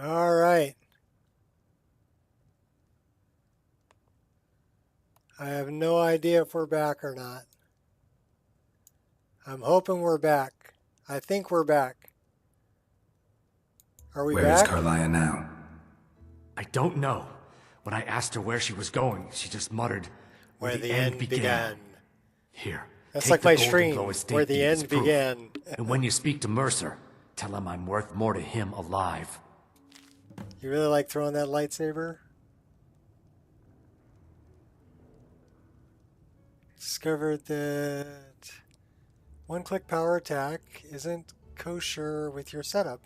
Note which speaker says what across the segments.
Speaker 1: All right. I have no idea if we're back or not. I'm hoping we're back. I think we're back. Are we
Speaker 2: Where is
Speaker 1: back?
Speaker 2: Carlia now?
Speaker 3: I don't know. When I asked her where she was going, she just muttered,
Speaker 1: Where the end began.
Speaker 3: Here,
Speaker 1: That's
Speaker 3: take
Speaker 1: like
Speaker 3: the
Speaker 1: my
Speaker 3: Golden
Speaker 1: stream,
Speaker 3: Glow estate
Speaker 1: where the
Speaker 3: deed as
Speaker 1: end
Speaker 3: proof.
Speaker 1: began.
Speaker 3: And when you speak to Mercer, tell him I'm worth more to him alive.
Speaker 1: You really like throwing that lightsaber? Discovered that one-click power attack isn't kosher with your setup.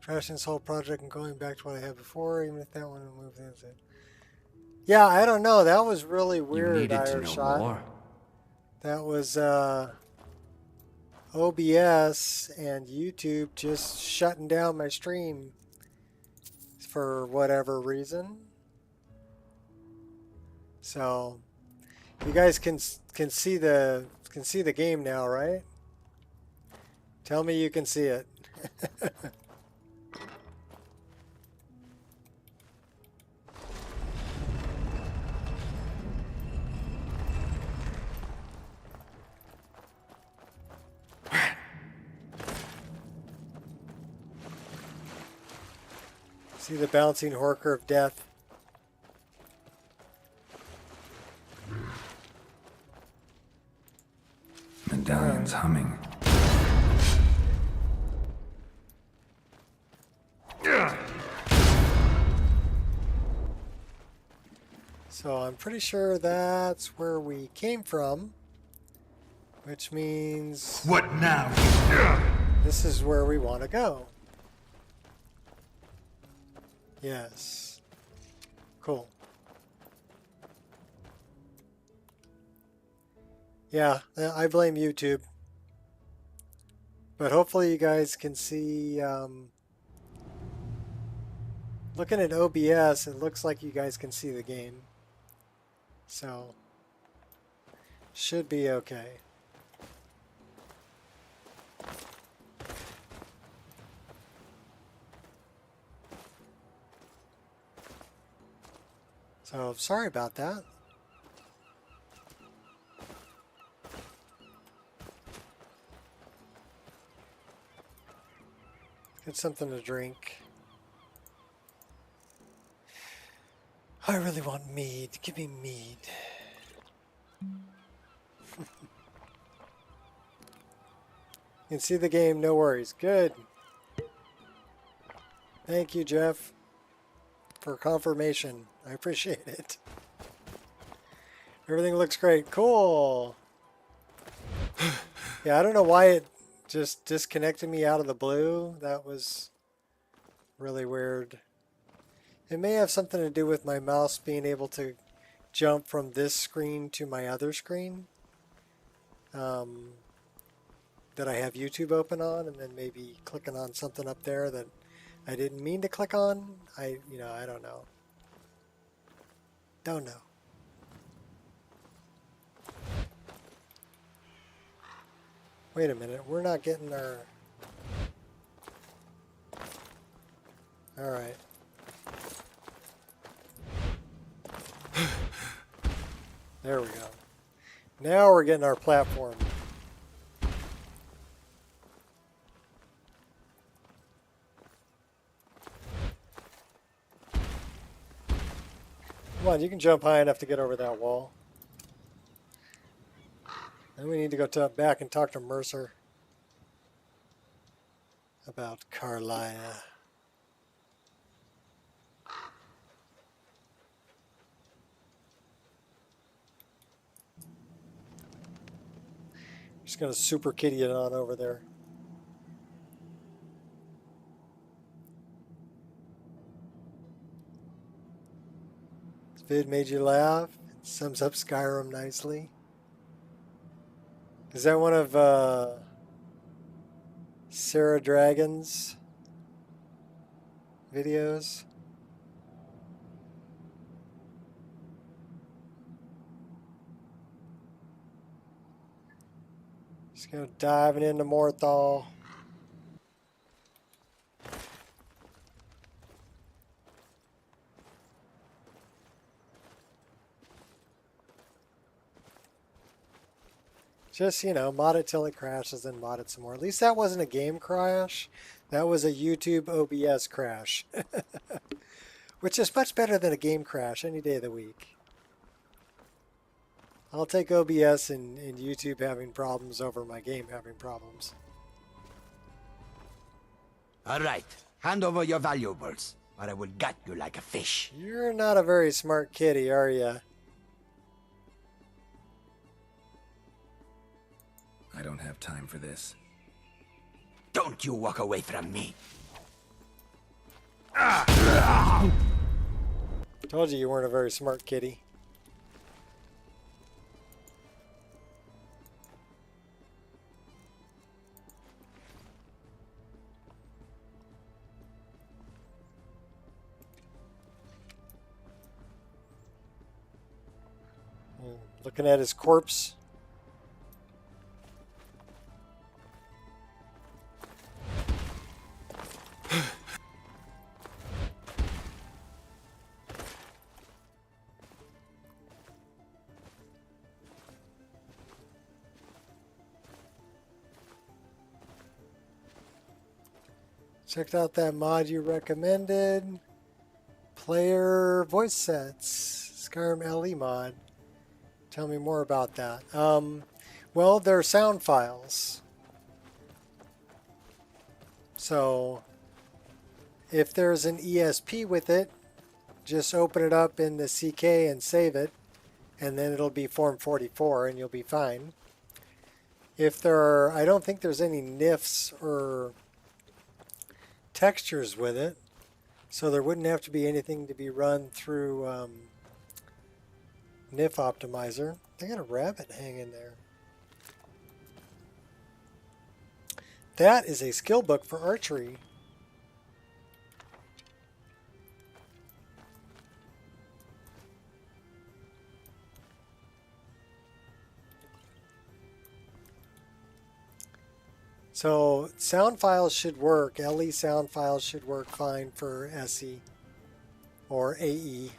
Speaker 1: Trashing this whole project and going back to what I had before, even if that one will move things in. Yeah, I don't know. That was really
Speaker 3: You
Speaker 1: weird,
Speaker 3: needed to know
Speaker 1: Ireshot.
Speaker 3: more.
Speaker 1: That was OBS and YouTube just shutting down my stream for whatever reason. So you guys can see the game now, right? Tell me you can see it. See the bouncing horker of death.
Speaker 2: Medallion's humming.
Speaker 1: So I'm pretty sure that's where we came from, which means
Speaker 2: What now?
Speaker 1: this is where we want to go. Yes. Cool. Yeah, I blame YouTube. But hopefully you guys can see, looking at OBS, it looks like you guys can see the game. So, should be okay. So, sorry about that. Get something to drink. I really want mead. Give me mead. You can see the game, no worries. Good. Thank you, Jeff, for confirmation. I appreciate it. Everything looks great. Cool. Yeah, I don't know why it just disconnected me out of the blue. That was really weird. It may have something to do with my mouse being able to jump from this screen to my other screen that I have YouTube open on, and then maybe clicking on something up there that I didn't mean to click on. I don't know. Don't know. Wait a minute, we're not getting our... Alright. There we go. Now we're getting our platform. Come on, you can jump high enough to get over that wall. Then we need to go back and talk to Mercer about Carlia. Just gonna super kitty it on over there. This vid made you laugh. It sums up Skyrim nicely. Is that one of Sarah Dragon's videos? Just go diving into Morthal. Just, you know, mod it till it crashes, then mod it some more. At least that wasn't a game crash. That was a YouTube OBS crash. Which is much better than a game crash any day of the week. I'll take OBS and YouTube having problems over my game having problems.
Speaker 4: All right, hand over your valuables, or I will gut you like a fish.
Speaker 1: You're not a very smart kitty, are you?
Speaker 2: I don't have time for this.
Speaker 4: Don't you walk away from me.
Speaker 1: Told you weren't a very smart kitty. Looking at his corpse. Checked out that mod you recommended. Player voice sets. Skyrim LE mod. Tell me more about that. Well, they're sound files. So if there's an ESP with it, just open it up in the CK and save it, and then it'll be Form 44 and you'll be fine. If there are, I don't think there's any NIFs or textures with it, so there wouldn't have to be anything to be run through NIF optimizer. They got a rabbit hanging there. That is a skill book for archery. So sound files should work. LE sound files should work fine for SE or AE.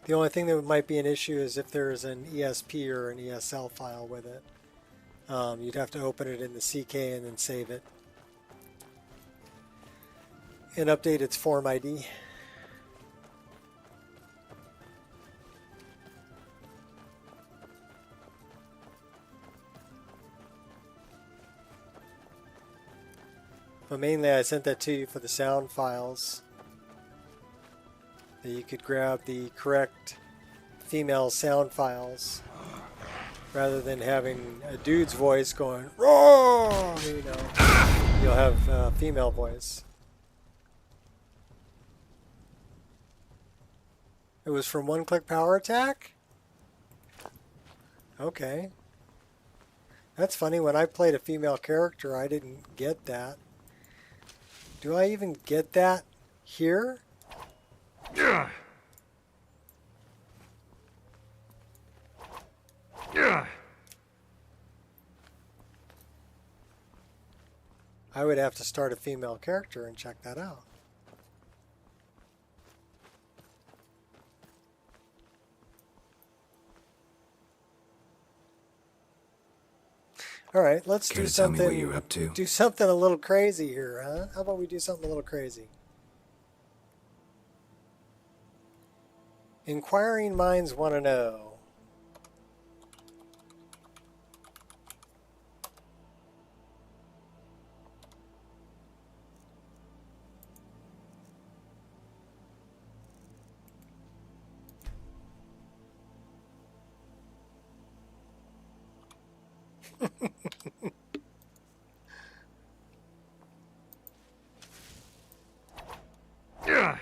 Speaker 1: The only thing that might be an issue is if there's an ESP or an ESL file with it. You'd have to open it in the CK and then save it. And update its form ID. But mainly I sent that to you for the sound files. That you could grab the correct female sound files rather than having a dude's voice going, roar, you know, you'll have a female voice. It was from One Click Power Attack? Okay. That's funny, when I played a female character I didn't get that. Do I even get that here?
Speaker 3: Yeah. Yeah.
Speaker 1: I would have to start a female character and check that out. All right, let's
Speaker 2: Care
Speaker 1: do
Speaker 2: to tell me what
Speaker 1: something.
Speaker 2: you're up to?
Speaker 1: Do something a little crazy here, huh? How about we do something a little crazy? Inquiring minds want to know.
Speaker 3: Yeah.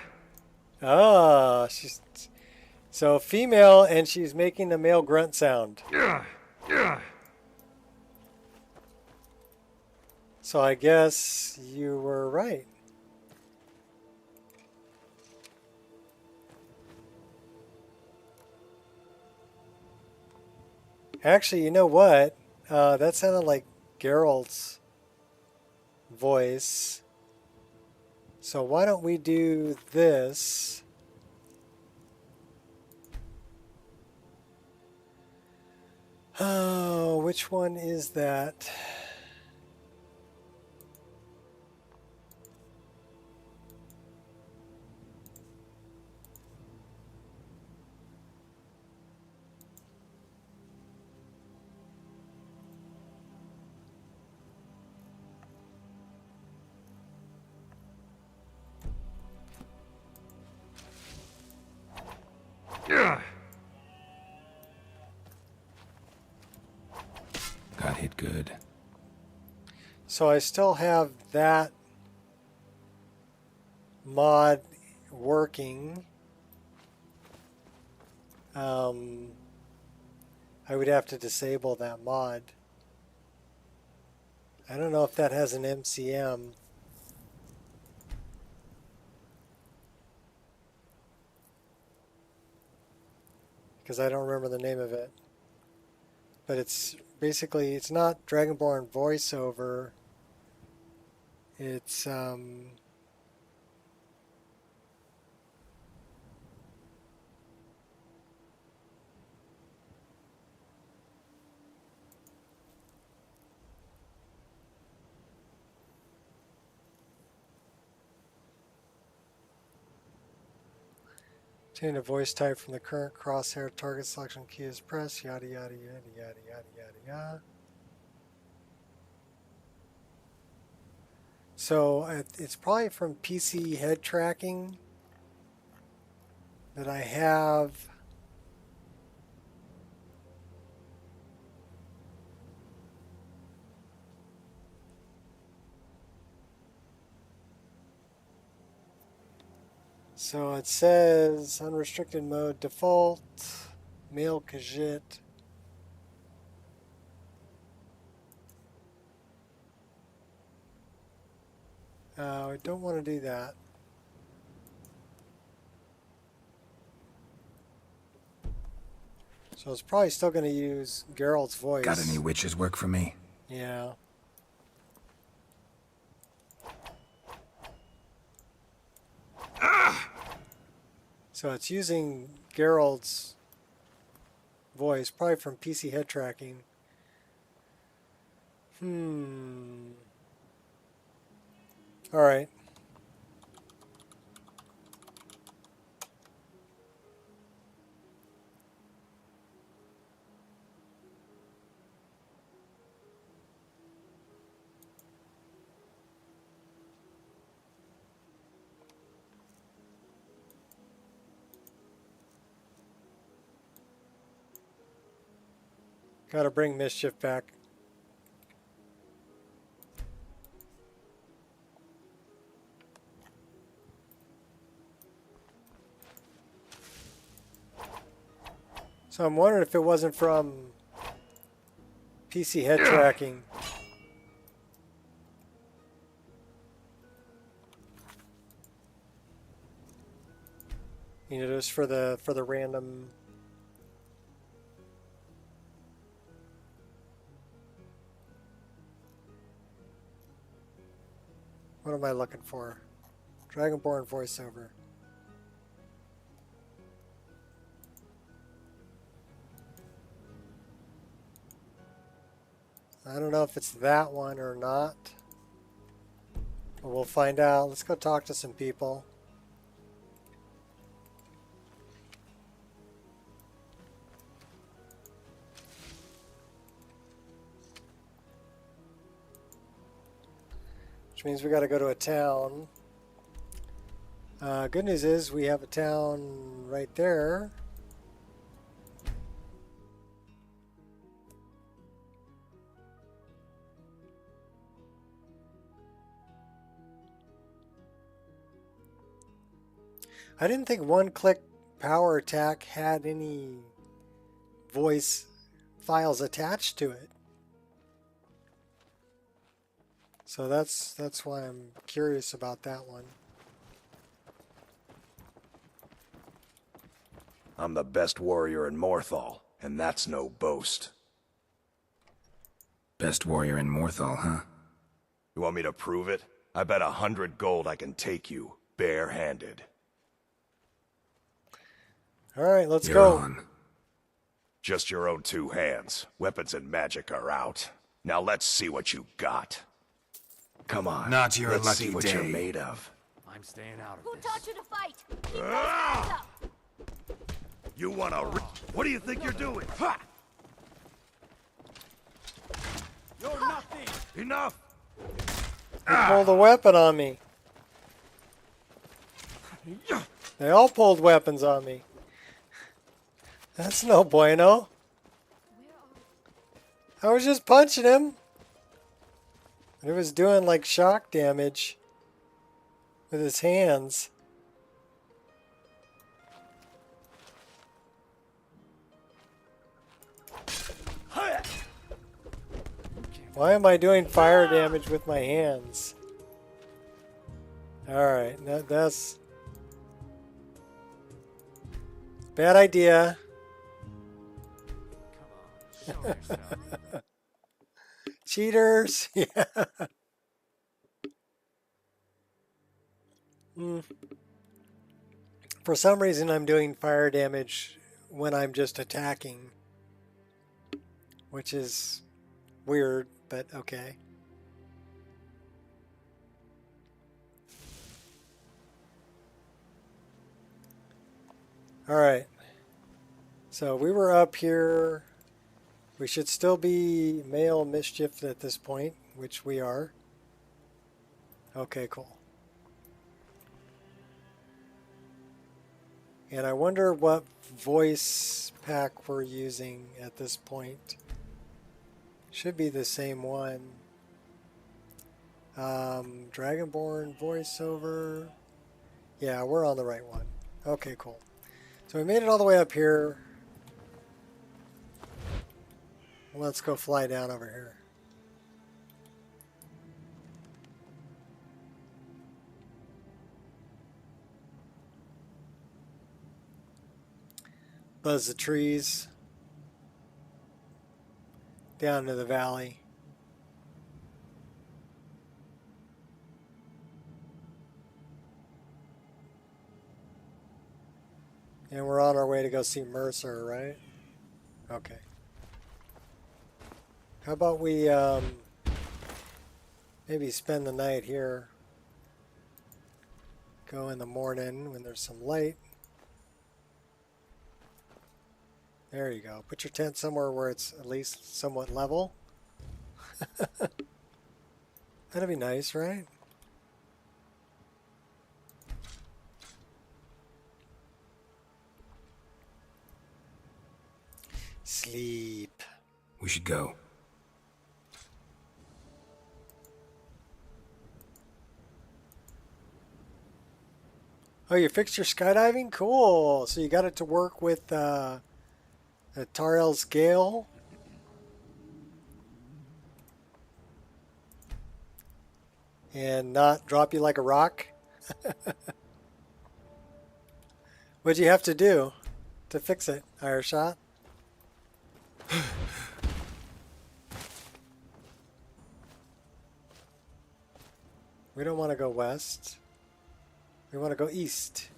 Speaker 1: Ah, she's so female, and she's making the male grunt sound.
Speaker 3: Yeah. Yeah.
Speaker 1: So I guess you were right. Actually, you know what? That sounded like Geralt's voice. So why don't we do this? Oh, which one is that?
Speaker 2: Got hit good.
Speaker 1: So I still have that mod working. I would have to disable that mod. I don't know if that has an MCM. Because I don't remember the name of it. But it's basically, it's not Dragonborn voiceover. It's change a voice type from the current crosshair target selection key is pressed, yada yada yada yada yada yada yada. So it's probably from PC head tracking that I have. So it says unrestricted mode default, male Khajiit. I don't want to do that. So it's probably still going to use Geralt's voice.
Speaker 2: Got any witches work for me?
Speaker 1: Yeah. So it's using Geralt's voice, probably from PC head tracking. All right. Got to bring Mischief back. So I'm wondering if it wasn't from PC head tracking. You know, just for the random. What am I looking for? Dragonborn voiceover. I don't know if it's that one or not. But we'll find out. Let's go talk to some people. Which means we got to go to a town. Good news is we have a town right there. I didn't think one-click power attack had any voice files attached to it. So that's why I'm curious about that one.
Speaker 5: I'm the best warrior in Morthal, and that's no boast.
Speaker 2: Best warrior in Morthal, huh?
Speaker 5: You want me to prove it? I bet 100 gold I can take you, bare-handed.
Speaker 1: All right, let's
Speaker 2: You're
Speaker 1: go.
Speaker 2: on.
Speaker 5: Just your own two hands. Weapons and magic are out. Now let's see what you got. Come on.
Speaker 2: Not your
Speaker 5: let's
Speaker 2: lucky
Speaker 5: see what
Speaker 2: day.
Speaker 5: you're made of.
Speaker 3: I'm staying out of
Speaker 6: Who
Speaker 3: this.
Speaker 6: taught you to fight? Keep those hands up!
Speaker 5: You wanna What do you think you're doing? Ha!
Speaker 4: You're nothing!
Speaker 5: Enough!
Speaker 1: They pulled a weapon on me. They all pulled weapons on me. That's no bueno. I was just punching him. It was doing like shock damage with his hands. Why am I doing fire damage with my hands? Alright, that's bad idea.
Speaker 3: Show yourself.
Speaker 1: Cheaters! Yeah. For some reason, I'm doing fire damage when I'm just attacking, which is weird, but okay. Alright. So we were up here. We should still be male mischief at this point, which we are. Okay, cool. And I wonder what voice pack we're using at this point. Should be the same one. Dragonborn voiceover. Yeah, we're on the right one. Okay, cool. So we made it all the way up here. Let's go fly down over here. Buzz the trees. Down to the valley. And we're on our way to go see Mercer, right? Okay. How about we maybe spend the night here. Go in the morning when there's some light. There you go. Put your tent somewhere where it's at least somewhat level. That'd be nice, right? Sleep.
Speaker 2: We should go.
Speaker 1: Oh, you fixed your skydiving? Cool. So you got it to work with Tarel's Gale. And not drop you like a rock. What'd you have to do to fix it, Ireshot? We don't want to go west. We want to go east.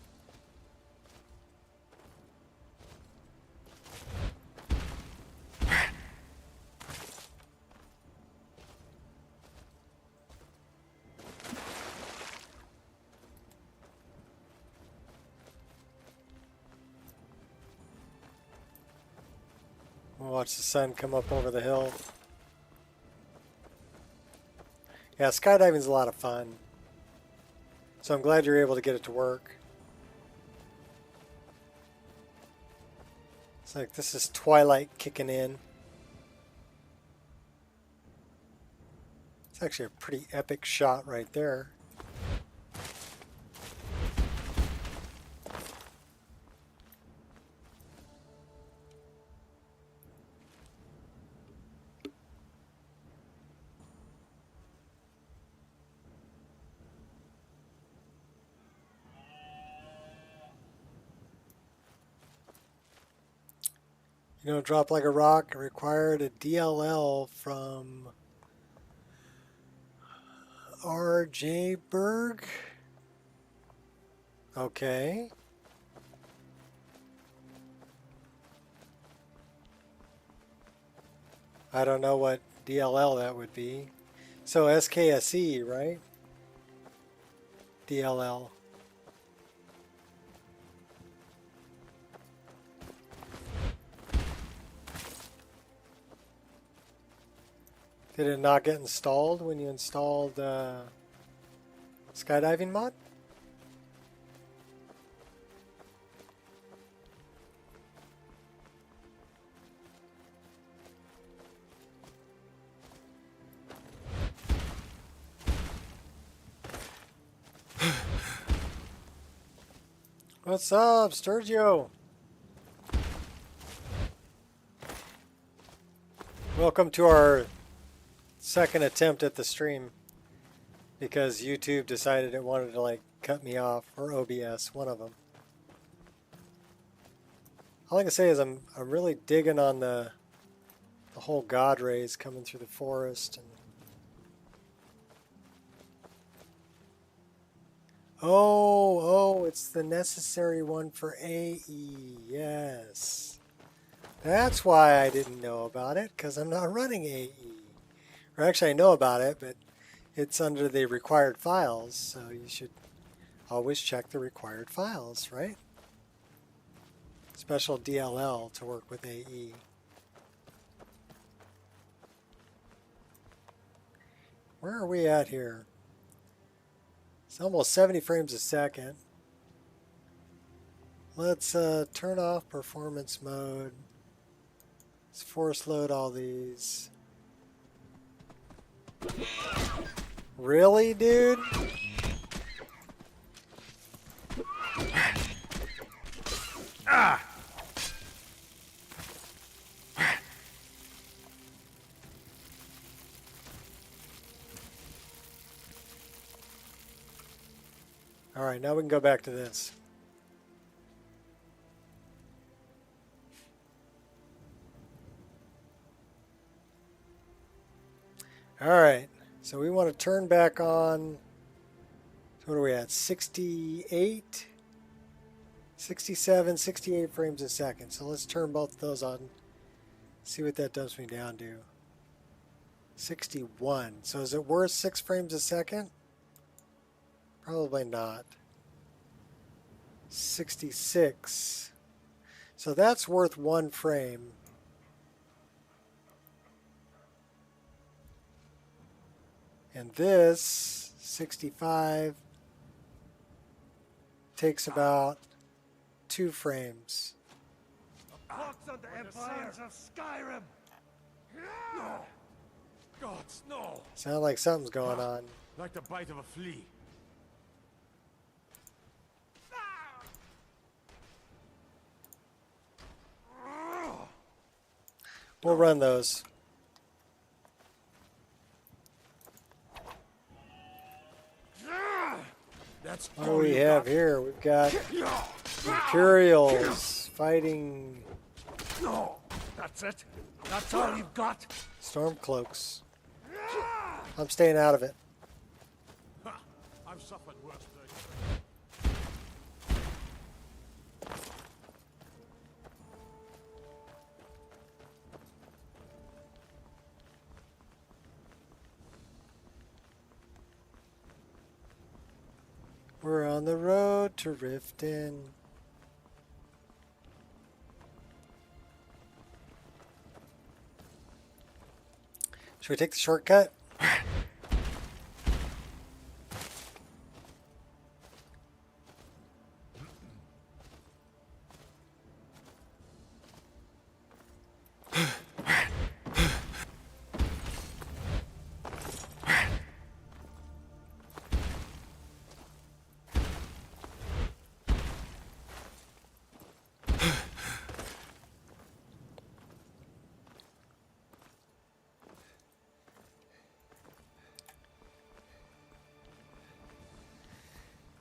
Speaker 1: We'll watch the sun come up over the hill. Yeah, skydiving's a lot of fun. So I'm glad you're able to get it to work. It's like this is Twilight kicking in. It's actually a pretty epic shot right there. You know, drop like a rock required a DLL from R.J. Berg. Okay. I don't know what DLL that would be. So SKSE, right? DLL. Did it not get installed when you installed skydiving mod? What's up, Sturgio? Welcome to our second attempt at the stream because YouTube decided it wanted to like cut me off, or OBS, one of them. All I can say is I'm really digging on the whole god rays coming through the forest. And oh, it's the necessary one for AE. Yes. That's why I didn't know about it, because I'm not running AE. Or actually, I know about it, but it's under the required files, so you should always check the required files, right? Special DLL to work with AE. Where are we at here? It's almost 70 frames a second. Let's turn off performance mode. Let's force load all these. Really, dude? All right, now we can go back to this. All right, so we want to turn back on, so what are we at, 68, 67, 68 frames a second. So let's turn both of those on, see what that dumps me down to. 61. So is it worth 6 frames a second? Probably not. 66. So that's worth 1 frame. And this, 65, takes about 2 frames.
Speaker 3: Walks on the Empire of Skyrim. No. Gods, no.
Speaker 1: Sounds like something's going on.
Speaker 3: Like the bite of a flea.
Speaker 1: We'll run those.
Speaker 3: That's
Speaker 1: What do we have here? We've got Imperials fighting
Speaker 3: No, that's it. That's all you've got.
Speaker 1: Stormcloaks. I'm staying out of it.
Speaker 3: I've suffered worse things.
Speaker 1: We're on the road to Riften. Should we take the shortcut?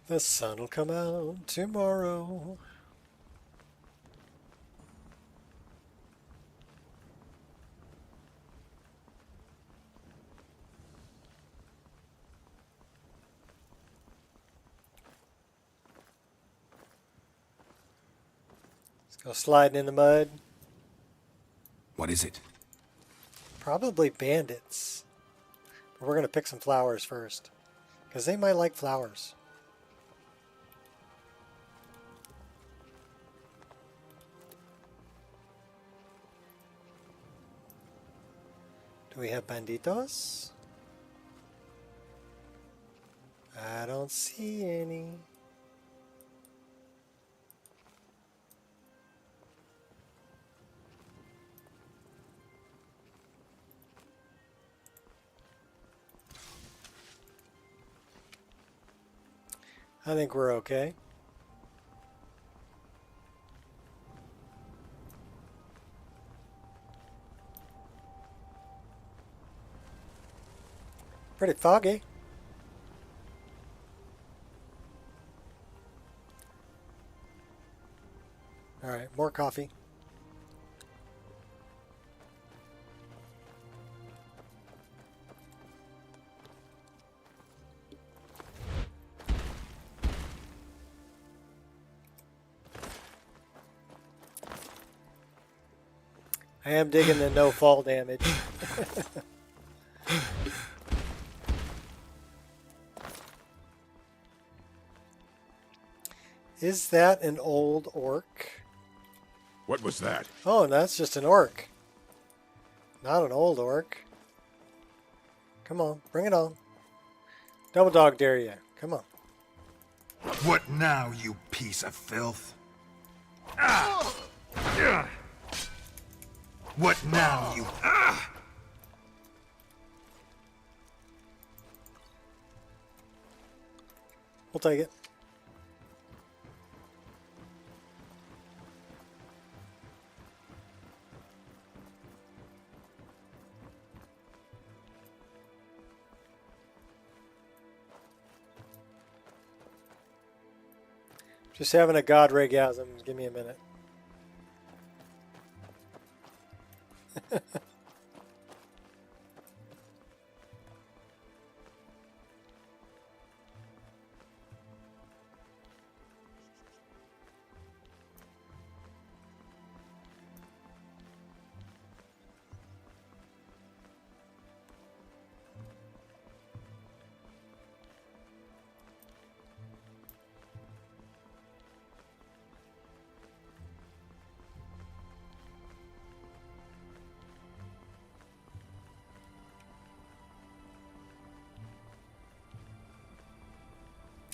Speaker 1: The sun will come out tomorrow. Let's go sliding in the mud.
Speaker 2: What is it?
Speaker 1: Probably bandits. But we're going to pick some flowers first. Because they might like flowers. Do we have banditos? I don't see any. I think we're okay. Pretty foggy. All right, more coffee. I am digging the no fall damage. Is that an old orc?
Speaker 5: What was that?
Speaker 1: Oh, that's just an orc. Not an old orc. Come on, bring it on. Double dog dare you. Come on.
Speaker 7: What now, you piece of filth? What now, you...
Speaker 1: We'll take it. Just having a god regasm. Give me a minute.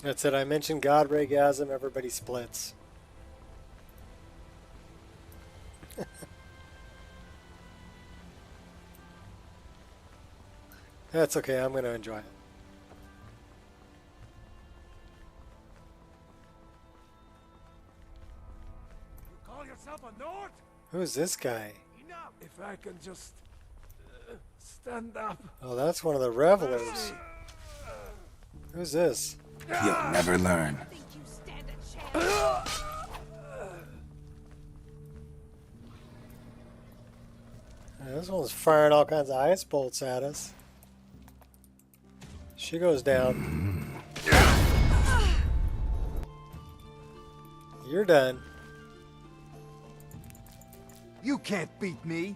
Speaker 1: That's it. I mentioned God Raygasm. Everybody splits. That's okay. I'm going to enjoy it.
Speaker 3: You call yourself a Nord?
Speaker 1: Who's this guy?
Speaker 3: Enough! If I can just stand up.
Speaker 1: Oh, that's one of the revelers. Who's this?
Speaker 2: You'll never learn.
Speaker 6: Think you stand a chance?
Speaker 1: This one's firing all kinds of ice bolts at us. She goes down. You're done.
Speaker 4: You can't beat me.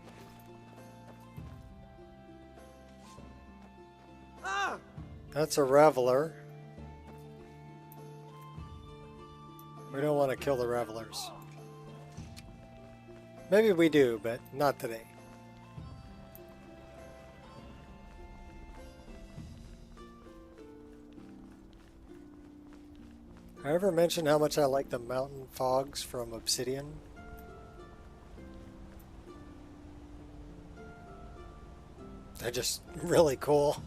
Speaker 1: That's a reveler. We don't want to kill the revelers. Maybe we do, but not today. I ever mention how much I like the mountain fogs from Obsidian? They're just really cool.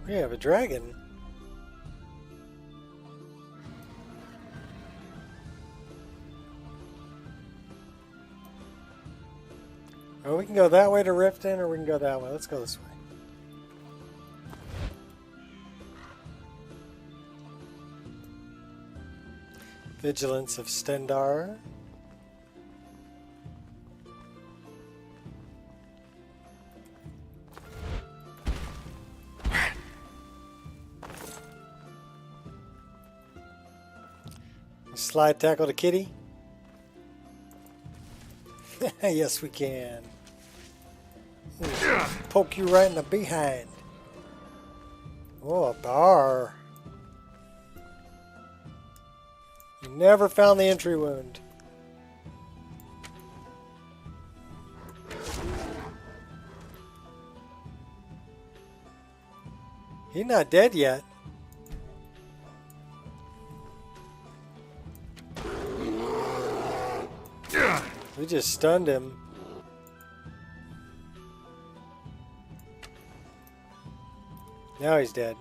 Speaker 1: We have a dragon. Oh, we can go that way to Riften, or we can go that way. Let's go this way. Vigilance of Stendar. Slide tackle to Kitty. Yes, we can. Poke you right in the behind. Oh, a bar. You never found the entry wound. He's not dead yet. We just stunned him. Now he's dead.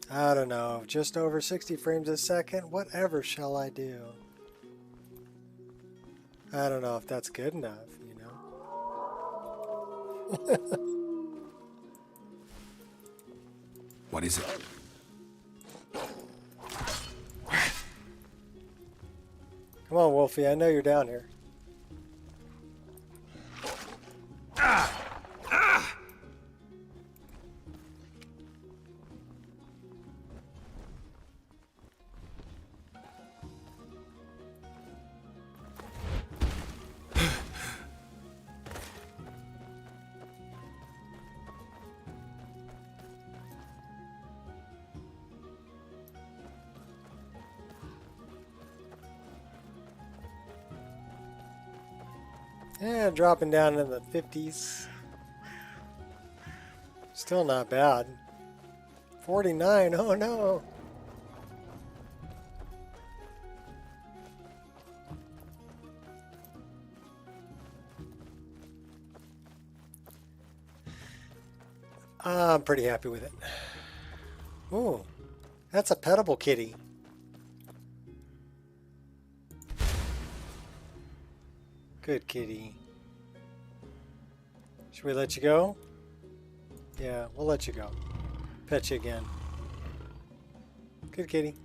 Speaker 1: I don't know. Just over 60 frames a second? Whatever shall I do? I don't know if that's good enough, you know?
Speaker 2: What is it?
Speaker 1: Come on, Wolfie. I know you're down here. Yeah, dropping down in the 50s. Still not bad. 49, oh no. I'm pretty happy with it. Ooh, that's a petable kitty. Good kitty. Should we let you go? Yeah, we'll let you go. Pet you again. Good kitty.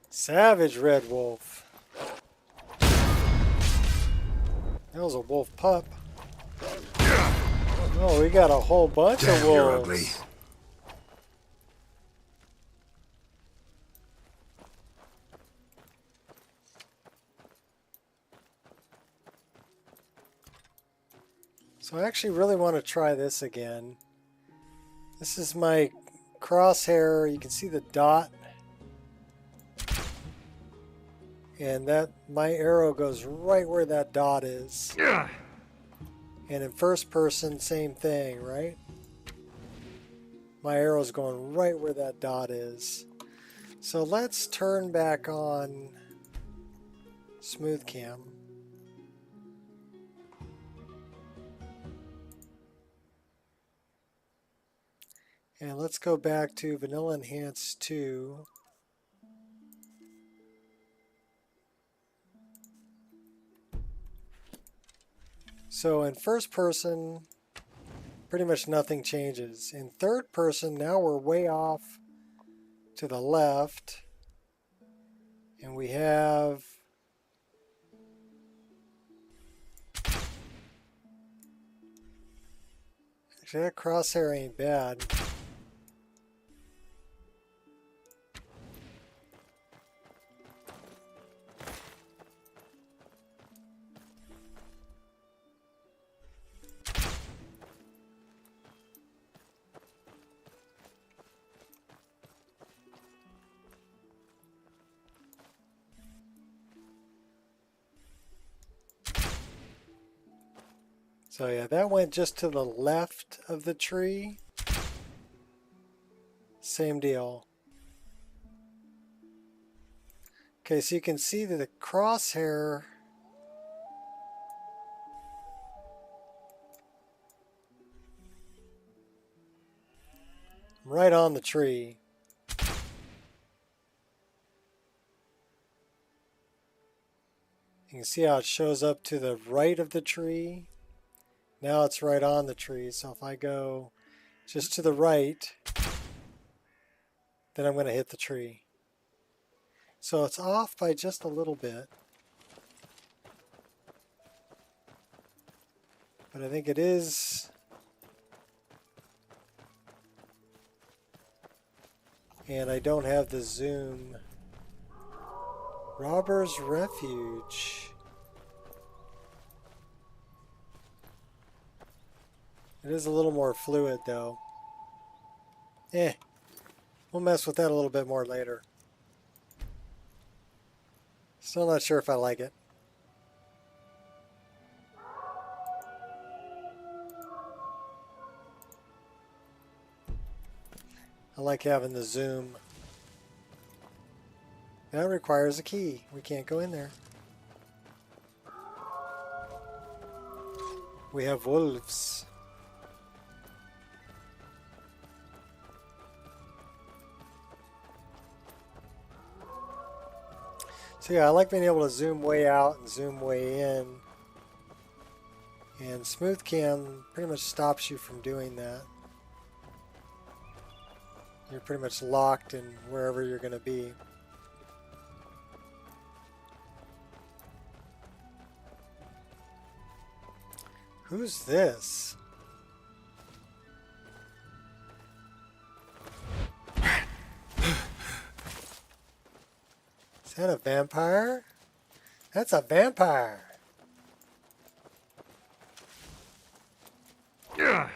Speaker 1: Savage red wolf. That was a wolf pup. Oh, we got a whole bunch of
Speaker 7: Damn, you're
Speaker 1: wolves.
Speaker 7: ugly.
Speaker 1: So I actually really want to try this again. This is my crosshair. You can see the dot. And that my arrow goes right where that dot is. And in first person, same thing, right? My arrow's going right where that dot is. So let's turn back on smooth cam. And let's go back to Vanilla Enhance 2. So in first person, pretty much nothing changes. In third person, now we're way off to the left. And we have... Actually, that crosshair ain't bad. So yeah, that went just to the left of the tree. Same deal. Okay, so you can see that the crosshair right on the tree. You can see how it shows up to the right of the tree. Now it's right on the tree. So if I go just to the right, then I'm going to hit the tree. So it's off by just a little bit. But I think it is. And I don't have the zoom. Robber's Refuge. It is a little more fluid though. We'll mess with that a little bit more later. Still not sure if I like it. I like having the zoom. That requires a key. We can't go in there. We have wolves. So yeah, I like being able to zoom way out and zoom way in. And smooth cam pretty much stops you from doing that. You're pretty much locked in wherever you're going to be. Who's this? Is that a vampire? That's a vampire.
Speaker 3: Ugh.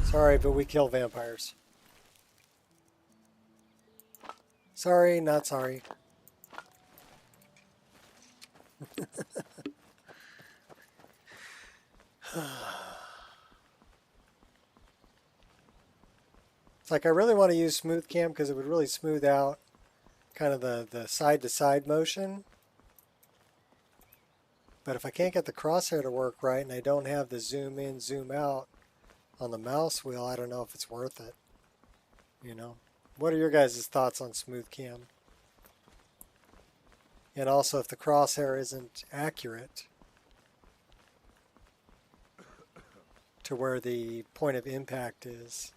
Speaker 1: Sorry, but we kill vampires. Sorry, not sorry. It's like I really want to use smooth cam because it would really smooth out kind of the side-to-side motion. But if I can't get the crosshair to work right and I don't have the zoom in, zoom out on the mouse wheel, I don't know if it's worth it. You know? What are your guys' thoughts on smooth cam? And also if the crosshair isn't accurate to where the point of impact is.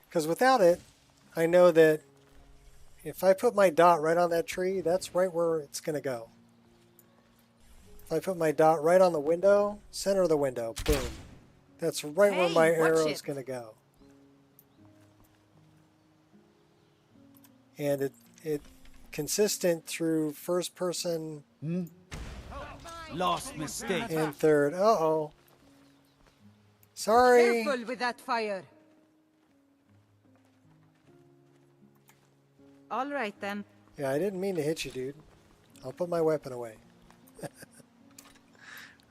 Speaker 1: Because without it, I know that if I put my dot right on that tree, that's right where it's going to go. If I put my dot right on the window, center of the window, boom. That's right where my arrow is going to go. And it consistent through first person
Speaker 4: Lost mistake.
Speaker 1: and third. Uh-oh. Sorry.
Speaker 6: Careful with that fire. All right then.
Speaker 1: Yeah, I didn't mean to hit you, dude. I'll put my weapon away.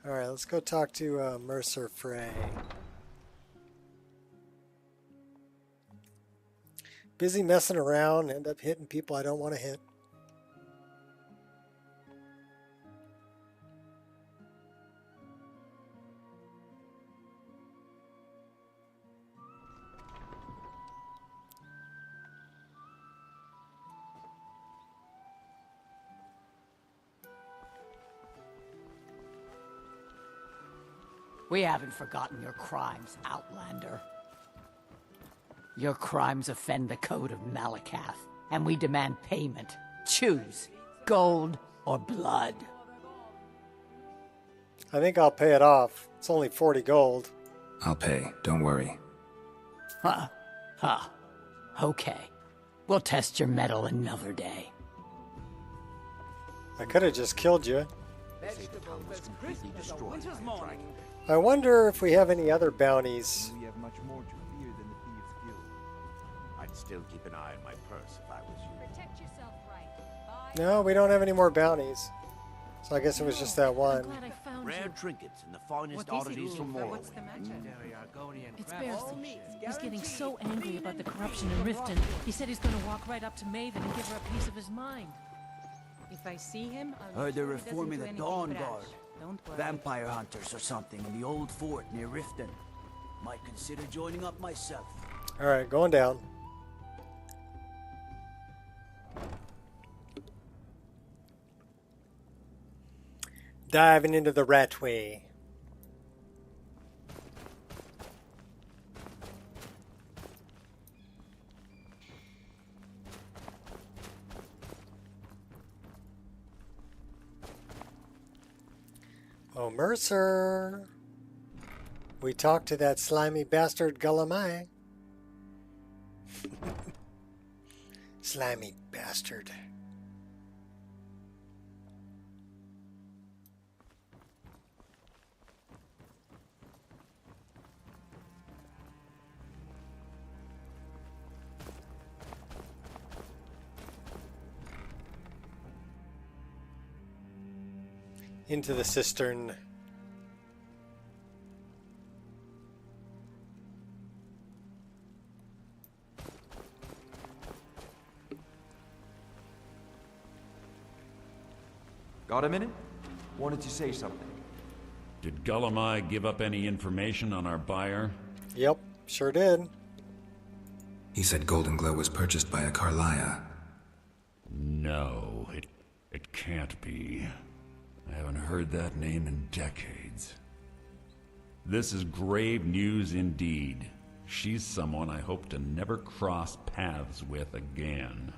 Speaker 1: Alright, let's go talk to Mercer Frey. Busy messing around, end up hitting people I don't want to hit.
Speaker 8: We haven't forgotten your crimes, Outlander. Your crimes offend the code of Malakath, and we demand payment. Choose gold or blood.
Speaker 1: I think I'll pay it off. It's only 40 gold.
Speaker 2: I'll pay, don't worry.
Speaker 8: Huh. Okay. We'll test your mettle another day.
Speaker 1: I could have just killed you. I wonder if we have any other bounties.
Speaker 9: We have much more to fear than the Thieves' Guild. I I'd still keep an eye on my purse if I was you.
Speaker 6: Protect yourself right.
Speaker 1: No, we don't have any more bounties. So I guess it was just that
Speaker 10: I'm
Speaker 1: one.
Speaker 10: glad I found
Speaker 4: Rare
Speaker 10: you.
Speaker 4: trinkets and the finest
Speaker 6: What is it?
Speaker 4: oddities from Morrowind.
Speaker 6: What's the matter?
Speaker 10: It's Bearsley. He's getting so angry about the corruption in Riften. He said he's going to walk right up to Maven and give her a piece of his mind.
Speaker 6: If I see him, I'll
Speaker 4: Heard
Speaker 6: make
Speaker 4: they're
Speaker 6: sure he doesn't
Speaker 4: reforming
Speaker 6: do
Speaker 4: the
Speaker 6: anything
Speaker 4: Dawn
Speaker 6: rash.
Speaker 4: Guard.
Speaker 6: Don't worry.
Speaker 4: Vampire hunters or something in the old fort near Riften. Might consider joining up myself.
Speaker 1: Alright, going down. Diving into the ratway. Oh, Mercer. We talked to that slimy bastard Gulamai. Slimy bastard. Into the cistern.
Speaker 11: Got a minute? Wanted to say something.
Speaker 12: Did Gulamai give up any information on our buyer?
Speaker 1: Yep, sure did.
Speaker 2: He said Golden Glow was purchased by a Carlia.
Speaker 12: No, it can't be. I haven't heard that name in decades. This is grave news indeed. She's someone I hope to never cross paths with again.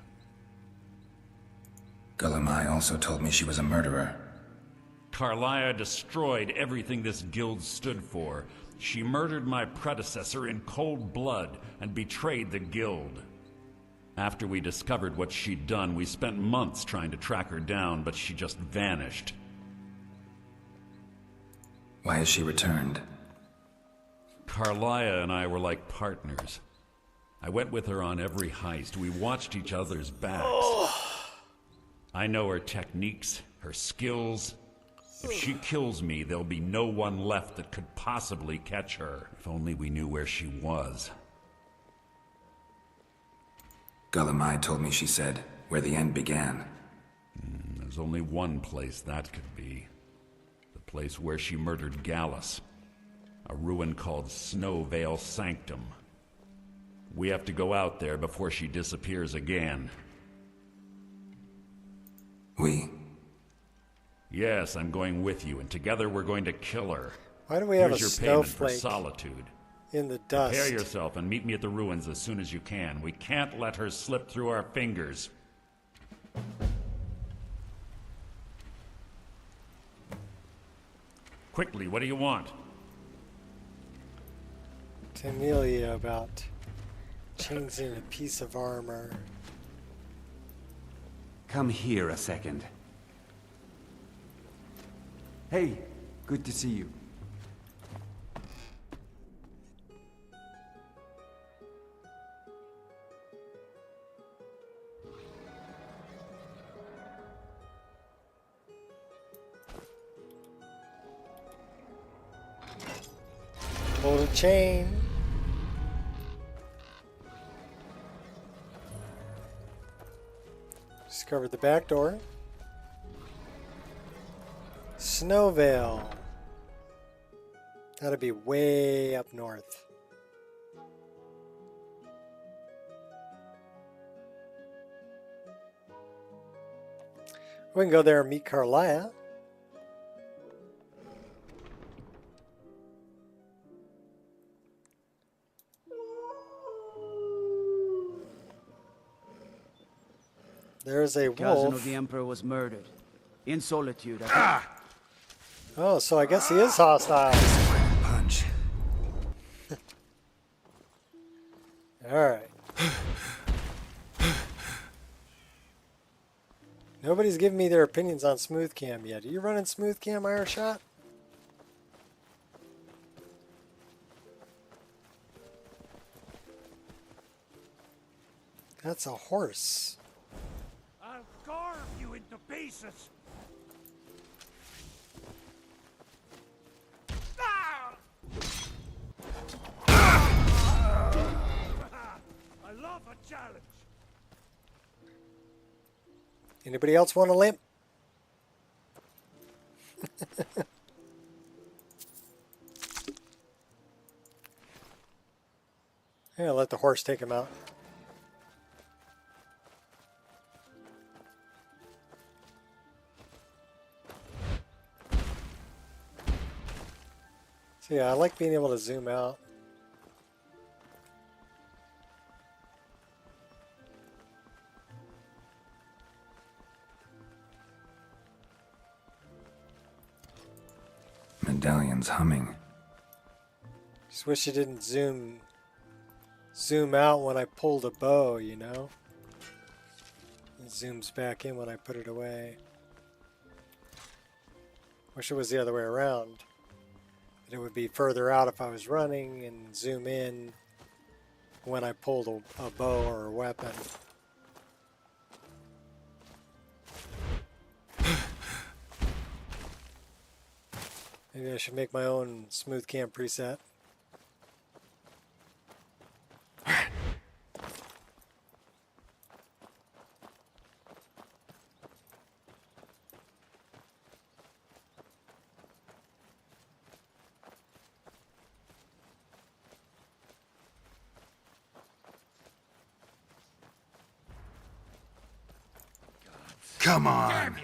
Speaker 2: Gulamai also told me she was a murderer.
Speaker 12: Carlia destroyed everything this guild stood for. She murdered my predecessor in cold blood and betrayed the guild. After we discovered what she'd done, we spent months trying to track her down, but she just vanished.
Speaker 2: Why has she returned?
Speaker 12: Carlia and I were like partners. I went with her on every heist. We watched each other's backs. I know her techniques, her skills. If she kills me, there'll be no one left that could possibly catch her. If only we knew where she was.
Speaker 2: Gulamai told me she said, where the end began.
Speaker 12: There's only one place that could be. The place where she murdered Gallus. A ruin called Snowvale Sanctum. We have to go out there before she disappears again.
Speaker 2: We?
Speaker 12: Yes, I'm going with you, and together we're going to kill her.
Speaker 1: Why do we have
Speaker 12: Here's
Speaker 1: a
Speaker 12: your payment for
Speaker 1: snowflake
Speaker 12: solitude.
Speaker 1: in the dust?
Speaker 12: Prepare yourself and meet me at the ruins as soon as you can. We can't let her slip through our fingers. Quickly, what do you want?
Speaker 1: To Amelia about changing a piece of armor.
Speaker 11: Come here a second. Hey, good to see you.
Speaker 1: Pull the chain. Discovered the back door. Snowvale. That'll be way up north. We can go there and meet Carlia. There's a
Speaker 4: Cousin
Speaker 1: wolf.
Speaker 4: of the Emperor was murdered. In solitude.
Speaker 1: Oh, so I guess he is hostile.
Speaker 2: Punch.
Speaker 1: Alright. Nobody's giving me their opinions on Smooth Cam yet. Are you running Smooth Cam, Ireshot? That's a horse.
Speaker 9: I'll carve you into pieces. I love a challenge.
Speaker 1: Anybody else want a limp? Yeah, let the horse take him out. So yeah, I like being able to zoom out.
Speaker 2: Medallion's humming.
Speaker 1: Just wish it didn't zoom out when I pulled a bow, you know? It zooms back in when I put it away. Wish it was the other way around. That it would be further out if I was running and zoom in when I pulled a bow or a weapon. Maybe I should make my own smooth cam preset.
Speaker 7: Come on!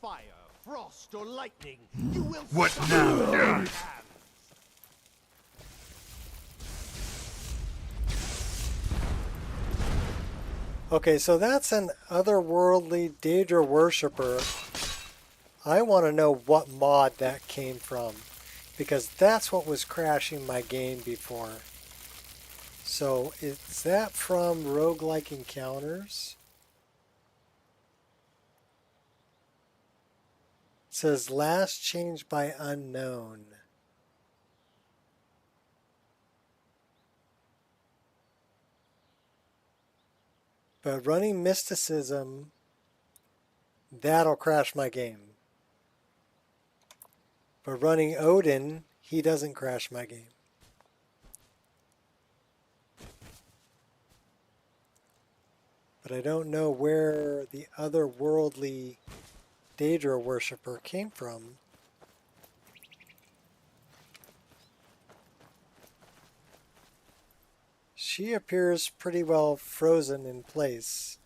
Speaker 9: Fire, frost, or lightning, you will
Speaker 7: What now?
Speaker 1: Okay, so that's an otherworldly Daedra worshipper. I want to know what mod that came from, because that's what was crashing my game before. So is that from Roguelike Encounters? It says last changed by unknown. But running mysticism, that'll crash my game. But running Odin, he doesn't crash my game. But I don't know where the otherworldly Daedra worshipper came from. She appears pretty well frozen in place.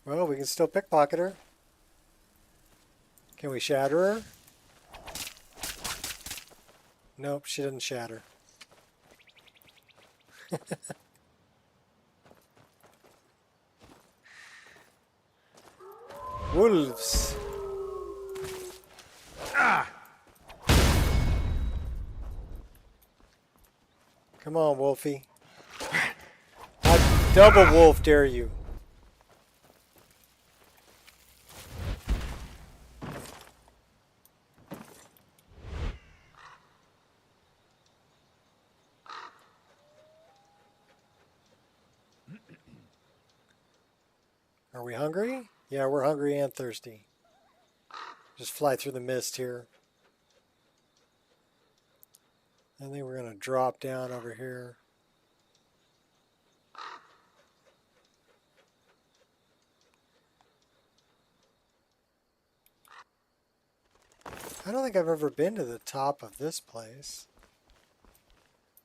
Speaker 1: Well, we can still pickpocket her. Can we shatter her? Nope, she didn't shatter. Wolves. Ah! Come on, Wolfie. I double wolf dare you. Are we hungry? Yeah, we're hungry and thirsty. Just fly through the mist here. I think we're going to drop down over here. I don't think I've ever been to the top of this place.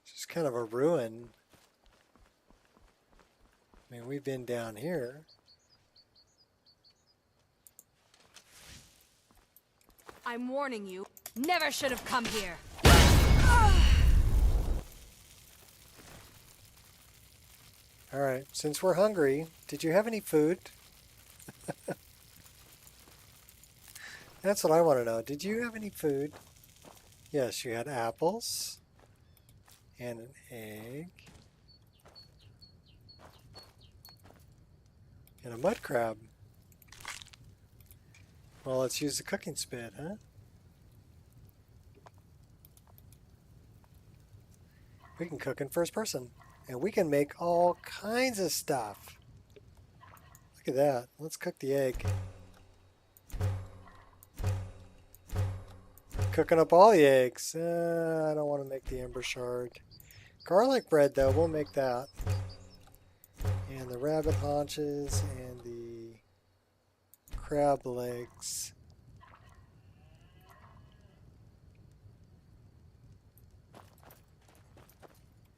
Speaker 1: It's just kind of a ruin. I mean, we've been down here.
Speaker 6: I'm warning you. Never should have come here.
Speaker 1: Alright, since we're hungry, did you have any food? That's what I want to know. Did you have any food? Yes, you had apples and an egg and a mud crab. Well, let's use the cooking spit, huh? We can cook in first person. And we can make all kinds of stuff. Look at that. Let's cook the egg. Cooking up all the eggs. I don't want to make the ember shard. Garlic bread, though, we'll make that. And the rabbit haunches and the crab legs.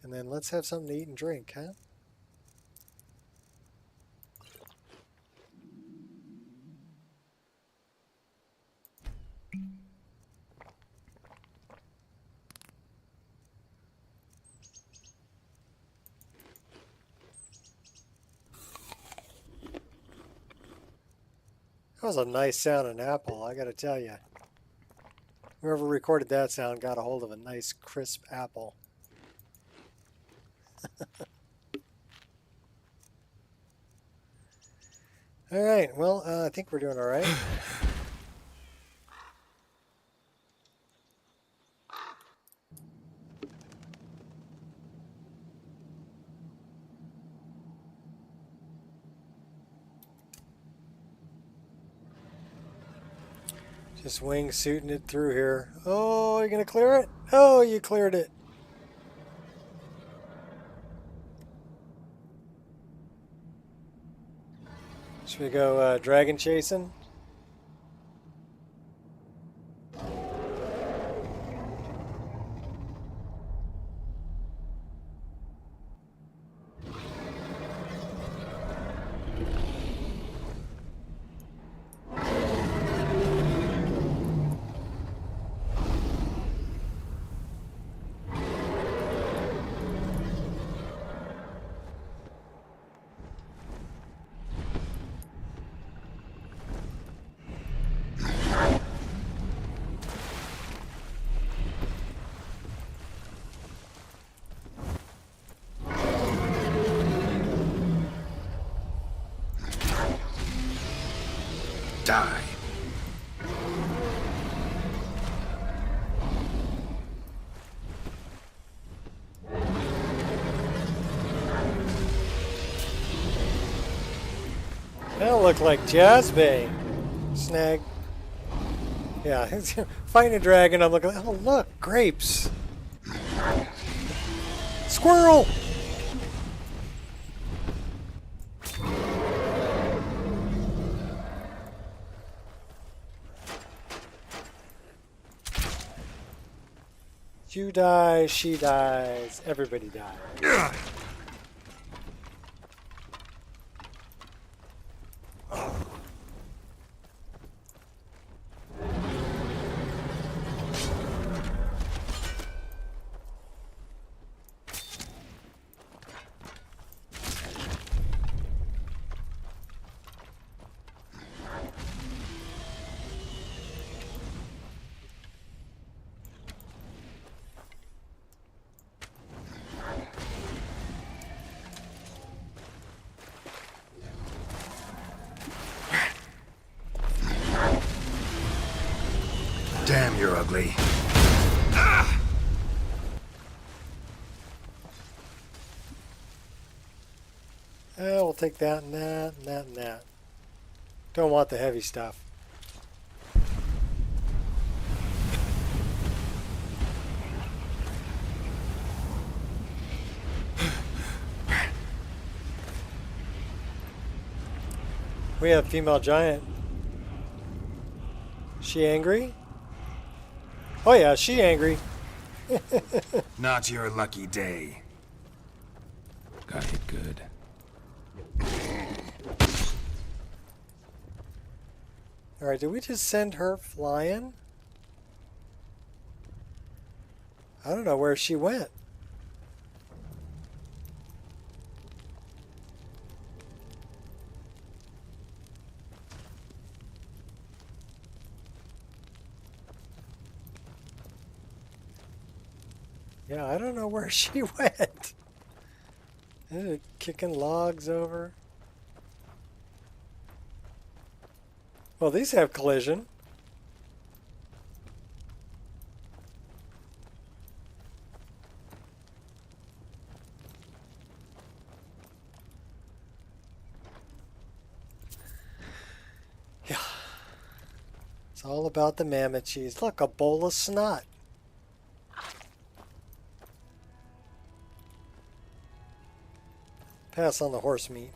Speaker 1: And then let's have something to eat and drink, huh? That was a nice sounding apple, I gotta tell you. Whoever recorded that sound got a hold of a nice crisp apple. Alright, well, I think we're doing alright. Just wingsuiting it through here. Oh, you're gonna clear it? Oh, you cleared it. Should we go dragon chasing?
Speaker 7: Die.
Speaker 1: That'll look like Jazbay. Snag. Yeah, fighting a dragon. I'm looking. Oh, look, grapes. Squirrel. You die, she dies, everybody dies.
Speaker 7: Damn, you're ugly.
Speaker 1: We'll take that and that and that and that. Don't want the heavy stuff. We have female giant. She angry? Oh yeah, she angry.
Speaker 7: Not your lucky day.
Speaker 2: Got hit good.
Speaker 1: Alright, did we just send her flying? I don't know where she went. Yeah, I don't know where she went. Is it kicking logs over? Well, these have collision. Yeah. It's all about the mammoth cheese. Look, a bowl of snot. Pass on the horse meat.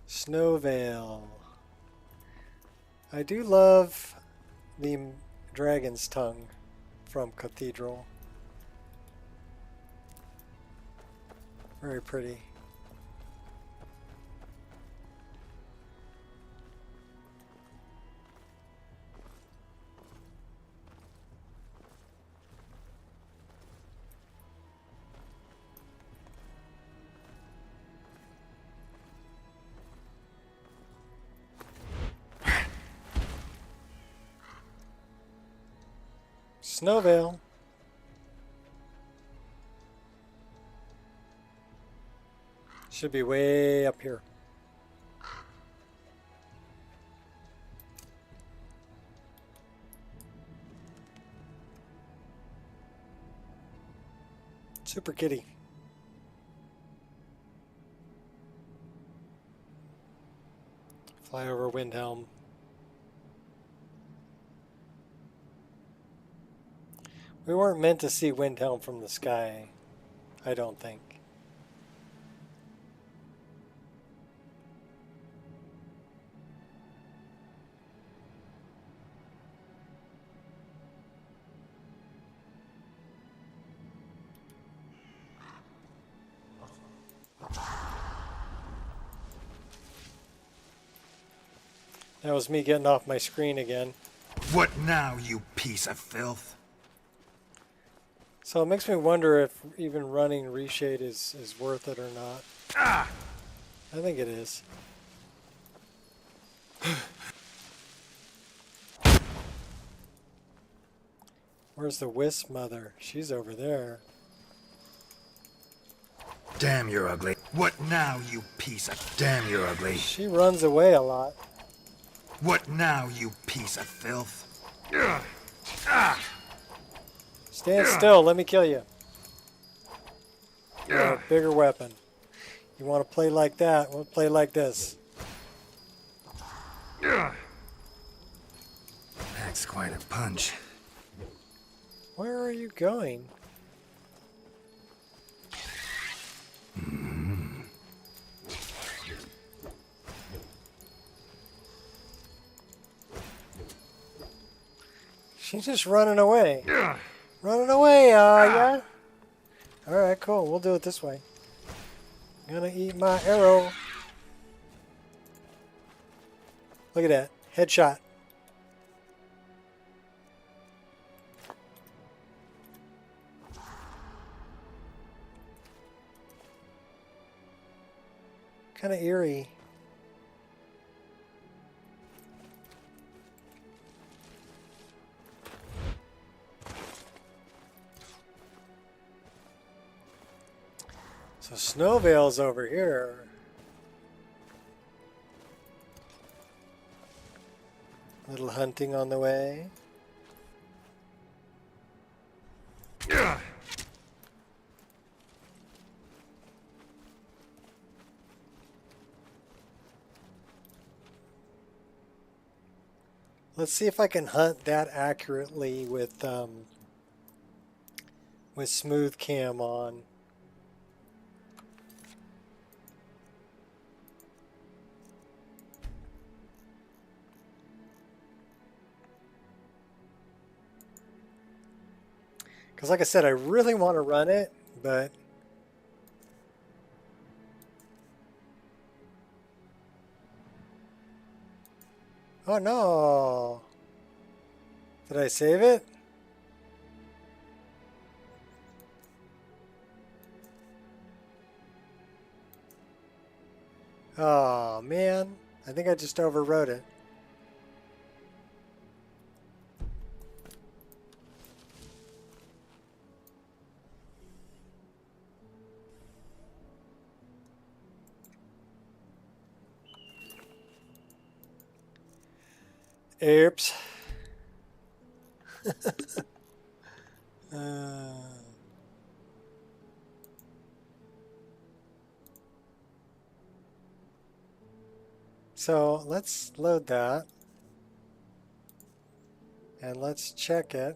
Speaker 1: Snowvale. I do love the dragon's tongue from Cathedral. Very pretty. Snowvale. Should be way up here. Super Kitty. Fly over Windhelm. We weren't meant to see Windhelm from the sky, I don't think. That was me getting off my screen again.
Speaker 7: What now, you piece of filth?
Speaker 1: So it makes me wonder if even running Reshade is worth it or not.
Speaker 7: Ah!
Speaker 1: I think it is. Where's the Wisp mother? She's over there.
Speaker 7: Damn, you're ugly. What now, you piece of... Damn, you're ugly.
Speaker 1: She runs away a lot.
Speaker 7: What now, you piece of filth?
Speaker 1: Stand still, let me kill you. You have a bigger weapon. You want to play like that, we'll play like this.
Speaker 7: That's quite a punch.
Speaker 1: Where are you going? She's just running away. Running away, yeah? Alright, cool. We'll do it this way. Gonna eat my arrow. Look at that. Headshot. Kind of eerie. So Snowvale's over here. Little hunting on the way. Let's see if I can hunt that accurately with smooth cam on. Because like I said, I really want to run it, but oh no! Did I save it? Oh, man. I think I just overwrote it. Oops. So let's load that. And let's check it.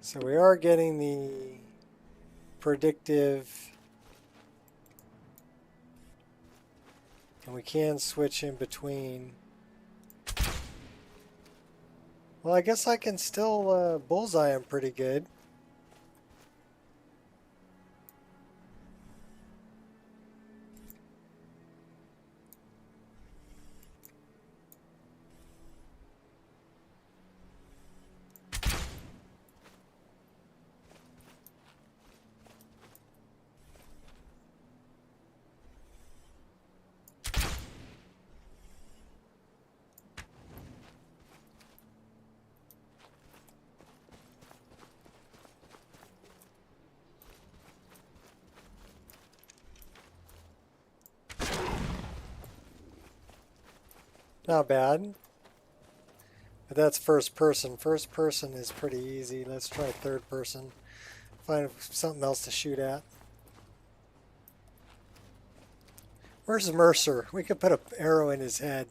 Speaker 1: So we are getting the predictive, and we can switch in between. Well, I guess I can still bullseye them pretty good. Not bad. But that's first person. First person is pretty easy. Let's try third person. Find something else to shoot at. Where's Mercer? We could put an arrow in his head.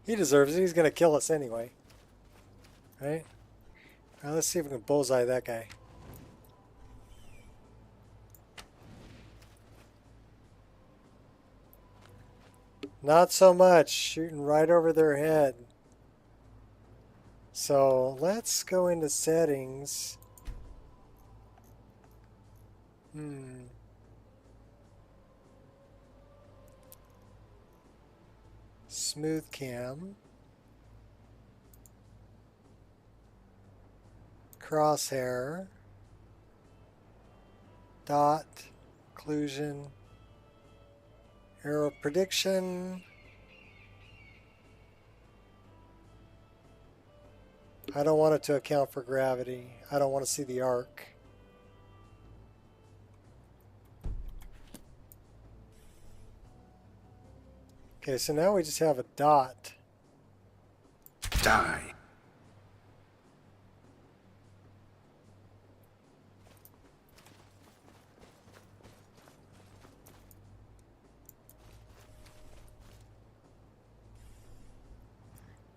Speaker 1: He deserves it. He's going to kill us anyway. Right? Now let's see if we can bullseye that guy. Not so much. Shooting right over their head. So let's go into settings. Smooth cam. Crosshair. Dot. Occlusion. Arrow prediction. I don't want it to account for gravity. I don't want to see the arc. Okay, so now we just have a dot.
Speaker 7: Die.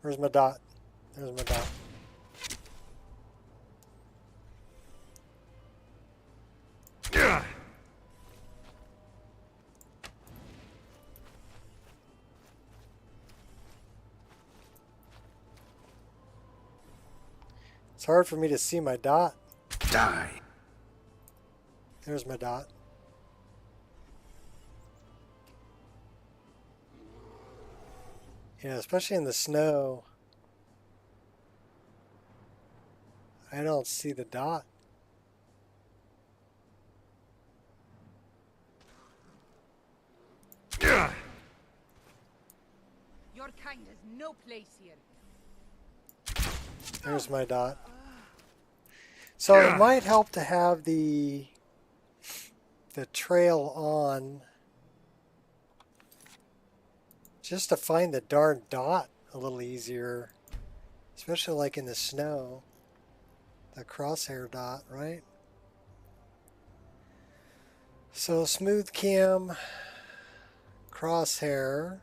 Speaker 1: Where's my dot? There's my dot. It's hard for me to see my dot.
Speaker 7: Die.
Speaker 1: There's my dot. Yeah, especially in the snow. I don't see the dot.
Speaker 6: Your kind has no place here.
Speaker 1: There's my dot. So it might help to have the trail on just to find the darn dot a little easier, especially like in the snow. The crosshair dot, right? So smooth cam, crosshair,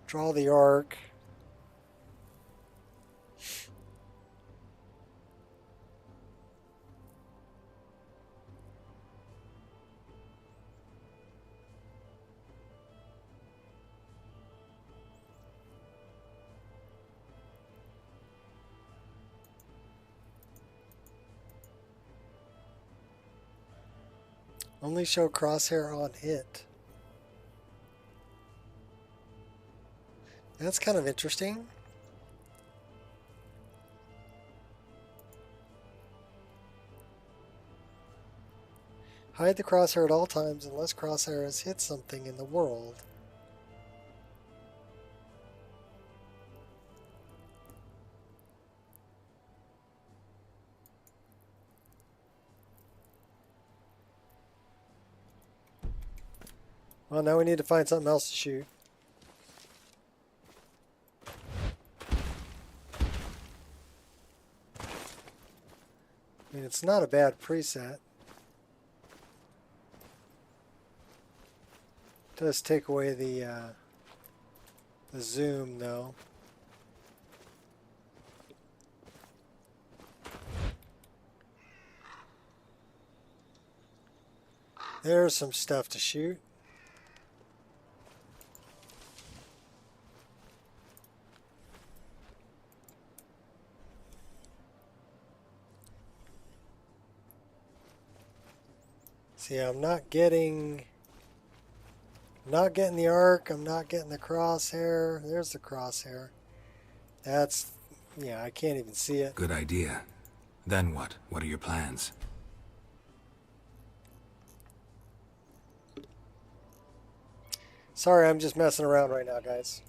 Speaker 1: draw the arc. Only show crosshair on hit. That's kind of interesting. Hide the crosshair at all times unless crosshair has hit something in the world. Well, now we need to find something else to shoot. I mean, it's not a bad preset. It does take away the zoom, though. There's some stuff to shoot. See, I'm not getting the arc, I'm not getting the crosshair. There's the crosshair. That's, yeah, I can't even see it.
Speaker 2: Good idea. Then what? What are your plans?
Speaker 1: Sorry, I'm just messing around right now, guys.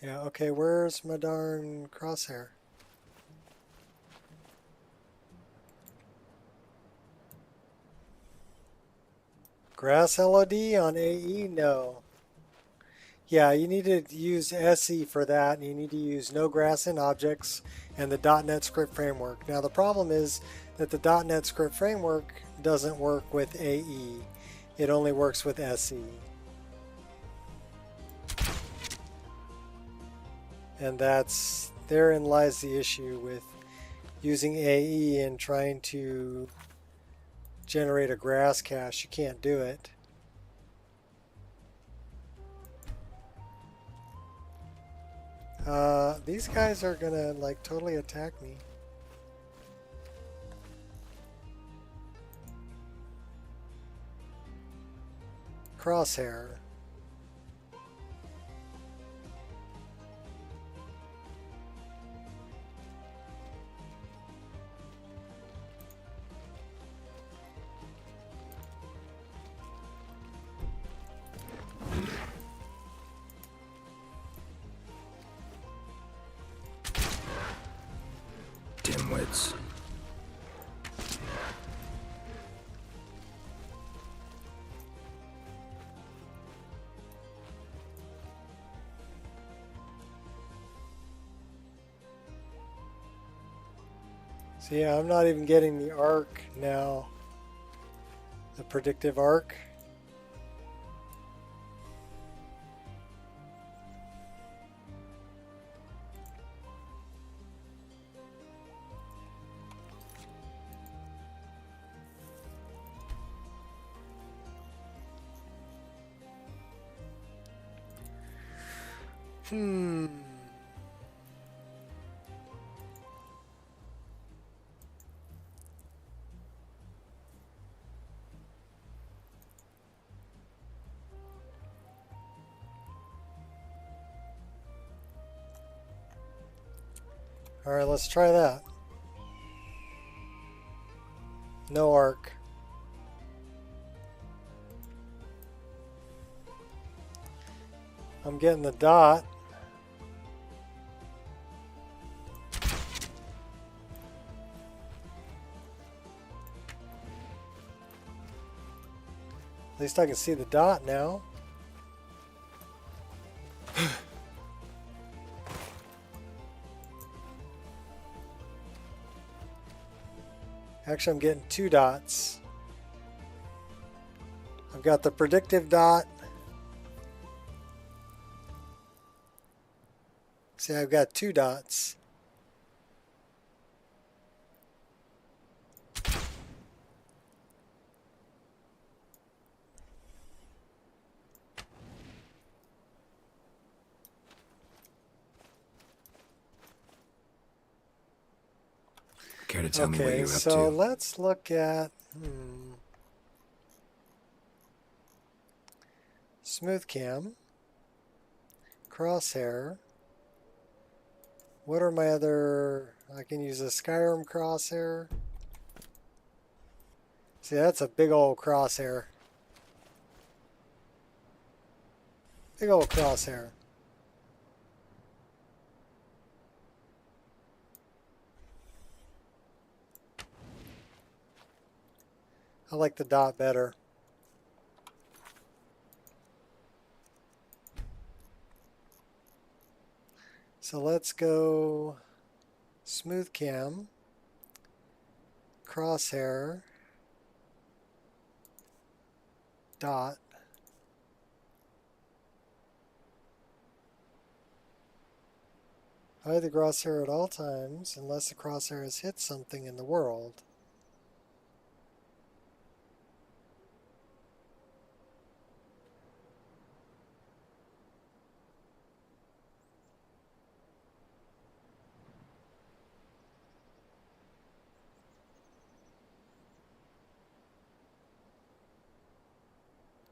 Speaker 1: Yeah, okay, where's my darn crosshair? Grass LOD on AE? No. Yeah, you need to use SE for that, and you need to use no grass in objects and the .NET script framework. Now the problem is that the .NET script framework doesn't work with AE. It only works with SE. And therein lies the issue with using AE and trying to generate a grass cache. You can't do it. These guys are gonna like totally attack me. Crosshair.
Speaker 2: Dimwits.
Speaker 1: So yeah, I'm not even getting the arc now. The predictive arc. All right, let's try that. No arc. I'm getting the dot. At least I can see the dot now. Actually, I'm getting 2 dots. I've got the predictive dot. See, I've got 2 dots.
Speaker 2: Care to tell me what
Speaker 1: Okay,
Speaker 2: you're up
Speaker 1: so
Speaker 2: to?
Speaker 1: let's look at smooth cam, crosshair. What are my other? I can use a Skyrim crosshair. See, that's a big old crosshair. Big old crosshair. I like the dot better. So let's go smooth cam, crosshair, dot. Hide the crosshair at all times unless the crosshair has hit something in the world.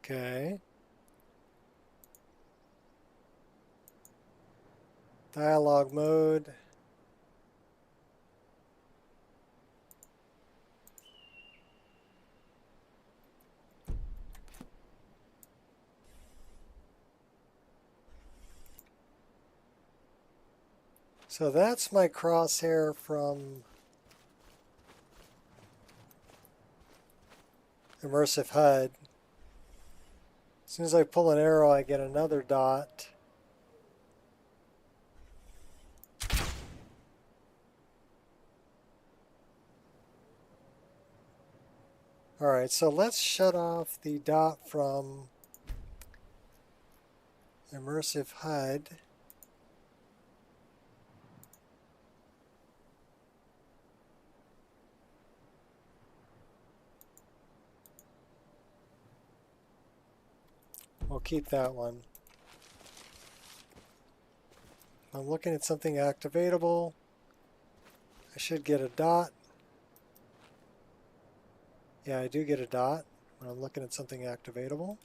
Speaker 1: Okay. Dialogue mode. So that's my crosshair from Immersive HUD. As soon as I pull an arrow, I get another dot. Alright, so let's shut off the dot from Immersive HUD. We'll keep that one. I'm looking at something activatable. I should get a dot. Yeah, I do get a dot when I'm looking at something activatable.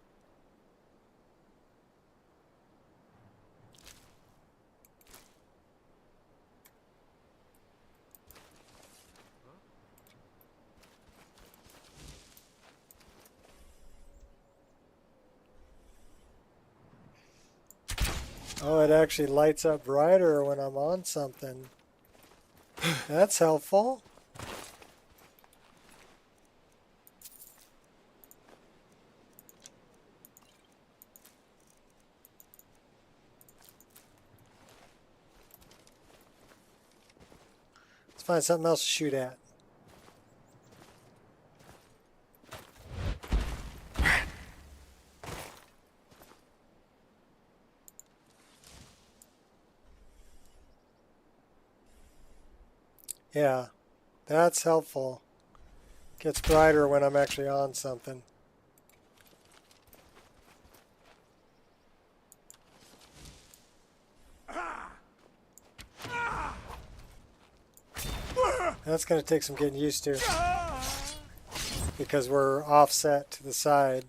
Speaker 1: Oh, it actually lights up brighter when I'm on something. That's helpful. Let's find something else to shoot at. Yeah, that's helpful. Gets brighter when I'm actually on something. That's going to take some getting used to because we're offset to the side.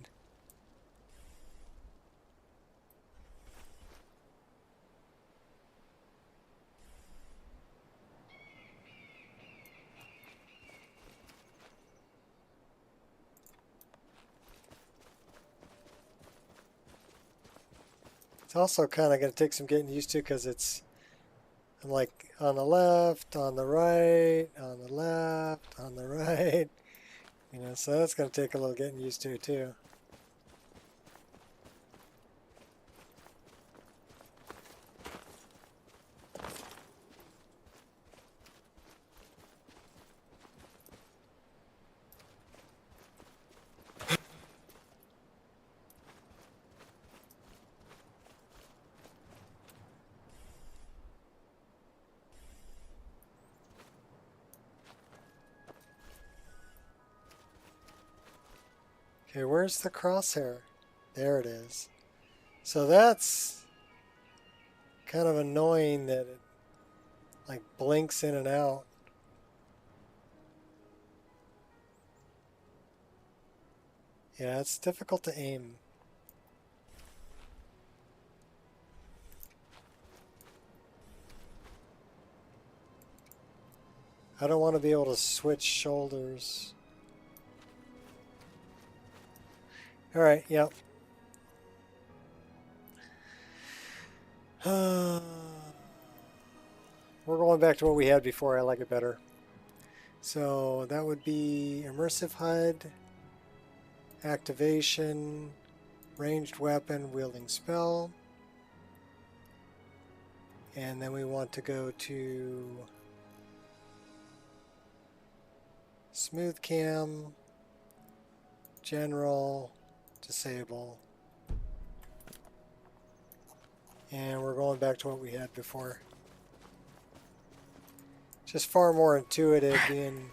Speaker 1: It's also kind of going to take some getting used to because I'm like on the left, on the right, on the left, on the right. You know, so that's going to take a little getting used to too. Okay, where's the crosshair? There it is. So that's kind of annoying that it like blinks in and out. Yeah, it's difficult to aim. I don't want to be able to switch shoulders. Alright, yep. We're going back to what we had before. I like it better. So that would be immersive HUD, activation, ranged weapon, wielding spell. And then we want to go to smooth cam, general, disable. And we're going back to what we had before. Just far more intuitive being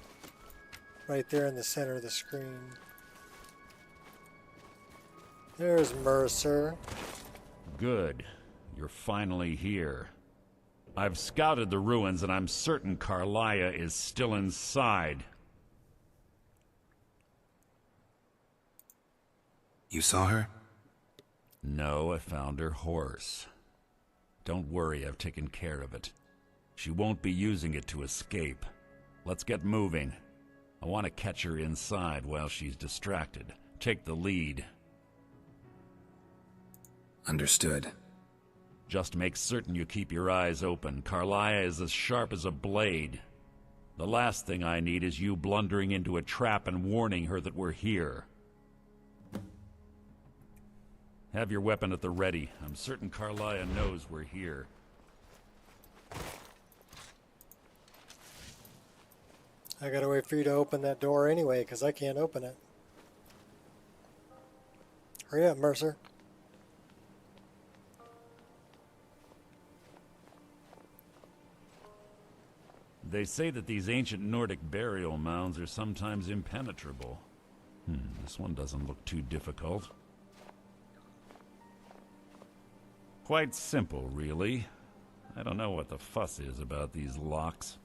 Speaker 1: right there in the center of the screen. There's Mercer.
Speaker 12: Good. You're finally here. I've scouted the ruins and I'm certain Carlia is still inside.
Speaker 2: You saw her?
Speaker 12: No, I found her horse. Don't worry, I've taken care of it. She won't be using it to escape. Let's get moving. I want to catch her inside while she's distracted. Take the lead.
Speaker 2: Understood.
Speaker 12: Just make certain you keep your eyes open. Carlia is as sharp as a blade. The last thing I need is you blundering into a trap and warning her that we're here. Have your weapon at the ready. I'm certain Carlia knows we're here.
Speaker 1: I gotta wait for you to open that door anyway, because I can't open it. Hurry up, Mercer.
Speaker 12: They say that these ancient Nordic burial mounds are sometimes impenetrable. This one doesn't look too difficult. Quite simple, really. I don't know what the fuss is about these locks.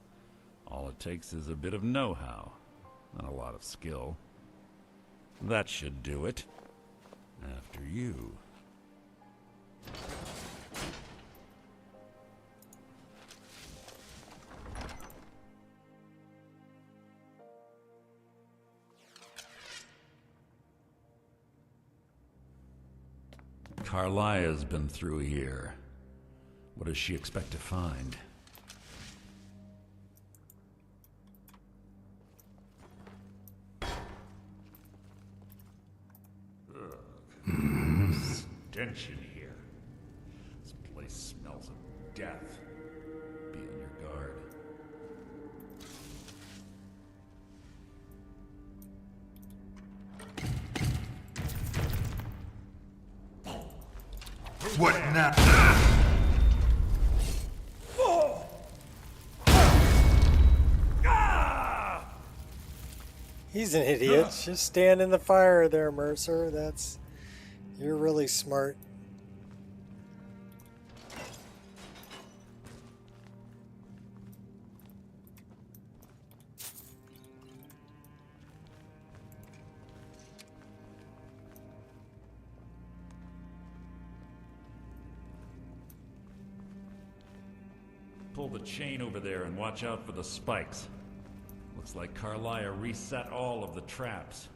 Speaker 12: All it takes is a bit of know-how, and a lot of skill. That should do it. After you. Carlia's been through here. What does she expect to find? Stench in here. This place smells of death. Be on your guard.
Speaker 7: What now?
Speaker 1: He's an idiot. Just stand in the fire there, Mercer. You're really smart.
Speaker 12: Pull the chain over there and watch out for the spikes. Looks like Carlia reset all of the traps.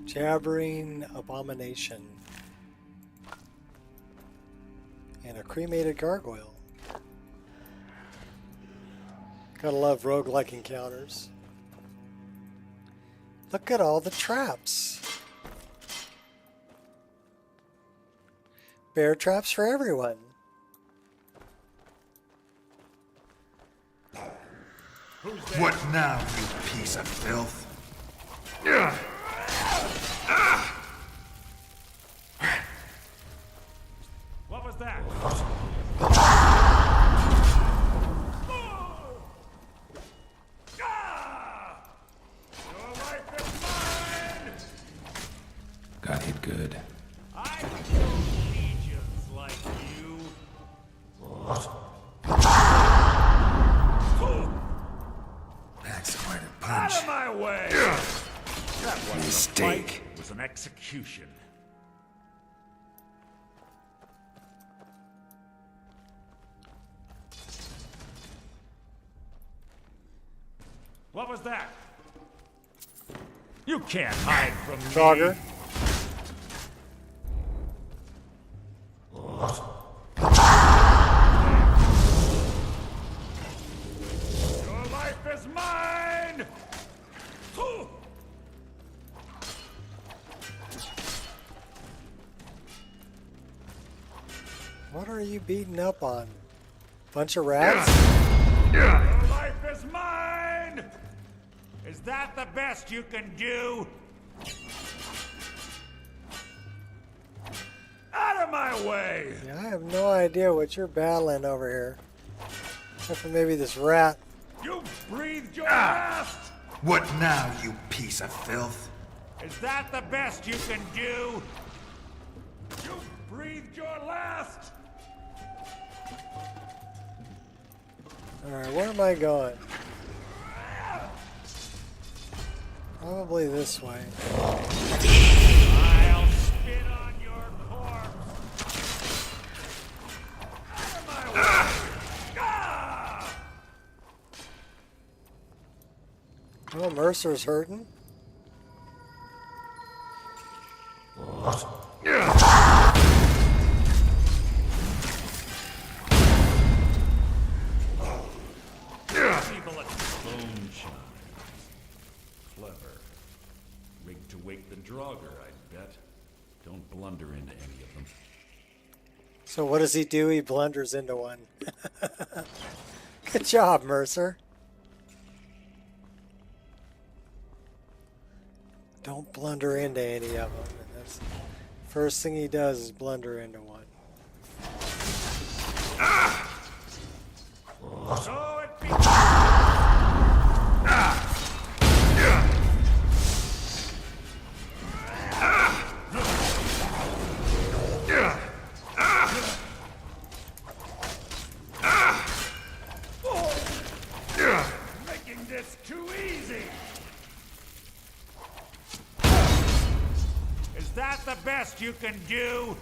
Speaker 1: Jabbering abomination. And a cremated gargoyle. Gotta love roguelike encounters. Look at all the traps. Bear traps for everyone.
Speaker 7: What now, you piece of filth?
Speaker 9: What was that? Your life is mine!
Speaker 2: Got hit good.
Speaker 9: I killed legions like you.
Speaker 7: That's quite a
Speaker 9: Out
Speaker 7: punch.
Speaker 9: of my way! That wasn't
Speaker 7: Mistake.
Speaker 9: a fight, it was an execution. What was that? You can't hide from me.
Speaker 1: Jogger.
Speaker 9: Your life is mine!
Speaker 1: What are you beating up on? Bunch of rats?
Speaker 9: Your life is mine! Is that the best you can do? Out of my way!
Speaker 1: Yeah, I have no idea what you're battling over here. Except for maybe this rat.
Speaker 9: You breathed your last!
Speaker 7: What now, you piece of filth?
Speaker 9: Is that the best you can do? You breathed your last!
Speaker 1: Alright, where am I going? Probably this way.
Speaker 9: I'll spit on your corpse! Out of my way! Ah!
Speaker 1: Oh, Mercer's hurting.
Speaker 9: People at bone shine. Clever. Rigged to wake the Draugr, I bet. Don't blunder into any of them.
Speaker 1: So what does he do? He blunders into one. Good job, Mercer. Don't blunder into any of them. And that's the first thing he does is blunder into one.
Speaker 9: So it be. Making this too easy. Is that the best you can do?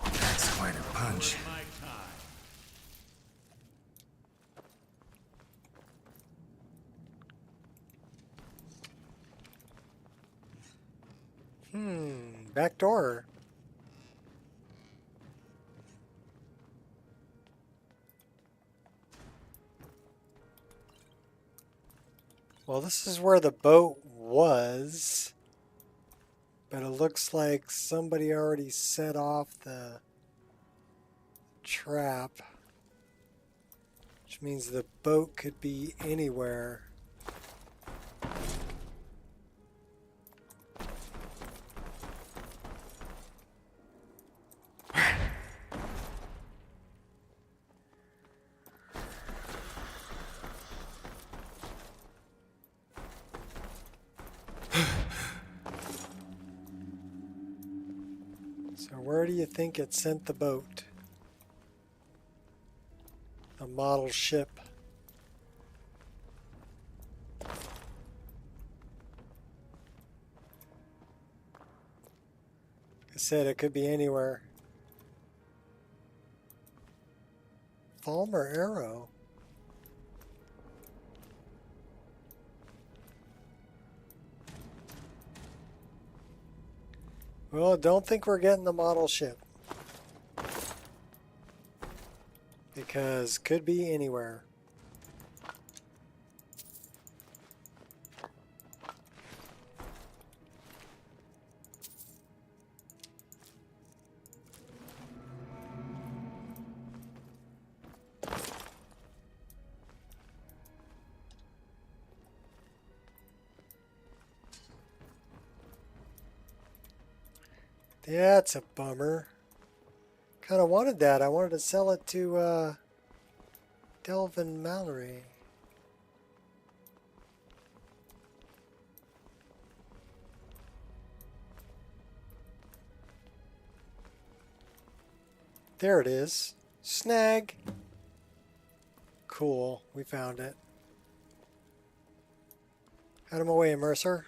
Speaker 7: That's quite a punch.
Speaker 9: My time.
Speaker 1: Back door. Well, this is where the boat was, but it looks like somebody already set off the trap, which means the boat could be anywhere. So where do you think it sent the boat? The model ship. Like I said, it could be anywhere. Falmer Arrow. Well, don't think we're getting the model ship. Because could be anywhere. That's a bummer. Kind of wanted that. I wanted to sell it to Delvin Mallory. There it is. Snag. Cool. We found it. Out of my way, Mercer.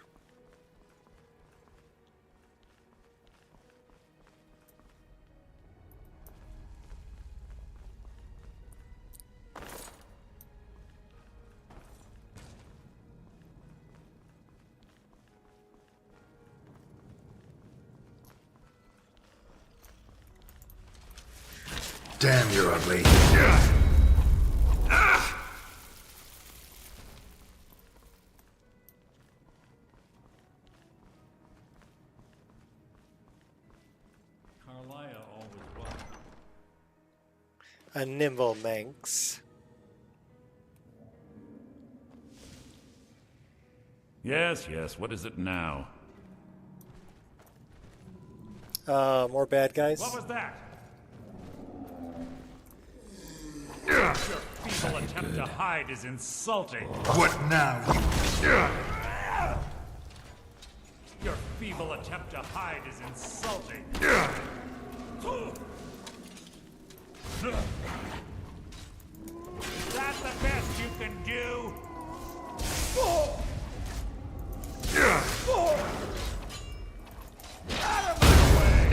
Speaker 7: Damn, you're ugly.
Speaker 9: Carlia always was.
Speaker 1: A nimble Manx.
Speaker 12: Yes, yes. What is it now?
Speaker 1: More bad guys.
Speaker 12: What was that?
Speaker 9: Your feeble attempt to hide is insulting.
Speaker 7: What now, you...
Speaker 9: Your feeble attempt to hide is insulting. Is that the best you can do? Out of my way!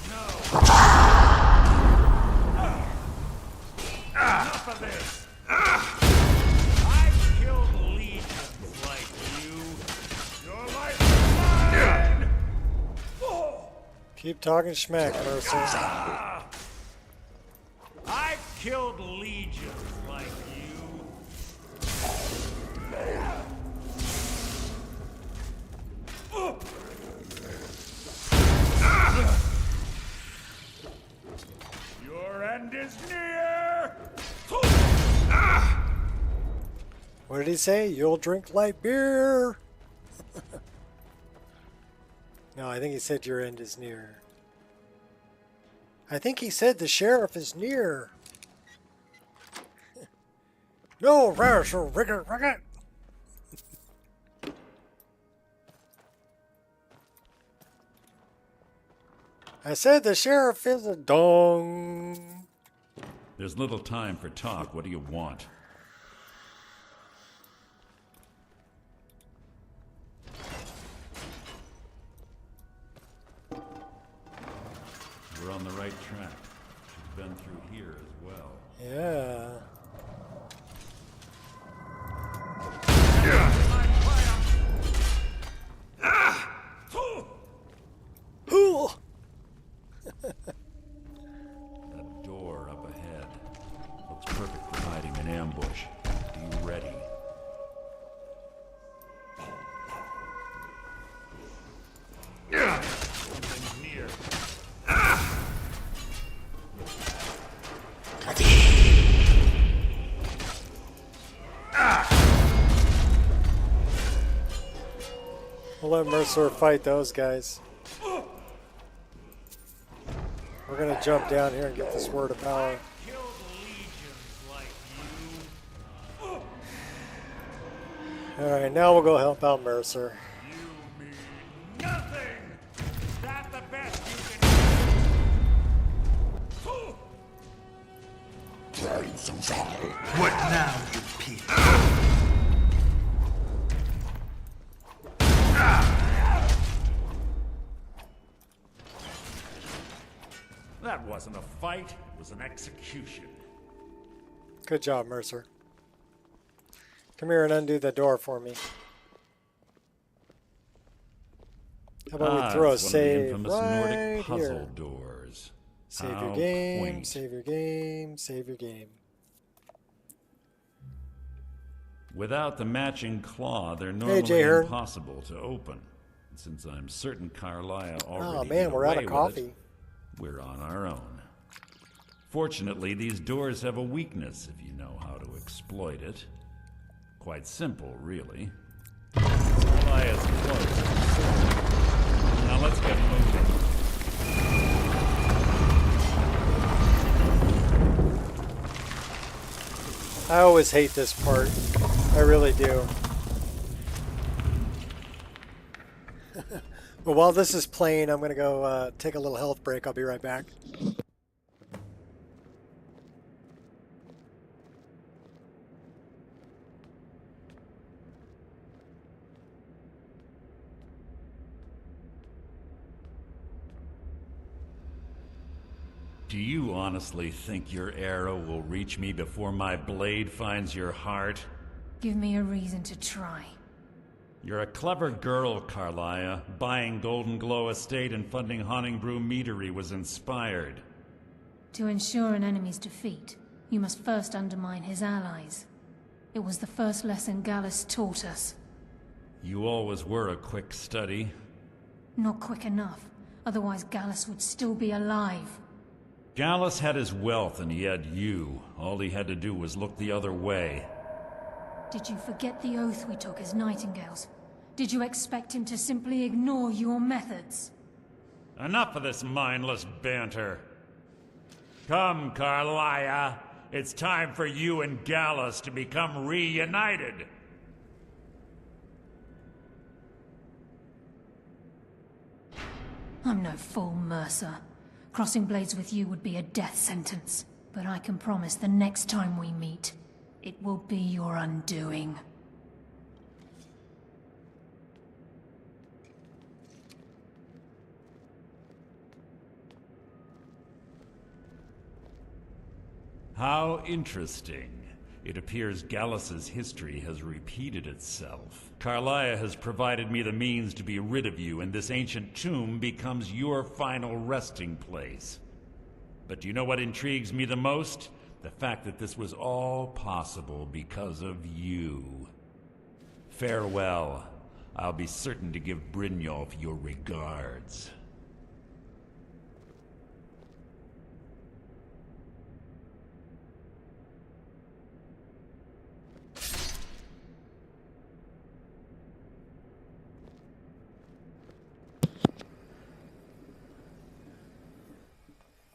Speaker 9: No. Enough of this. I've killed legions like you. Your life is mine.
Speaker 1: Keep talking schmack, Mercer.
Speaker 9: I've killed legions like you. Your end is near.
Speaker 1: What did he say? You'll drink light beer. No, I think he said your end is near. I think he said the sheriff is near. No, Mercer, Ricket. I said the sheriff is a dong.
Speaker 12: There's little time for talk. What do you want? We're on the right track. She's been through here as well.
Speaker 1: Yeah.
Speaker 12: That door up ahead looks perfect for hiding an ambush. Are you ready?
Speaker 9: Something's near.
Speaker 1: We'll let Mercer fight those guys. We're gonna jump down here and get this word of power.
Speaker 9: Killed legions like you.
Speaker 1: Alright, now we'll go help out Mercer.
Speaker 9: You mean nothing. Is that the best you can do?
Speaker 7: What now, you piece?
Speaker 9: That wasn't a fight, it was an execution.
Speaker 1: Good job, Mercer. Come here and undo the door for me. How about we throw a
Speaker 12: it's one of the
Speaker 1: save
Speaker 12: infamous
Speaker 1: right
Speaker 12: Nordic puzzle
Speaker 1: here?
Speaker 12: doors.
Speaker 1: Save
Speaker 12: How
Speaker 1: your game,
Speaker 12: quaint.
Speaker 1: save your game, save your game.
Speaker 12: Without the matching claw, they're
Speaker 1: Jay
Speaker 12: normally
Speaker 1: Hearn.
Speaker 12: impossible to open. Since I'm certain Carlia already
Speaker 1: Oh
Speaker 12: did
Speaker 1: man, we're out
Speaker 12: away
Speaker 1: of
Speaker 12: with
Speaker 1: coffee.
Speaker 12: it, we're on our own. Fortunately, these doors have a weakness if you know how to exploit it. Quite simple, really. Carlia's close. Now let's get moving.
Speaker 1: I always hate this part. I really do. But while this is playing, I'm going to go take a little health break. I'll be right back.
Speaker 12: Do you honestly think your arrow will reach me before my blade finds your heart?
Speaker 10: Give me a reason to try.
Speaker 12: You're a clever girl, Carlia. Buying Golden Glow Estate and funding Haunting Brew Meadery was inspired.
Speaker 10: To ensure an enemy's defeat, you must first undermine his allies. It was the first lesson Gallus taught us.
Speaker 12: You always were a quick study.
Speaker 10: Not quick enough, otherwise Gallus would still be alive.
Speaker 12: Gallus had his wealth and he had you. All he had to do was look the other way.
Speaker 10: Did you forget the oath we took as Nightingales? Did you expect him to simply ignore your methods?
Speaker 12: Enough of this mindless banter. Come, Carlia. It's time for you and Gallus to become reunited.
Speaker 10: I'm no fool, Mercer. Crossing blades with you would be a death sentence. But I can promise the next time we meet, it will be your undoing.
Speaker 12: How interesting. It appears Gallus's history has repeated itself. Carlia has provided me the means to be rid of you, and this ancient tomb becomes your final resting place. But do you know what intrigues me the most? The fact that this was all possible because of you. Farewell. I'll be certain to give Brynjolf your regards.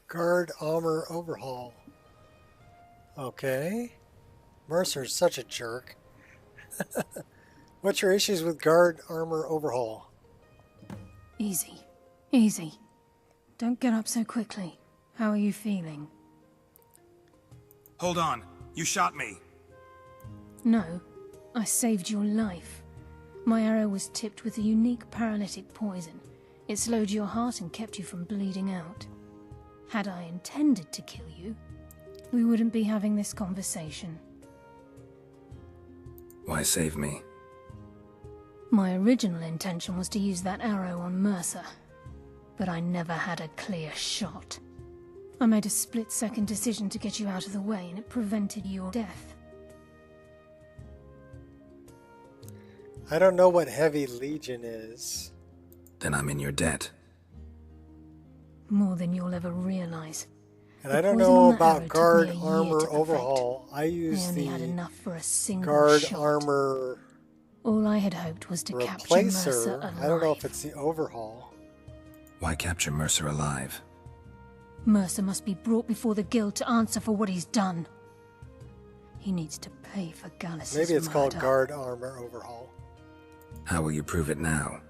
Speaker 1: Guard armor overhaul. Okay. Mercer's such a jerk. What's your issues with guard armor overhaul?
Speaker 10: Easy. Easy. Don't get up so quickly. How are you feeling?
Speaker 7: Hold on. You shot me.
Speaker 10: No. I saved your life. My arrow was tipped with a unique paralytic poison. It slowed your heart and kept you from bleeding out. Had I intended to kill you, we wouldn't be having this conversation.
Speaker 2: Why save me?
Speaker 10: My original intention was to use that arrow on Mercer, but I never had a clear shot. I made a split-second decision to get you out of the way, and it prevented your death.
Speaker 1: I don't know what Heavy Legion is.
Speaker 2: Then I'm in your debt.
Speaker 10: More than you'll ever realize.
Speaker 1: And I don't know about guard armor overhaul. I use the
Speaker 10: had enough for a single
Speaker 1: guard
Speaker 10: shot.
Speaker 1: armor
Speaker 10: All I had hoped was to capture Mercer alive.
Speaker 1: I don't know if it's the overhaul.
Speaker 2: Why capture Mercer alive?
Speaker 10: Mercer must be brought before the guild to answer for what he's done. He needs to pay for Gallus's
Speaker 1: Maybe it's called
Speaker 10: murder.
Speaker 1: guard armor overhaul.
Speaker 2: How will you prove it now?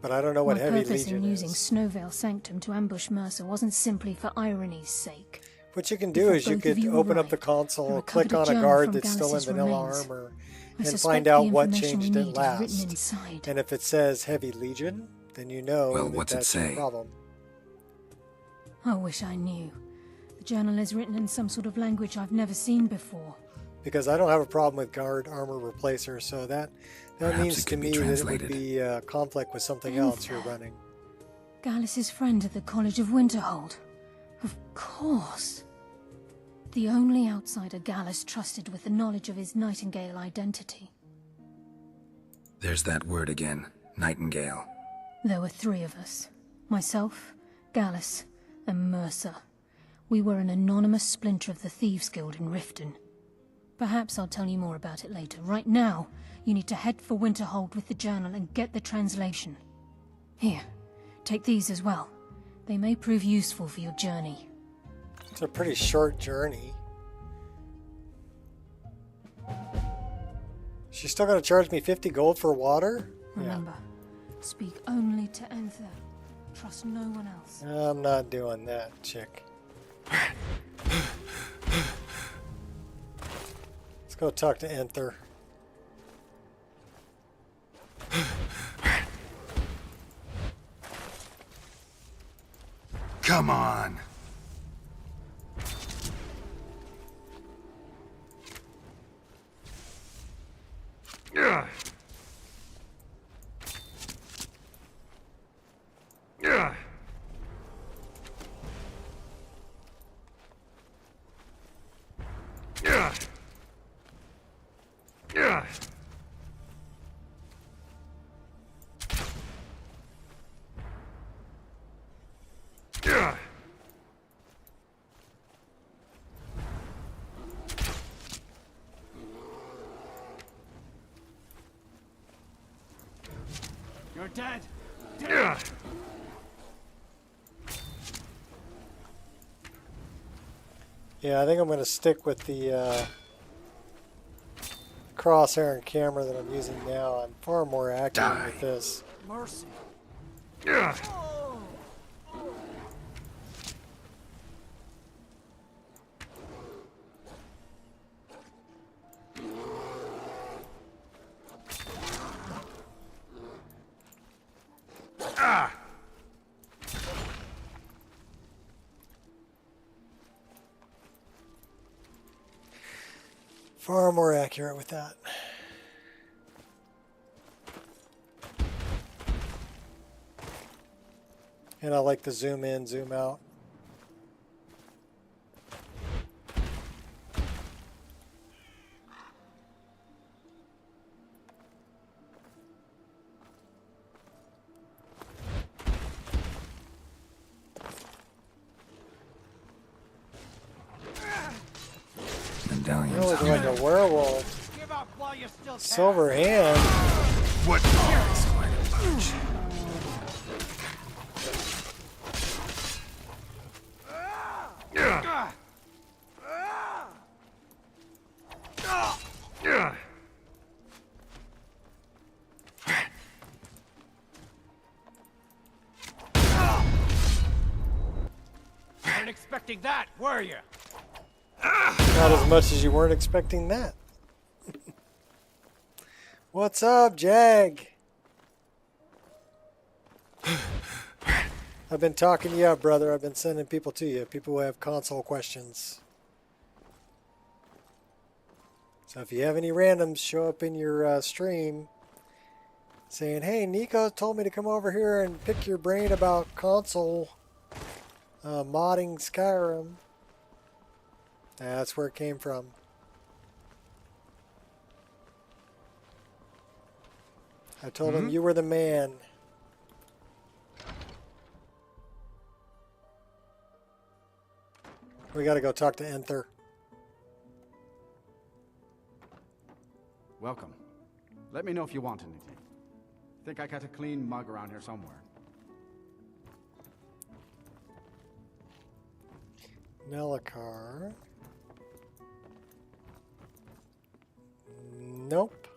Speaker 1: But I don't know what
Speaker 10: My
Speaker 1: Heavy
Speaker 10: purpose
Speaker 1: Legion
Speaker 10: in using
Speaker 1: is.
Speaker 10: Snowveil Sanctum to ambush Mercer wasn't simply for irony's sake.
Speaker 1: What you can do
Speaker 10: Before
Speaker 1: is you
Speaker 10: both of
Speaker 1: could
Speaker 10: you
Speaker 1: open up
Speaker 10: arrived,
Speaker 1: the
Speaker 10: I
Speaker 1: console,
Speaker 10: recovered
Speaker 1: click on a
Speaker 10: journal
Speaker 1: guard
Speaker 10: from
Speaker 1: that's still in
Speaker 10: Gallus's
Speaker 1: vanilla
Speaker 10: remains.
Speaker 1: armor,
Speaker 10: I
Speaker 1: and
Speaker 10: suspect
Speaker 1: find
Speaker 10: the
Speaker 1: out what
Speaker 10: information we
Speaker 1: changed
Speaker 10: need
Speaker 1: it
Speaker 10: is written
Speaker 1: last.
Speaker 10: inside.
Speaker 1: And if it says Heavy Legion, then you know
Speaker 2: Well,
Speaker 1: that
Speaker 2: what's it
Speaker 1: that's your
Speaker 2: say?
Speaker 1: problem.
Speaker 10: I wish I knew. The journal is written in some sort of language I've never seen before.
Speaker 1: Because I don't have a problem with guard armor replacer, so that
Speaker 2: Perhaps
Speaker 1: means
Speaker 2: it
Speaker 1: to
Speaker 2: could be
Speaker 1: me that it would
Speaker 2: translated.
Speaker 1: be a conflict with something else you're running.
Speaker 10: Gallus's friend at the College of Winterhold. Of course. The only outsider Gallus trusted with the knowledge of his Nightingale identity.
Speaker 2: There's that word again. Nightingale.
Speaker 10: There were three of us. Myself, Gallus, and Mercer. We were an anonymous splinter of the Thieves' Guild in Riften. Perhaps I'll tell you more about it later. Right now, you need to head for Winterhold with the journal and get the translation. Here, take these as well. They may prove useful for your journey.
Speaker 1: It's a pretty short journey. She's still going to charge me 50 gold for water?
Speaker 10: Remember, speak only to Anther. Trust no one else.
Speaker 1: I'm not doing that, chick. Let's go talk to Anther.
Speaker 7: Come on.
Speaker 9: Yeah. Yeah. Yeah. Yeah. Yeah.
Speaker 4: You're dead.
Speaker 9: Yeah.
Speaker 1: Yeah, I think I'm going to stick with the crosshair and camera that I'm using now. I'm far more accurate with this.
Speaker 4: Mercy.
Speaker 9: Yeah. Ah.
Speaker 1: Far more accurate with that. And I like the zoom in, zoom out.
Speaker 2: Medallions.
Speaker 1: You're looking like a werewolf.
Speaker 4: Give up while you still can.
Speaker 1: Silver hand.
Speaker 7: What?
Speaker 2: That's quite a bunch.
Speaker 9: Yeah. Yeah.
Speaker 4: Weren't expecting that, were you?
Speaker 1: Not as much as you weren't expecting that. What's up, Jag? I've been talking you up, brother. I've been sending people to you. People who have console questions. So if you have any randoms show up in your stream saying, hey, Nico told me to come over here and pick your brain about console modding Skyrim. That's where it came from. I told him you were the man. We gotta go talk to Anther.
Speaker 13: Welcome. Let me know if you want anything. Think I got a clean mug around here somewhere.
Speaker 1: Nelicar. Nope.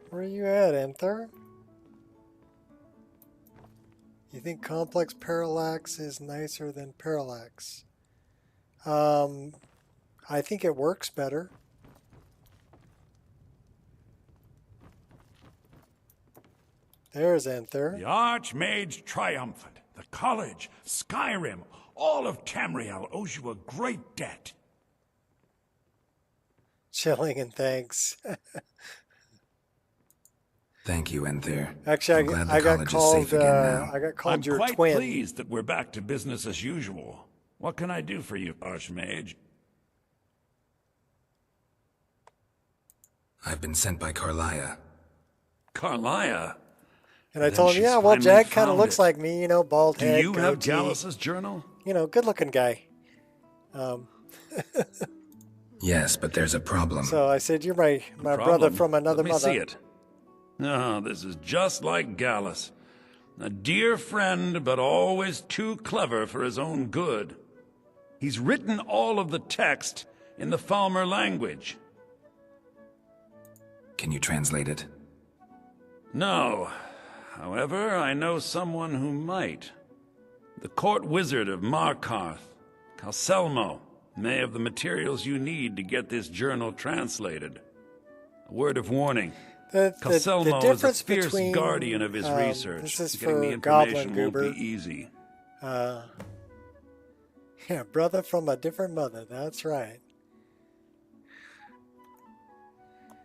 Speaker 1: Where are you at, Anther? You think complex parallax is nicer than parallax? I think it works better. There's Anther.
Speaker 12: The Archmage triumphant. The college, Skyrim, all of Tamriel owes you a great debt.
Speaker 1: Chilling and thanks.
Speaker 2: Thank you, Anther.
Speaker 1: Actually,
Speaker 2: I'm glad the
Speaker 1: I got
Speaker 2: college
Speaker 1: called.
Speaker 2: is safe again now.
Speaker 1: I got called
Speaker 12: I'm
Speaker 1: your
Speaker 12: quite
Speaker 1: twin.
Speaker 12: pleased that we're back to business as usual. What can I do for you, Archmage?
Speaker 2: I've been sent by Carlia.
Speaker 12: Carlia?
Speaker 1: And I
Speaker 12: Then
Speaker 1: told him,
Speaker 12: she's
Speaker 1: yeah, well,
Speaker 12: finally
Speaker 1: Jack kind of
Speaker 12: found
Speaker 1: looks
Speaker 12: it.
Speaker 1: like me, you know, bald
Speaker 12: Do
Speaker 1: head,
Speaker 12: you have
Speaker 1: goatee.
Speaker 12: Gallus's journal?
Speaker 1: You know, good-looking guy.
Speaker 2: Yes, but there's a problem.
Speaker 1: So I said, you're my brother
Speaker 12: Problem?
Speaker 1: from another
Speaker 12: Let me
Speaker 1: mother.
Speaker 12: see it. Oh, this is just like Gallus. A dear friend, but always too clever for his own good. He's written all of the text in the Falmer language.
Speaker 2: Can you translate it?
Speaker 12: No. However, I know someone who might. The court wizard of Markarth, Calselmo, may have the materials you need to get this journal translated. A word of warning. Calselmo is a fierce guardian of his research.
Speaker 1: This is
Speaker 12: Getting the
Speaker 1: for
Speaker 12: information
Speaker 1: Goblin
Speaker 12: won't
Speaker 1: Goober.
Speaker 12: be easy.
Speaker 1: Yeah, brother from a different mother. That's right.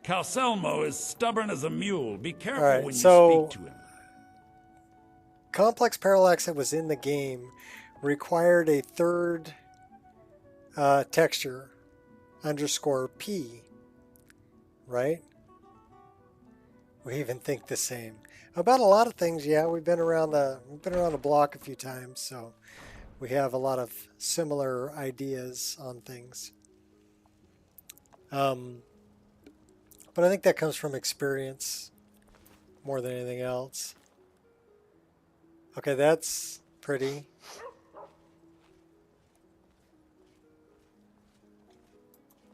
Speaker 12: Calselmo is stubborn as a mule. Be careful
Speaker 1: All right,
Speaker 12: when you
Speaker 1: so
Speaker 12: speak to him.
Speaker 1: complex parallax that was in the game required a third texture _P, right? We even think the same about a lot of things. Yeah, we've been around the block a few times, so we have a lot of similar ideas on things. But I think that comes from experience more than anything else. Okay, that's pretty.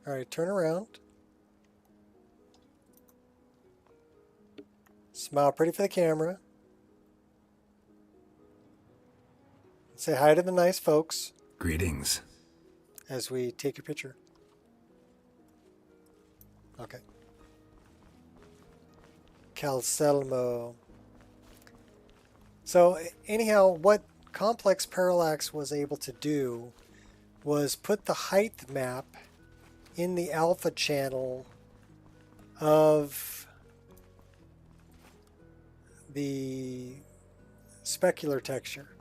Speaker 1: All right, turn around. Smile pretty for the camera. Say hi to the nice folks
Speaker 2: Greetings.
Speaker 1: as we take your picture. Okay. Calselmo. So anyhow, what complex parallax was able to do was put the height map in the alpha channel of the specular texture.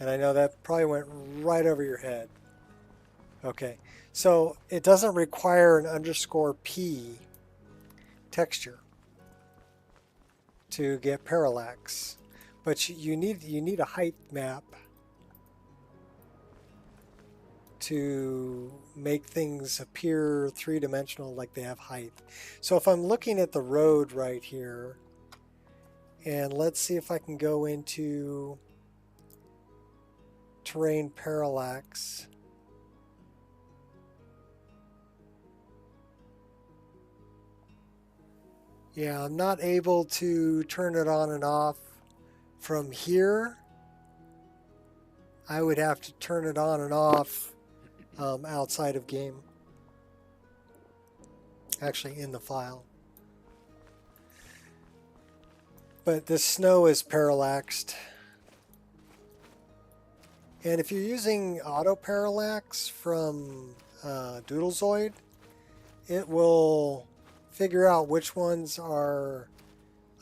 Speaker 1: And I know that probably went right over your head. Okay, so it doesn't require an _P texture to get parallax, but you need a height map to make things appear three-dimensional like they have height. So if I'm looking at the road right here, and let's see if I can go into terrain parallax. Yeah, I'm not able to turn it on and off from here. I would have to turn it on and off outside of game. Actually, in the file. But the snow is parallaxed. And if you're using auto parallax from Doodlezoid, it will figure out which ones are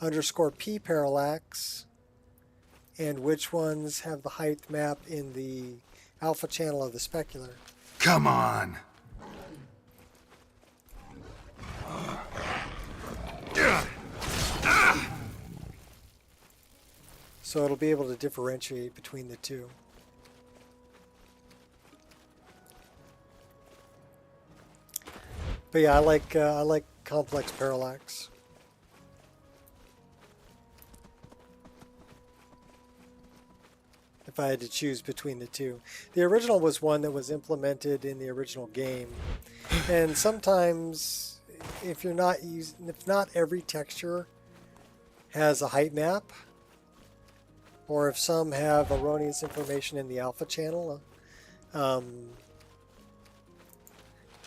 Speaker 1: _P parallax and which ones have the height map in the alpha channel of the specular.
Speaker 7: Come on.
Speaker 1: So it'll be able to differentiate between the two. But yeah, I like complex parallax. If I had to choose between the two. The original was one that was implemented in the original game. And sometimes if not every texture has a height map, or if some have erroneous information in the alpha channel,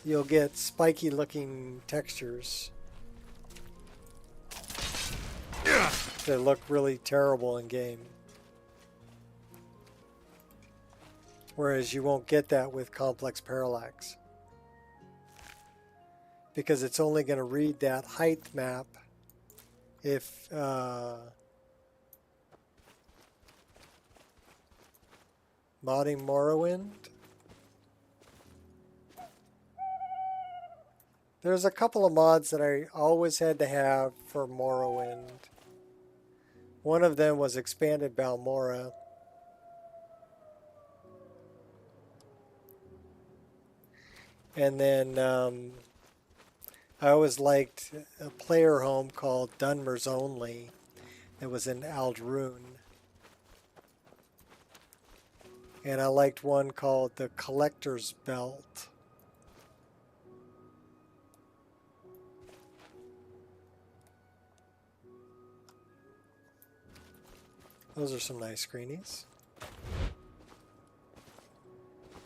Speaker 1: you'll get spiky looking textures that look really terrible in game. Whereas you won't get that with complex parallax, because it's only going to read that height map if modding Morrowind. There's a couple of mods that I always had to have for Morrowind. One of them was Expanded Balmora. And then I always liked a player home called Dunmer's Only. It was in Aldroon. And I liked one called the Collector's Belt. Those are some nice screenies.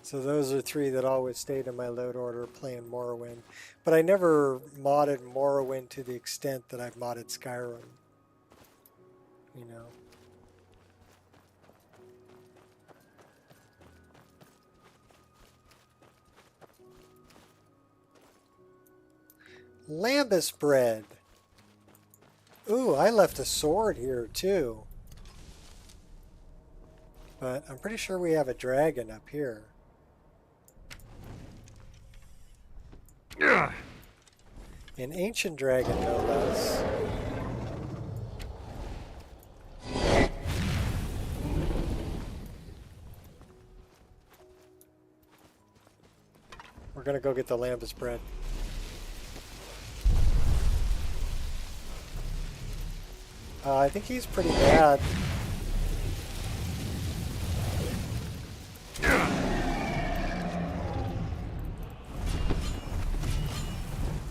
Speaker 1: So those are three that always stayed in my load order playing Morrowind. But I never modded Morrowind to the extent that I've modded Skyrim. You know. Lambus bread. Ooh, I left a sword here too. But I'm pretty sure we have a dragon up here. An ancient dragon, no less. We're gonna go get the lambus bread. I think he's pretty bad.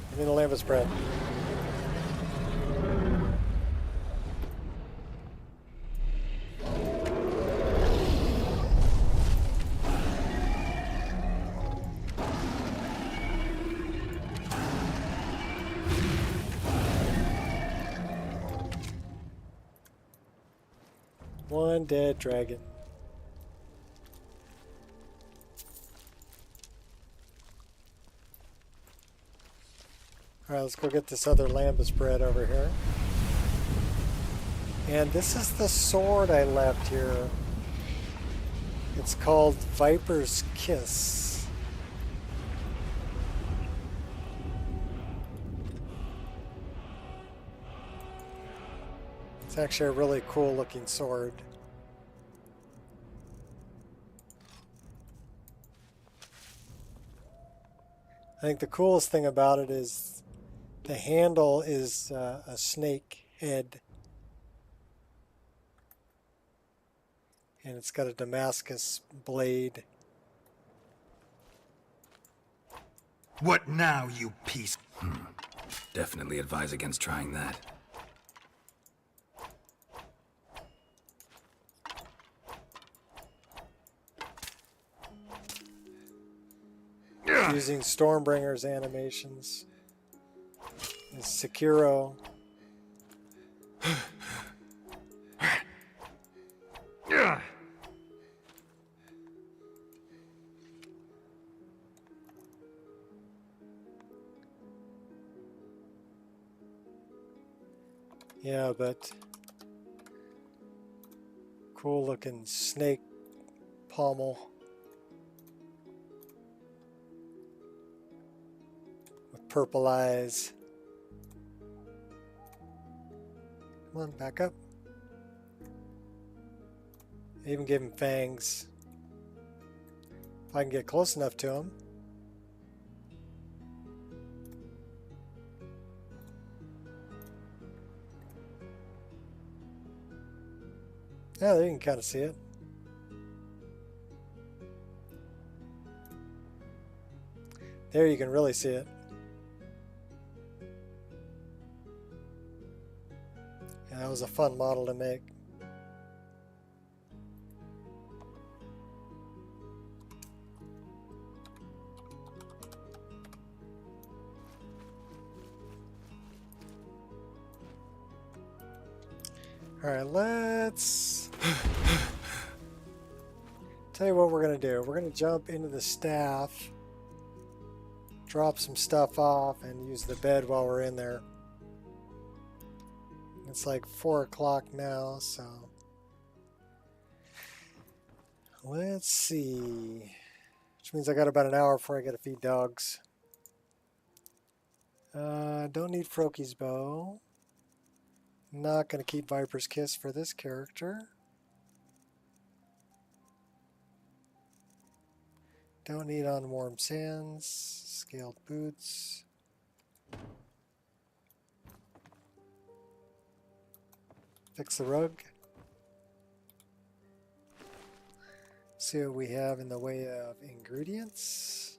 Speaker 1: Give me the lambus bread. One dead dragon. Alright, let's go get this other lambus bread over here. And this is the sword I left here. It's called Viper's Kiss. It's actually a really cool looking sword. I think the coolest thing about it is the handle is a snake head. And it's got a Damascus blade.
Speaker 7: What now, you piece?
Speaker 2: Definitely advise against trying that.
Speaker 1: Using Stormbringer's animations. Is Sekiro. Yeah, but cool looking snake pommel. With purple eyes. Come on, back up. I even gave him fangs. If I can get close enough to him. Yeah, there you can kind of see it. There you can really see it. Yeah, that was a fun model to make. All right, let's tell you what we're going to do. We're going to jump into the staff, drop some stuff off, and use the bed while we're in there. It's like 4 o'clock now, so let's see. Which means I got about an hour before I got to feed dogs. Don't need Froki's bow. Not going to keep Viper's Kiss for this character. Don't need on warm sands. Scaled boots. Fix the rug. See what we have in the way of ingredients.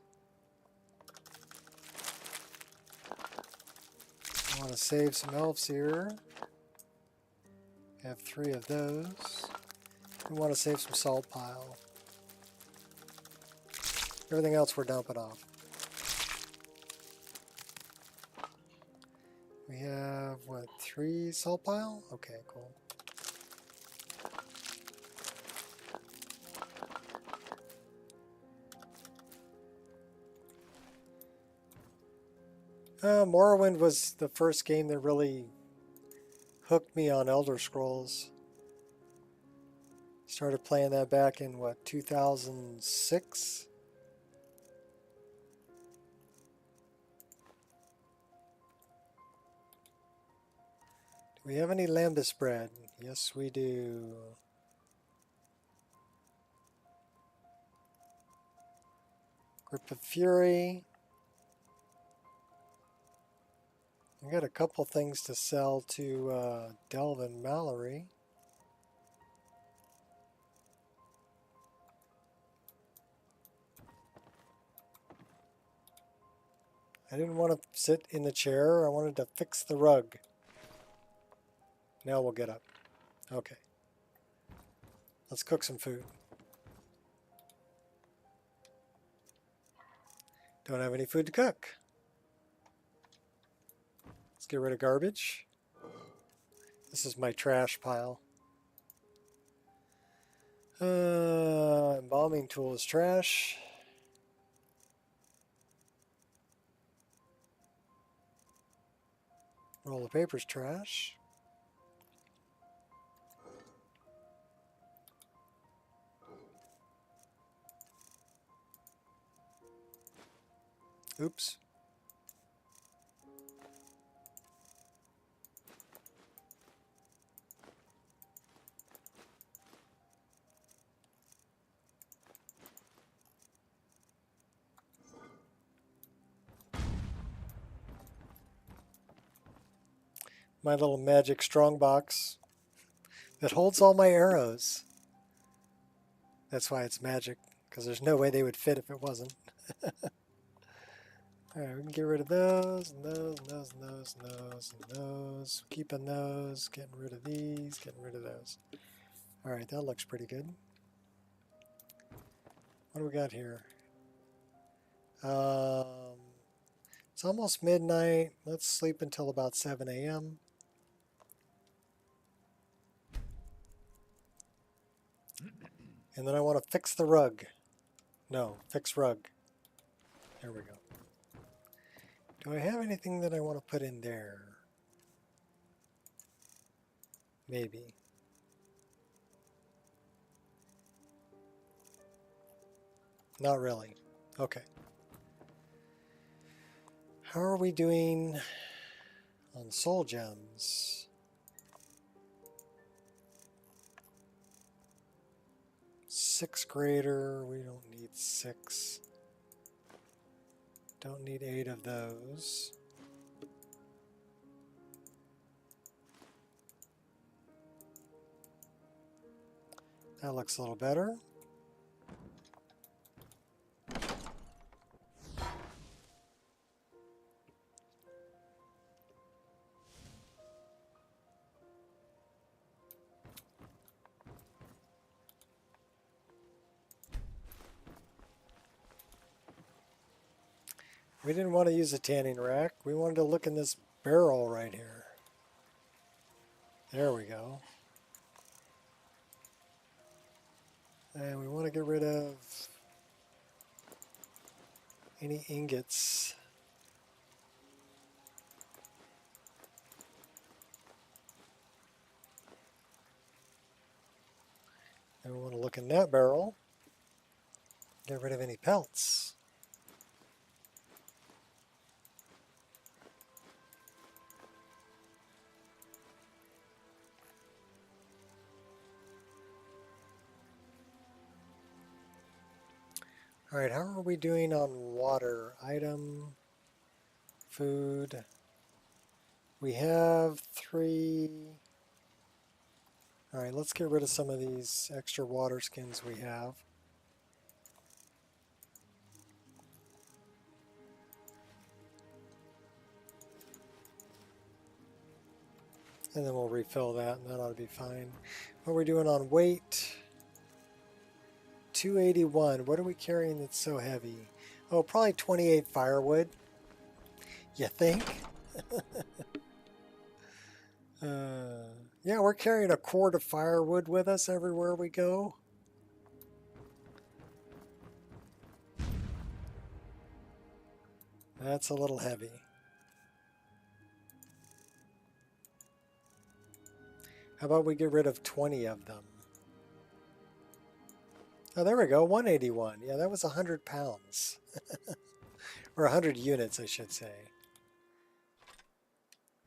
Speaker 1: I want to save some elves here. Have 3 of those. We want to save some salt pile. Everything else we're dumping off. We have, what, 3 salt pile? Okay, cool. Morrowind was the first game that really hooked me on Elder Scrolls. Started playing that back in, what, 2006? Do we have any lambus bread? Yes, we do. Grip of Fury. I got a couple things to sell to Delvin Mallory. I didn't want to sit in the chair. I wanted to fix the rug. Now we'll get up. Okay. Let's cook some food. Don't have any food to cook. Let's get rid of garbage. This is my trash pile. Embalming tool is trash. Roll of paper's trash. Oops. My little magic strongbox that holds all my arrows. That's why it's magic, because there's no way they would fit if it wasn't. Alright, we can get rid of those, and those, and those, and those, and those, and those. Keeping those, getting rid of these, getting rid of those. Alright, that looks pretty good. What do we got here? It's almost midnight. Let's sleep until about 7 a.m. And then I want to fix the rug. No, fix rug. There we go. Do I have anything that I want to put in there? Maybe. Not really. Okay. How are we doing on soul gems? 6 greater, we don't need 6. Don't need 8 of those. That looks a little better. We didn't want to use a tanning rack. We wanted to look in this barrel right here. There we go. And we want to get rid of any ingots. And we want to look in that barrel. Get rid of any pelts. Alright, how are we doing on water? Item, food. We have 3. Alright, let's get rid of some of these extra water skins we have. And then we'll refill that, and that ought to be fine. What are we doing on weight? 281. What are we carrying that's so heavy? Oh, probably 28 firewood. You think? Yeah, we're carrying a quart of firewood with us everywhere we go. That's a little heavy. How about we get rid of 20 of them? Oh, there we go, 181. Yeah, that was 100 pounds. Or 100 units, I should say.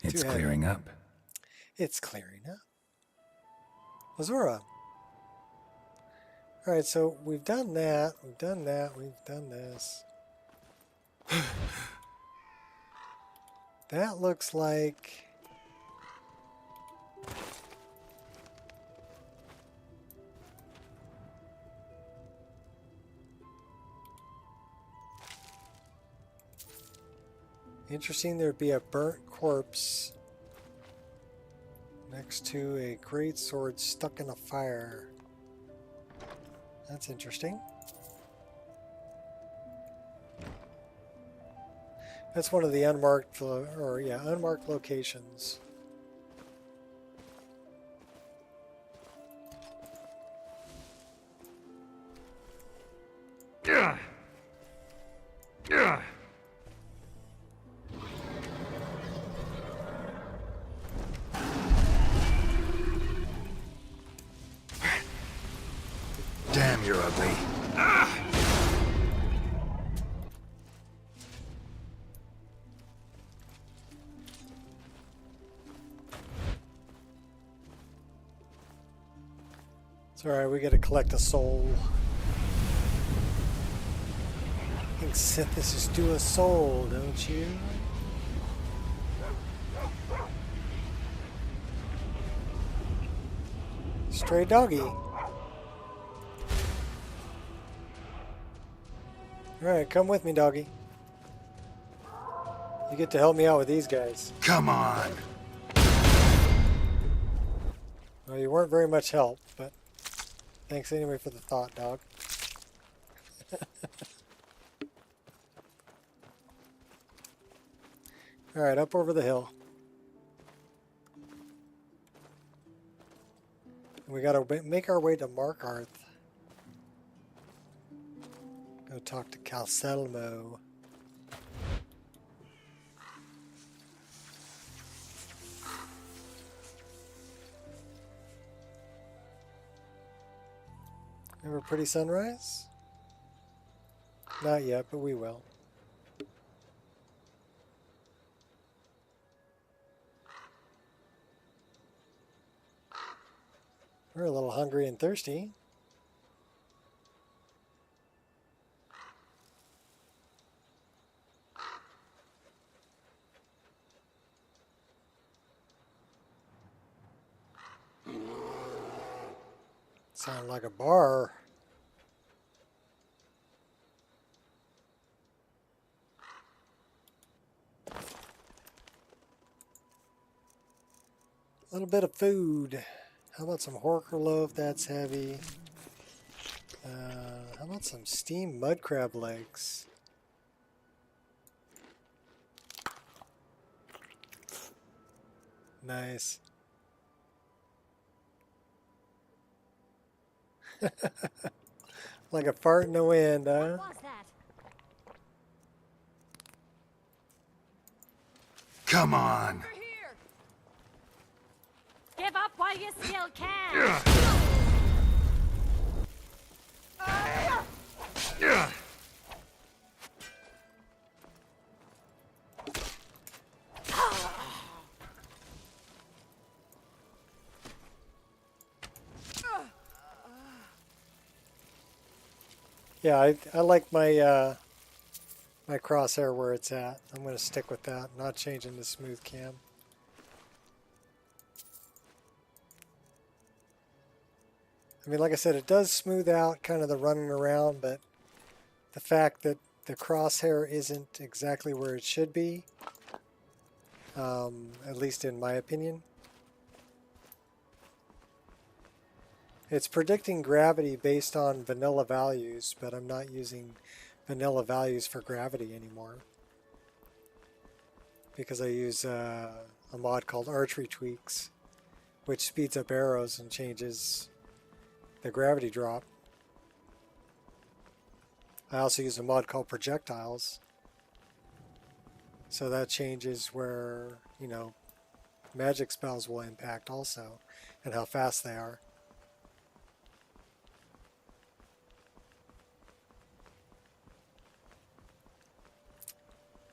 Speaker 2: It's clearing up.
Speaker 1: It's clearing up. Lazura. Alright, so we've done that, we've done that, we've done this. That looks like... Interesting, there'd be a burnt corpse next to a great sword stuck in a fire. That's interesting. That's one of the unmarked, unmarked locations.
Speaker 3: Yeah. Yeah.
Speaker 7: Damn, you're ugly.
Speaker 1: It's alright, we gotta collect a soul. I think synthesis do a soul, don't you? Stray doggy. Alright, come with me, doggy. You get to help me out with these guys.
Speaker 7: Come on.
Speaker 1: Well, you weren't very much help, but thanks anyway for the thought, dog. Alright, up over the hill. We gotta make our way to Markarth. Go talk to Calcelmo. Have a pretty sunrise? Not yet, but we will. We're a little hungry and thirsty. Sound like a bar. A little bit of food. How about some Horker loaf? That's heavy. How about some steamed mud crab legs? Nice. Like a fart in the wind, huh?
Speaker 6: What was that?
Speaker 7: Come on.
Speaker 6: Over here.
Speaker 8: Give up while you still can!
Speaker 3: Yeah.
Speaker 1: Yeah, I like my my crosshair where it's at. I'm going to stick with that, not changing the smooth cam. I mean, like I said, it does smooth out kind of the running around, but the fact that the crosshair isn't exactly where it should be, at least in my opinion. It's predicting gravity based on vanilla values, but I'm not using vanilla values for gravity anymore because I use a mod called Archery Tweaks, which speeds up arrows and changes the gravity drop. I also use a mod called Projectiles, so that changes where, you know, magic spells will impact also and how fast they are.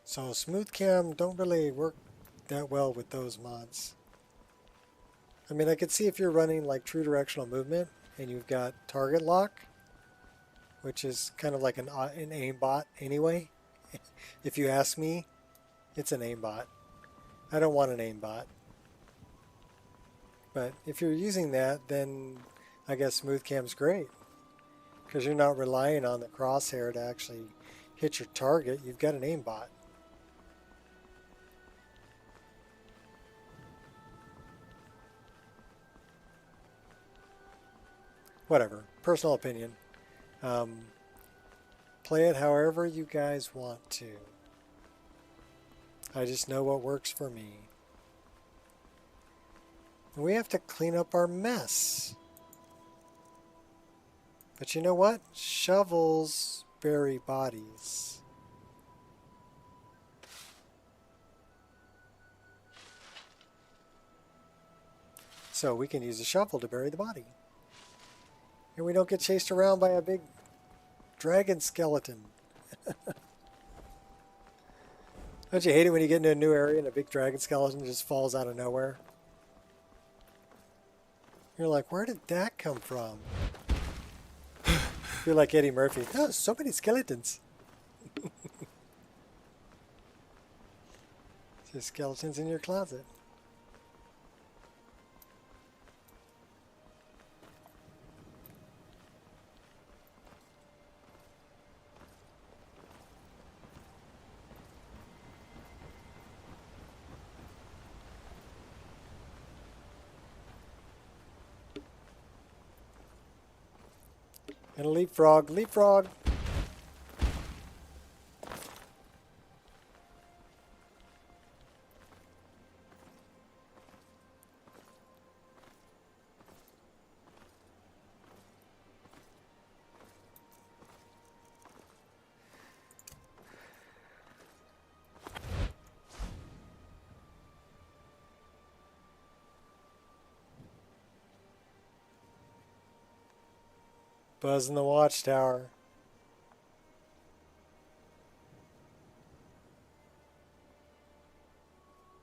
Speaker 1: So smooth cam don't really work that well with those mods. I mean, I could see if you're running like true directional movement and you've got target lock, which is kind of like an aimbot anyway. If you ask me, it's an aimbot. I don't want an aimbot. But if you're using that, then I guess smooth cam's great, because you're not relying on the crosshair to actually hit your target. You've got an aimbot. Whatever, personal opinion. Play it however you guys want to. I just know what works for me. And we have to clean up our mess. But you know what? Shovels bury bodies. So we can use a shovel to bury the body. And we don't get chased around by a big dragon skeleton. Don't you hate it when you get into a new area and a big dragon skeleton just falls out of nowhere? You're like, where did that come from? You're like Eddie Murphy. Oh, so many skeletons. There's skeletons in your closet. And a leapfrog, leapfrog. Buzz in the watchtower.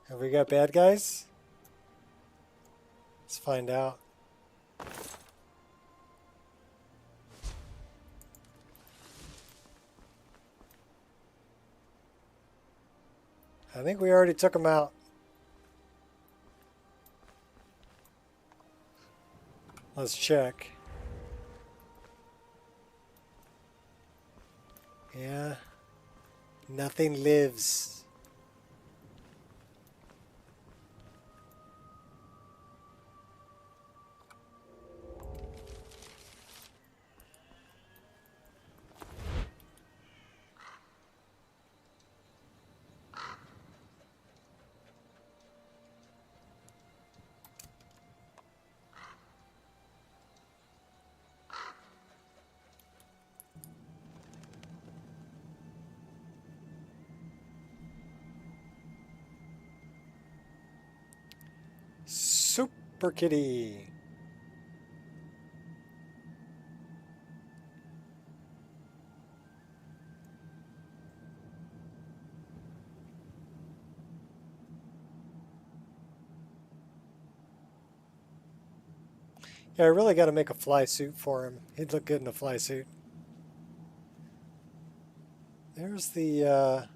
Speaker 1: Have we got bad guys? Let's find out. I think we already took them out. Let's check. Yeah, nothing lives. Super Kitty. Yeah, I really got to make a fly suit for him. He'd look good in a fly suit. There's the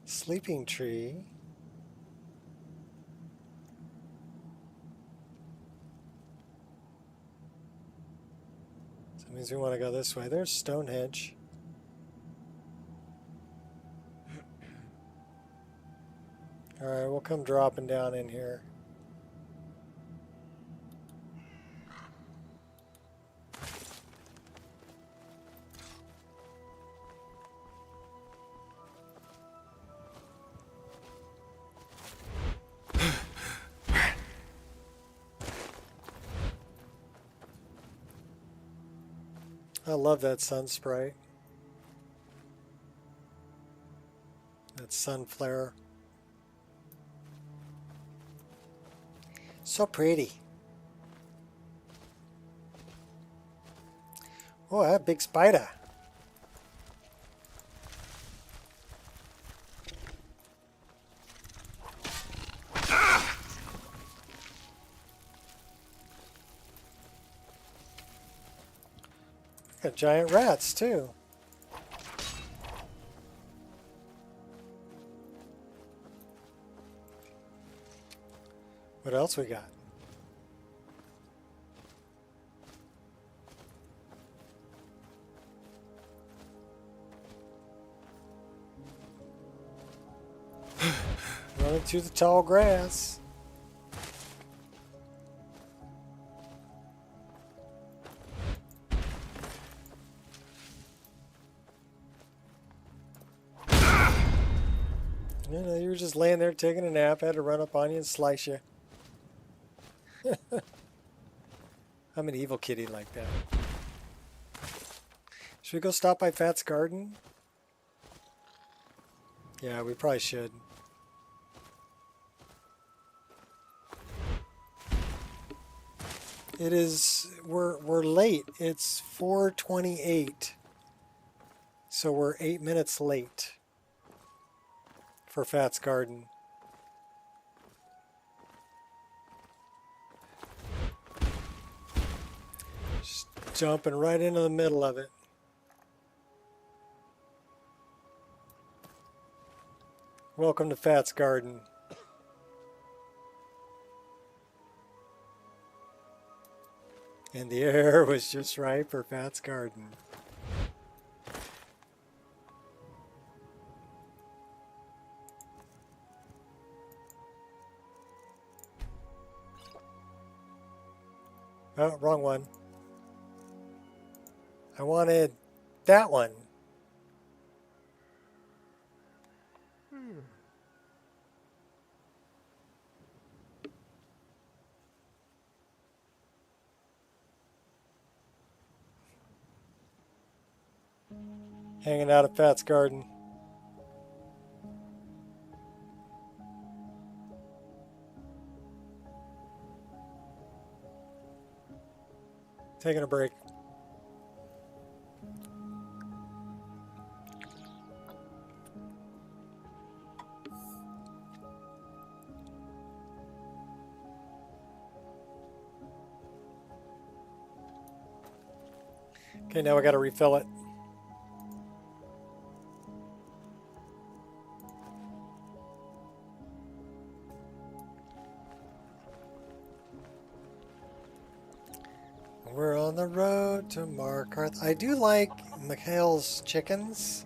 Speaker 1: sleeping tree. So that means we want to go this way. There's Stonehenge. Alright, we'll come dropping down in here. I love that sun sprite. That sun flare. So pretty. Oh, that big spider. Got giant rats too. What else we got? Running through the tall grass. You know, you were just laying there taking a nap, had to run up on you and slice you. I'm an evil kitty like that. Should we go stop by Fat's garden? Yeah, we probably should. It is, we're late. It's 4:28. So we're 8 minutes late for Fat's garden. Just jumping right into the middle of it. Welcome to Fat's garden. And the air was just right for Fat's garden. Oh, wrong one. I wanted that one. Hanging out at Fat's garden. Taking a break. Okay, now we got to refill it. We're on the road to Markarth. I do like Mikhail's chickens.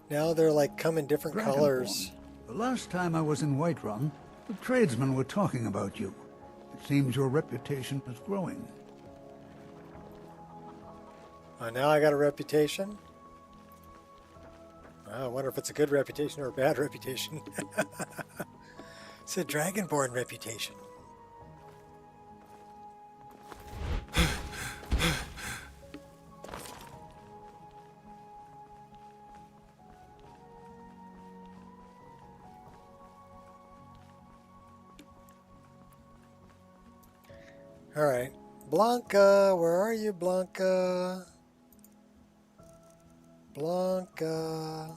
Speaker 1: Now they're like come in different colors.
Speaker 14: The last time I was in Whiterun, the tradesmen were talking about you. It seems your reputation is growing.
Speaker 1: Oh, now I got a reputation? I wonder if it's a good reputation or a bad reputation. It's a Dragonborn reputation. All right, Blanca, where are you, Blanca? Blanca.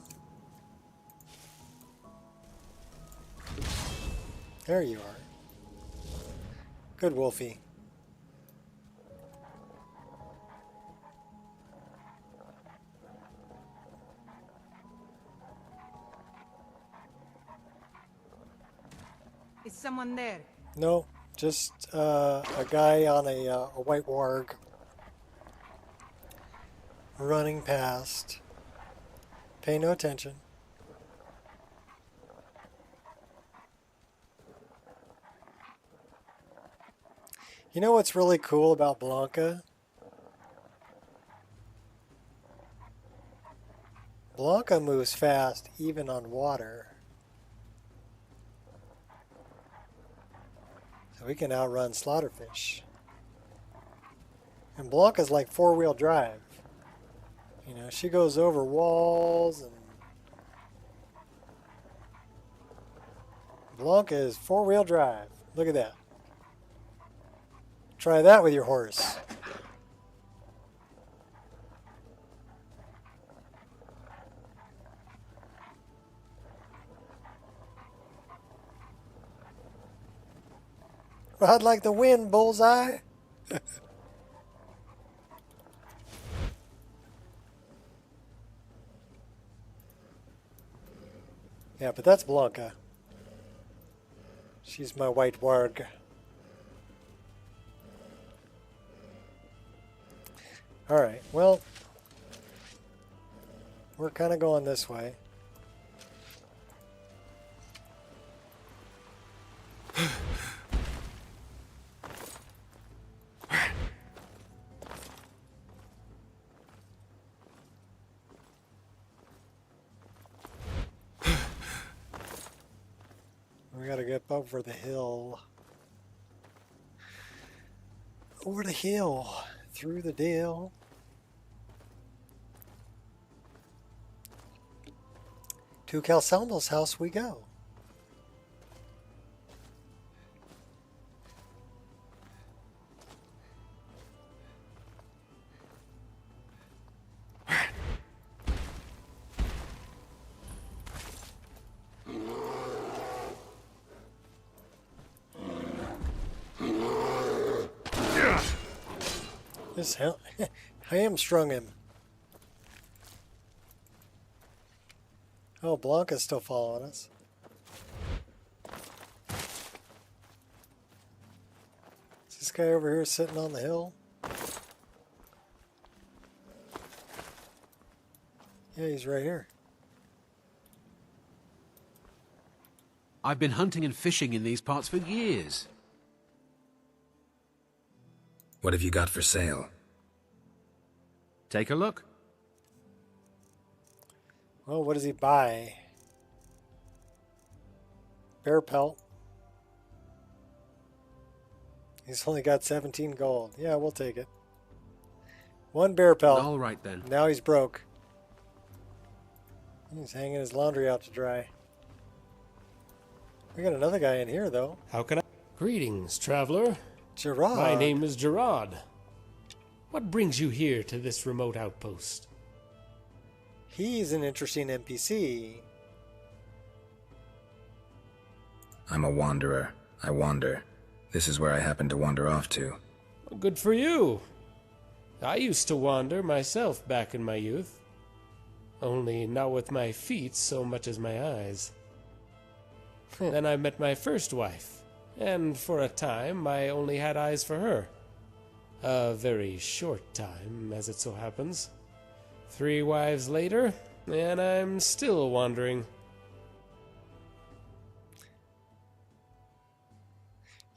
Speaker 1: There you are. Good, Wolfie.
Speaker 15: Is someone there?
Speaker 1: No, just a guy on a white warg running past. Pay no attention. You know what's really cool about Blanca? Blanca moves fast even on water. So we can outrun Slaughterfish. And Blanca's like four-wheel drive. You know, she goes over walls and Blanca is four-wheel drive. Look at that. Try that with your horse. Ride like the wind, Bullseye. Yeah, but that's Blanca. She's my white warg. Alright, well, we're kind of going this way. We gotta get over the hill. Over the hill. Through the dale. To Calsalmo's house we go. This hell, hamstrung him. Oh, Blanca's still following us. Is this guy over here sitting on the hill? Yeah, he's right here.
Speaker 16: I've been hunting and fishing in these parts for years.
Speaker 2: What have you got for sale?
Speaker 16: Take a look.
Speaker 1: Well, what does he buy? Bear pelt. He's only got 17 gold. Yeah, we'll take it. One bear pelt.
Speaker 16: All right then.
Speaker 1: Now he's broke. He's hanging his laundry out to dry. We got another guy in here, though.
Speaker 17: How can I? Greetings, traveler.
Speaker 1: Gerard.
Speaker 17: My name is Gerard. What brings you here to this remote outpost?
Speaker 1: He's an interesting NPC.
Speaker 2: I'm a wanderer. I wander. This is where I happen to wander off to.
Speaker 17: Good for you. I used to wander myself back in my youth. Only not with my feet so much as my eyes. Then I met my first wife. And for a time, I only had eyes for her. A very short time, as it so happens. 3 wives later, and I'm still wandering.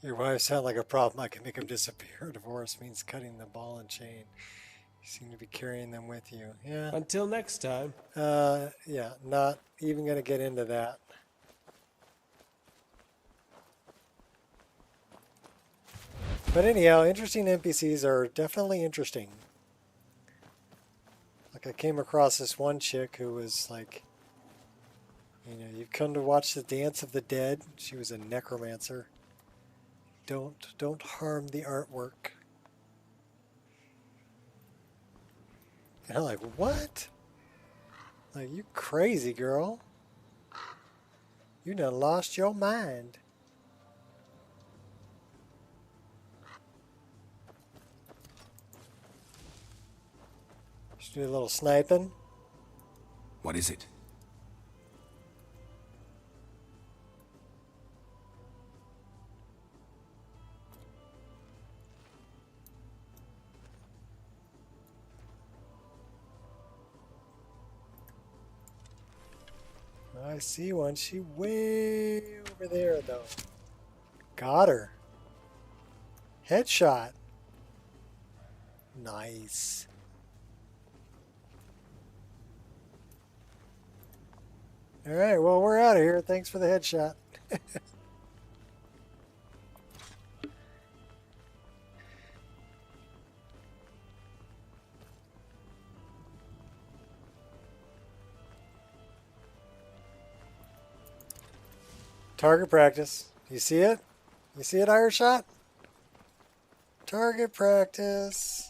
Speaker 1: Your wives sound like a problem. I can make them disappear. Divorce means cutting the ball and chain. You seem to be carrying them with you. Yeah.
Speaker 17: Until next time.
Speaker 1: Yeah, not even going to get into that. But anyhow, interesting NPCs are definitely interesting. Like I came across this one chick who was like, you know, you've come to watch the dance of the dead. She was a necromancer. Don't harm the artwork. And I'm like, what? Like, you crazy girl. You done lost your mind. Just do a little sniping.
Speaker 2: What is it?
Speaker 1: I see one. She way over there, though. Got her. Headshot. Nice. Alright, well, we're out of here. Thanks for the headshot. Target practice. You see it? You see it, Ireshot? Target practice.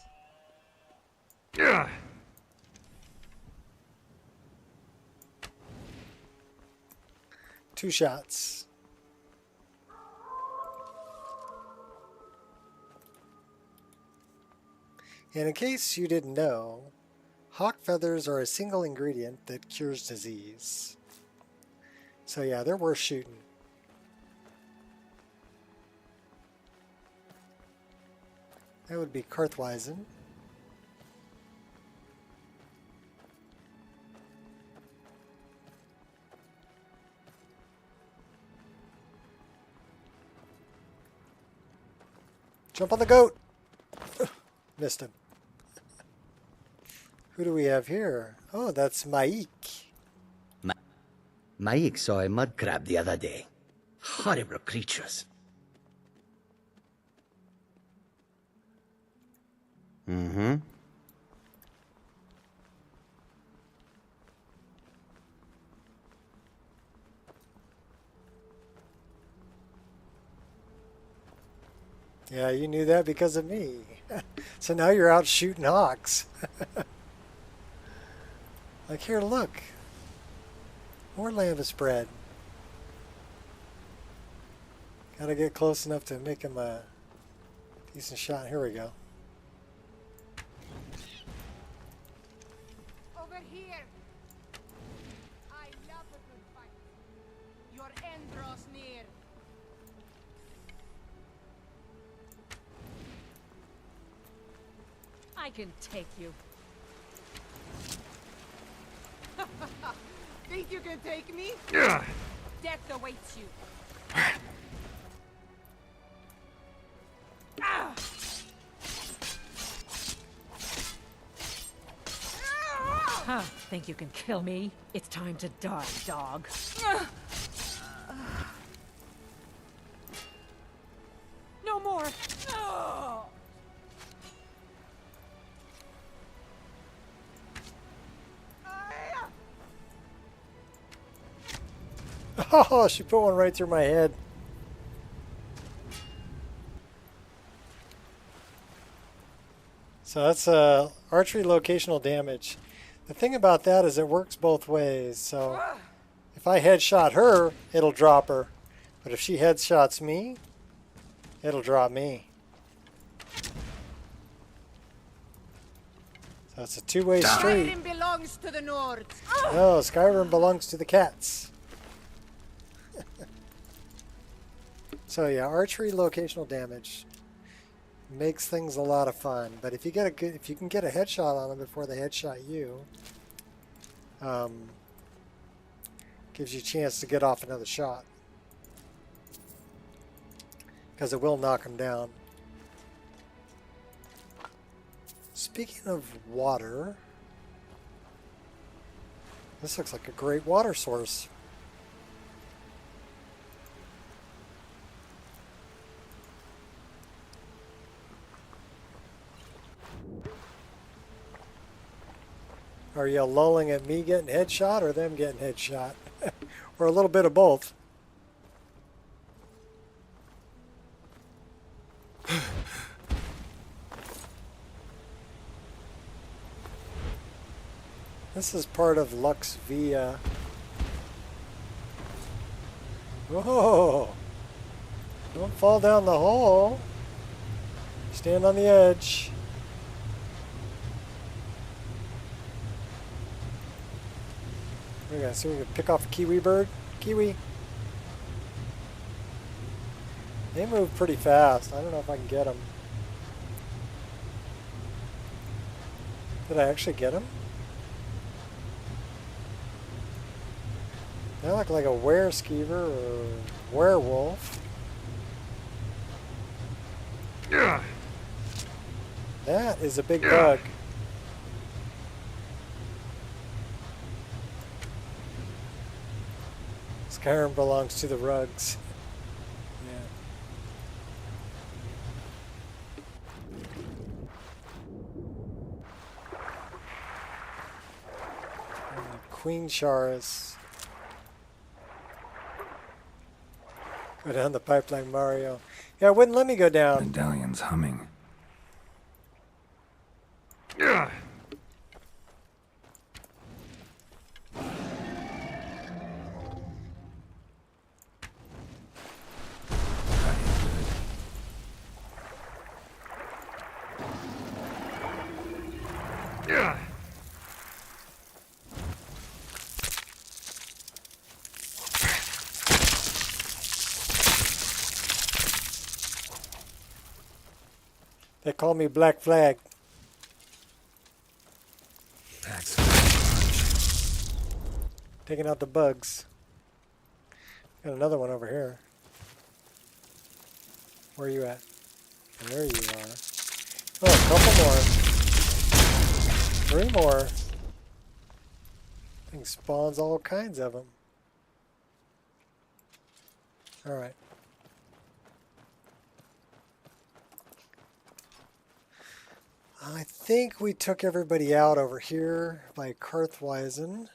Speaker 9: Yeah.
Speaker 1: 2 shots. And in case you didn't know, hawk feathers are a single ingredient that cures disease. So yeah, they're worth shooting. That would be Karthweisen. Jump on the goat! Missed him. Who do we have here? Oh, that's Maik.
Speaker 15: Maik saw a mud crab the other day. Horrible creatures. Mm-hmm.
Speaker 1: Yeah, you knew that because of me. So now you're out shooting hawks. Like, here, look. More lambus bread. Gotta get close enough to make him a decent shot. Here we go.
Speaker 6: Over here. I love a good fight. Your end draws near. I can take you.
Speaker 4: Think you can take me?
Speaker 9: Yeah.
Speaker 6: Death awaits you.
Speaker 8: Huh, think you can kill me? It's time to die, dog. No more!
Speaker 1: Oh, she put one right through my head. So that's archery locational damage. The thing about that is it works both ways. So if I headshot her, it'll drop her. But if she headshots me, it'll drop me. So it's a two-way street.
Speaker 6: Skyrim belongs to the Nords.
Speaker 1: No, Skyrim belongs to the cats. So yeah, archery locational damage makes things a lot of fun. But if you get a good, if you can get a headshot on them before they headshot you, gives you a chance to get off another shot because it will knock them down. Speaking of water, this looks like a great water source. Are you lulling at me getting headshot or them getting headshot? Or a little bit of both? This is part of Lux Via. Whoa! Don't fall down the hole. Stand on the edge. We're gonna see if we can pick off a kiwi bird. Kiwi. They move pretty fast. I don't know if I can get them. Did I actually get them? That look like a wereskeever or werewolf. That is a big bug. Skyrim belongs to the rugs. Queen Charis. Go down the pipeline, Mario. Yeah, it wouldn't let me go down.
Speaker 2: Medallion's humming.
Speaker 1: They call me Black Flag. Taking out the bugs. Got another one over here. Where are you at? There you are. Oh, a couple more. 3 more. Thing spawns all kinds of them. Alright. I think we took everybody out over here by Karthweisen.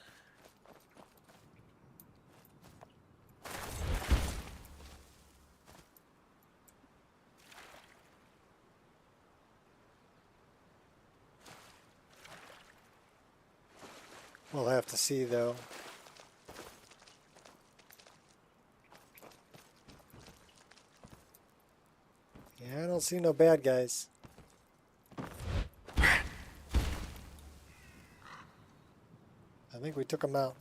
Speaker 1: We'll have to see though. Yeah, I don't see no bad guys. I think we took them out.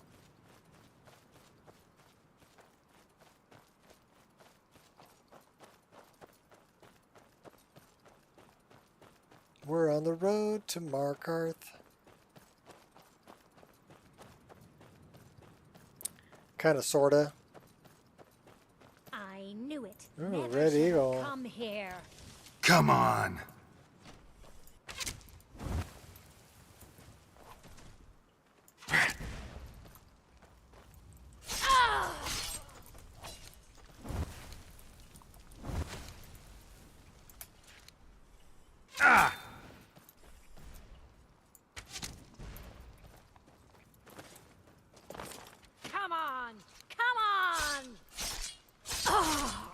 Speaker 1: We're on the road to Markarth. Kinda, sorta.
Speaker 18: I knew it.
Speaker 1: Ooh,
Speaker 18: Never
Speaker 1: Red
Speaker 18: should've
Speaker 1: Eagle.
Speaker 18: Come here.
Speaker 7: Come on.
Speaker 18: Come on! Come on! Ah!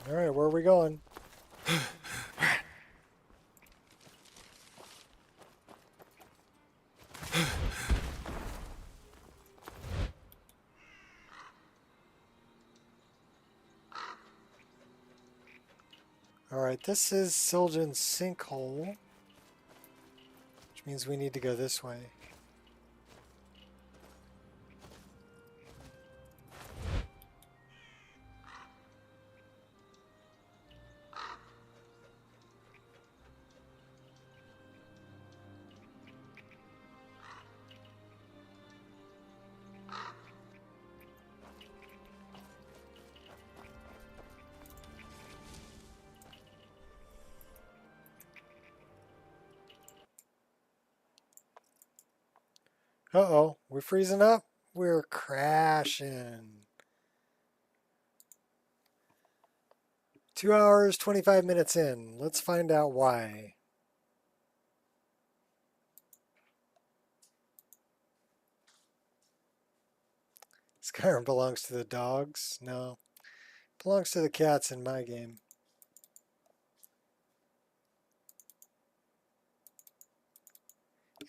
Speaker 1: All right, where are we going? All right, this is Siljan's sinkhole, which means we need to go this way. Uh-oh, we're freezing up. We're crashing. 2 hours, 25 minutes in. Let's find out why. Skyrim belongs to the dogs? No. Belongs to the cats in my game.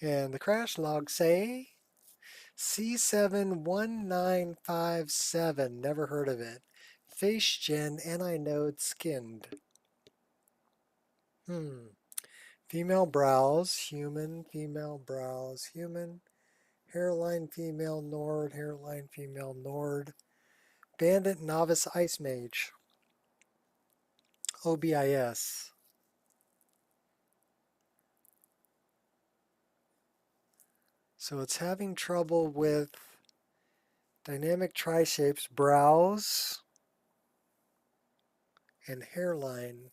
Speaker 1: And the crash logs say C71957. Never heard of it. Face gen anti-node skinned. Female brows, human. Female brows, human. Hairline female Nord. Hairline female Nord. Bandit novice ice mage. OBIS. So it's having trouble with dynamic tri-shapes, brows, and hairline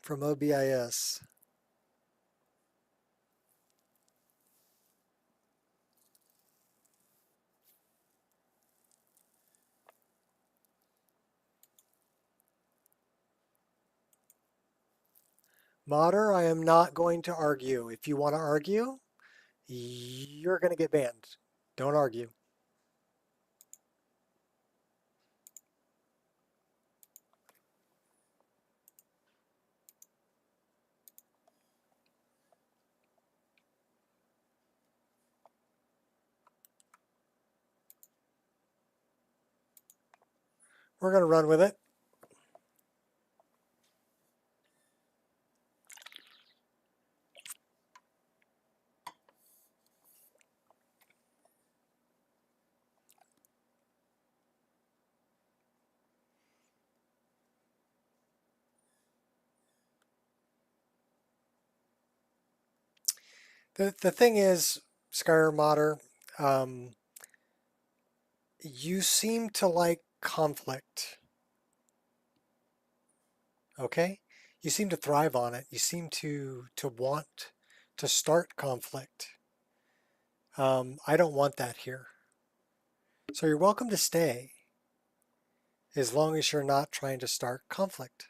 Speaker 1: from OBIS. Modder, I am not going to argue. If you want to argue, you're going to get banned. Don't argue. We're going to run with it. The thing is, Skyrim modder, you seem to like conflict. Okay? You seem to thrive on it. You seem to want to start conflict. I don't want that here. So you're welcome to stay as long as you're not trying to start conflict.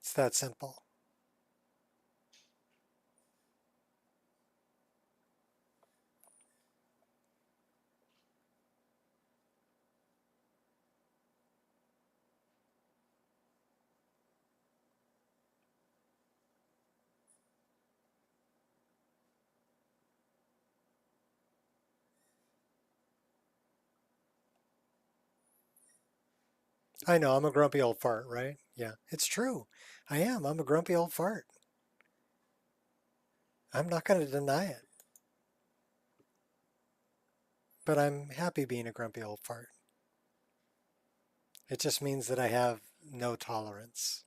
Speaker 1: It's that simple. I know, I'm a grumpy old fart, right? Yeah, it's true. I am. I'm a grumpy old fart. I'm not going to deny it. But I'm happy being a grumpy old fart. It just means that I have no tolerance.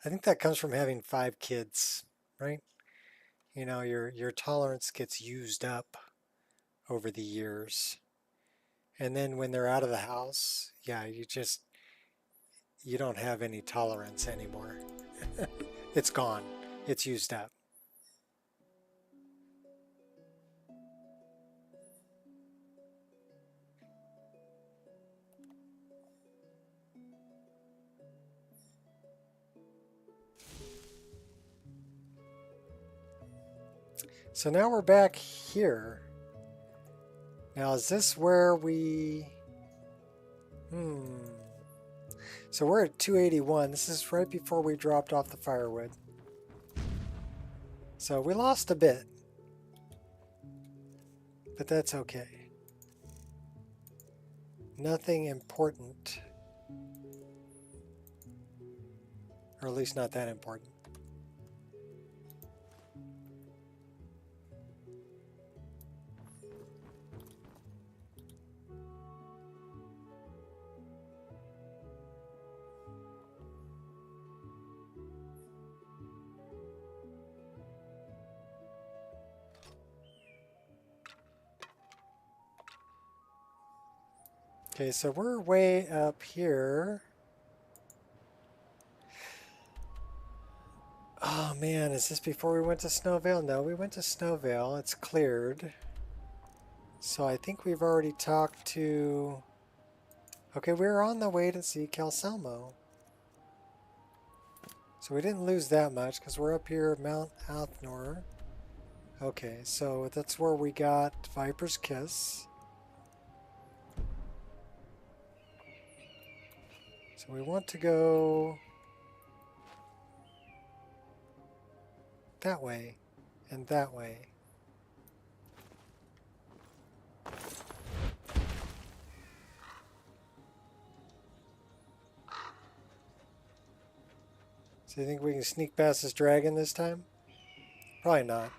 Speaker 1: I think that comes from having 5 kids, right? You know, your tolerance gets used up over the years. And then when they're out of the house, yeah, you don't have any tolerance anymore. It's gone. It's used up. So now we're back here. Now is this where we... So we're at 281. This is right before we dropped off the firewood. So we lost a bit. But that's okay. Nothing important. Or at least not that important. Okay, so we're way up here. Oh man, is this before we went to Snowvale? No, we went to Snowvale. It's cleared. So I think we've already talked to... Okay, we're on the way to see Calselmo. So we didn't lose that much because we're up here at Mount Athnor. Okay, so that's where we got Viper's Kiss. So we want to go that way and that way. So you think we can sneak past this dragon this time? Probably not.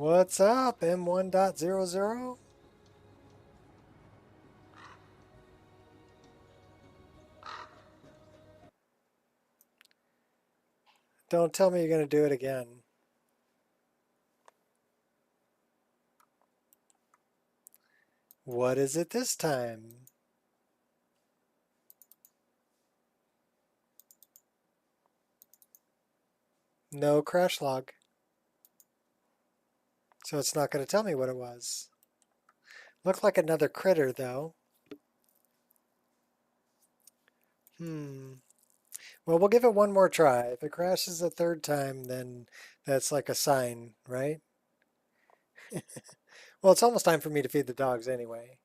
Speaker 1: What's up, M.2 Don't tell me you're going to do it again. What is it this time? No crash log. So it's not going to tell me what it was. Looked like another critter, though. Well, we'll give it one more try. If it crashes a third time, then that's like a sign, right? Well, it's almost time for me to feed the dogs anyway.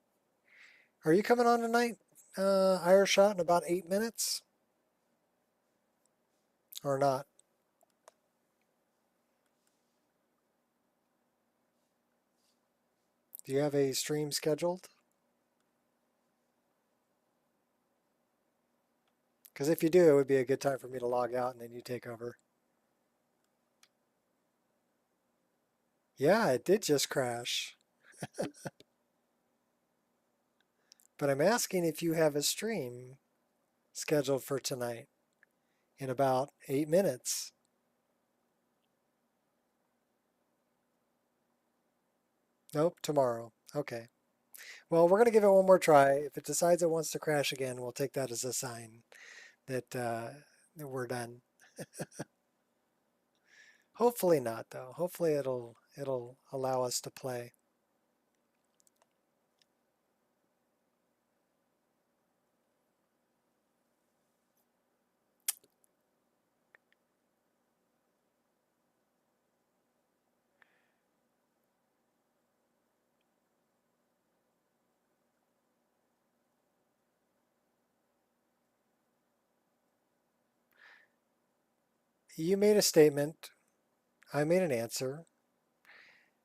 Speaker 1: Are you coming on tonight, Irish Shot, in about 8 minutes? Or not? Do you have a stream scheduled? Because if you do, it would be a good time for me to log out and then you take over. Yeah, it did just crash. But I'm asking if you have a stream scheduled for tonight in about 8 minutes. Nope, tomorrow. Okay. Well, we're going to give it one more try. If it decides it wants to crash again, we'll take that as a sign that, that we're done. Hopefully not, though. Hopefully it'll allow us to play. You made a statement. I made an answer.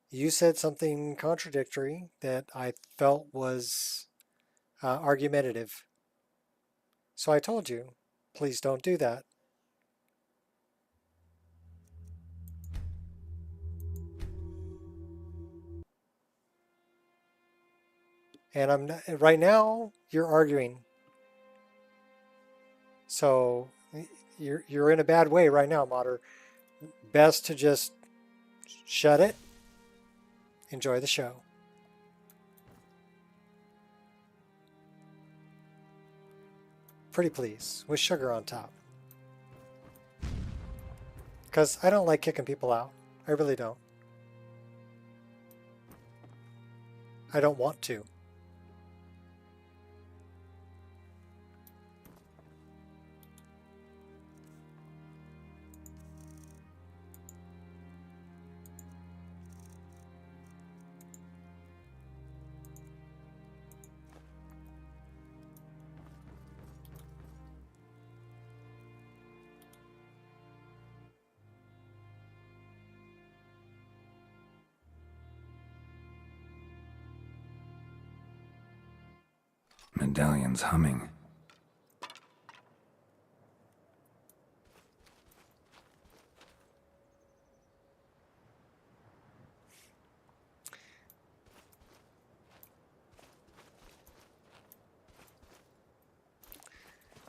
Speaker 1: You said something contradictory that I felt was argumentative. So I told you, please don't do that. And I'm not, right now you're arguing. So you're in a bad way right now, Modder. Best to just shut it. Enjoy the show. Pretty please, with sugar on top. Because I don't like kicking people out. I really don't. I don't want to.
Speaker 2: Medallion's humming.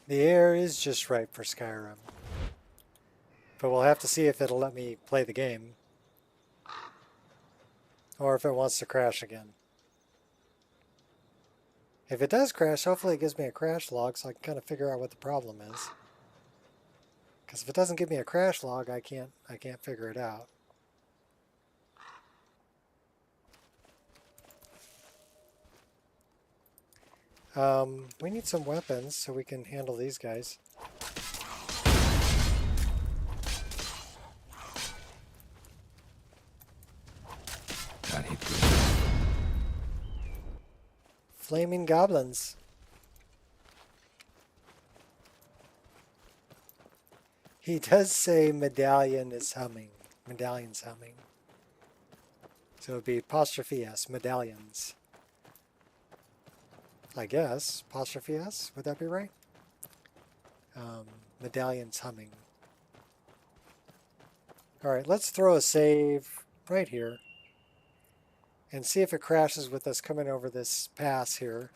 Speaker 1: The air is just right for Skyrim. But we'll have to see if it'll let me play the game. Or if it wants to crash again. If it does crash, hopefully it gives me a crash log so I can kind of figure out what the problem is. Because if it doesn't give me a crash log, I can't figure it out. We need some weapons so we can handle these guys. Flaming goblins. He does say medallion is humming. Medallion's humming. So it would be apostrophe S, medallions. I guess. Apostrophe S, would that be right? Medallion's humming. Alright, let's throw a save right here. and see if it crashes with us coming over this pass here,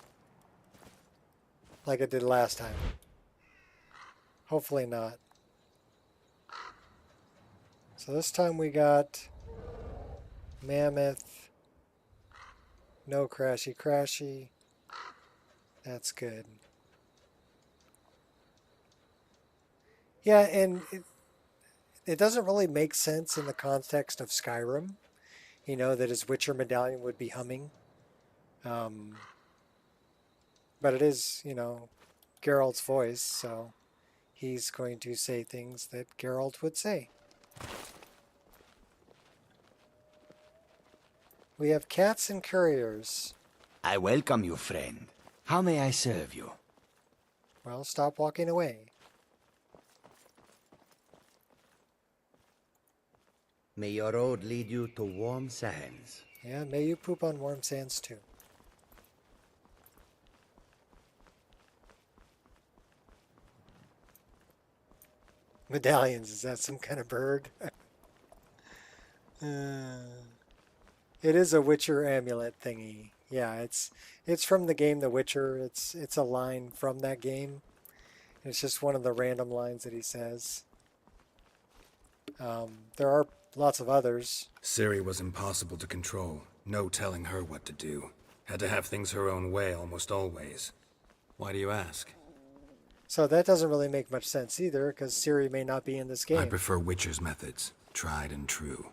Speaker 1: like it did last time. Hopefully not. So this time we got mammoth, no crashy crashy. That's good. Yeah, and it doesn't really make sense in the context of Skyrim, you know, that his Witcher medallion would be humming. But it is, you know, Geralt's voice, so he's going to say things that Geralt would say. We have cats and couriers.
Speaker 15: I welcome you, friend. How may I serve you?
Speaker 1: Well, stop walking away.
Speaker 15: May your road lead you to warm sands.
Speaker 1: Yeah, may you poop on warm sands too. Medallions, is that some kind of bird? It is a Witcher amulet thingy. Yeah, it's from the game The Witcher. It's a line from that game. It's just one of the random lines that he says. There are lots of others.
Speaker 2: Ciri was impossible to control. No telling her what to do. Had to have things her own way almost always. Why do you ask?
Speaker 1: So that doesn't really make much sense either, because Ciri may not be in this game.
Speaker 2: I prefer Witcher's methods. Tried and true.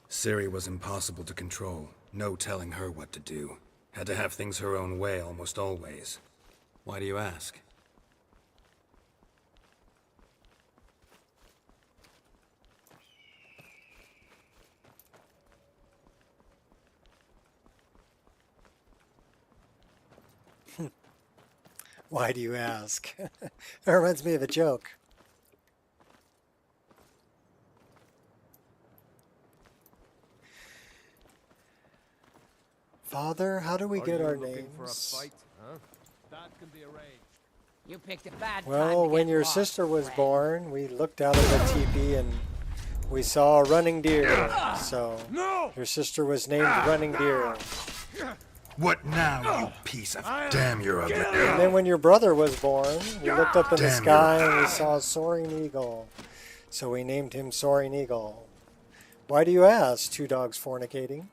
Speaker 2: Ciri was impossible to control. No telling her what to do. Had to have things her own way almost always. Why do you ask?
Speaker 1: Why do you ask? That reminds me of a joke. Father, how do we get our names?
Speaker 19: For a fight, huh? That can be arranged.
Speaker 8: You picked a bad time
Speaker 1: Well,
Speaker 8: to
Speaker 1: when
Speaker 8: get
Speaker 1: your
Speaker 8: lost,
Speaker 1: sister was
Speaker 8: friend.
Speaker 1: born, we looked out of the teepee and we saw a running deer. So your sister was named Running Deer.
Speaker 7: What now, you piece of damn you're ugly.
Speaker 1: And then when your brother was born, we looked up in the
Speaker 7: Damn,
Speaker 1: sky and we saw a soaring eagle. So we named him Soaring Eagle. Why do you ask? Two dogs fornicating.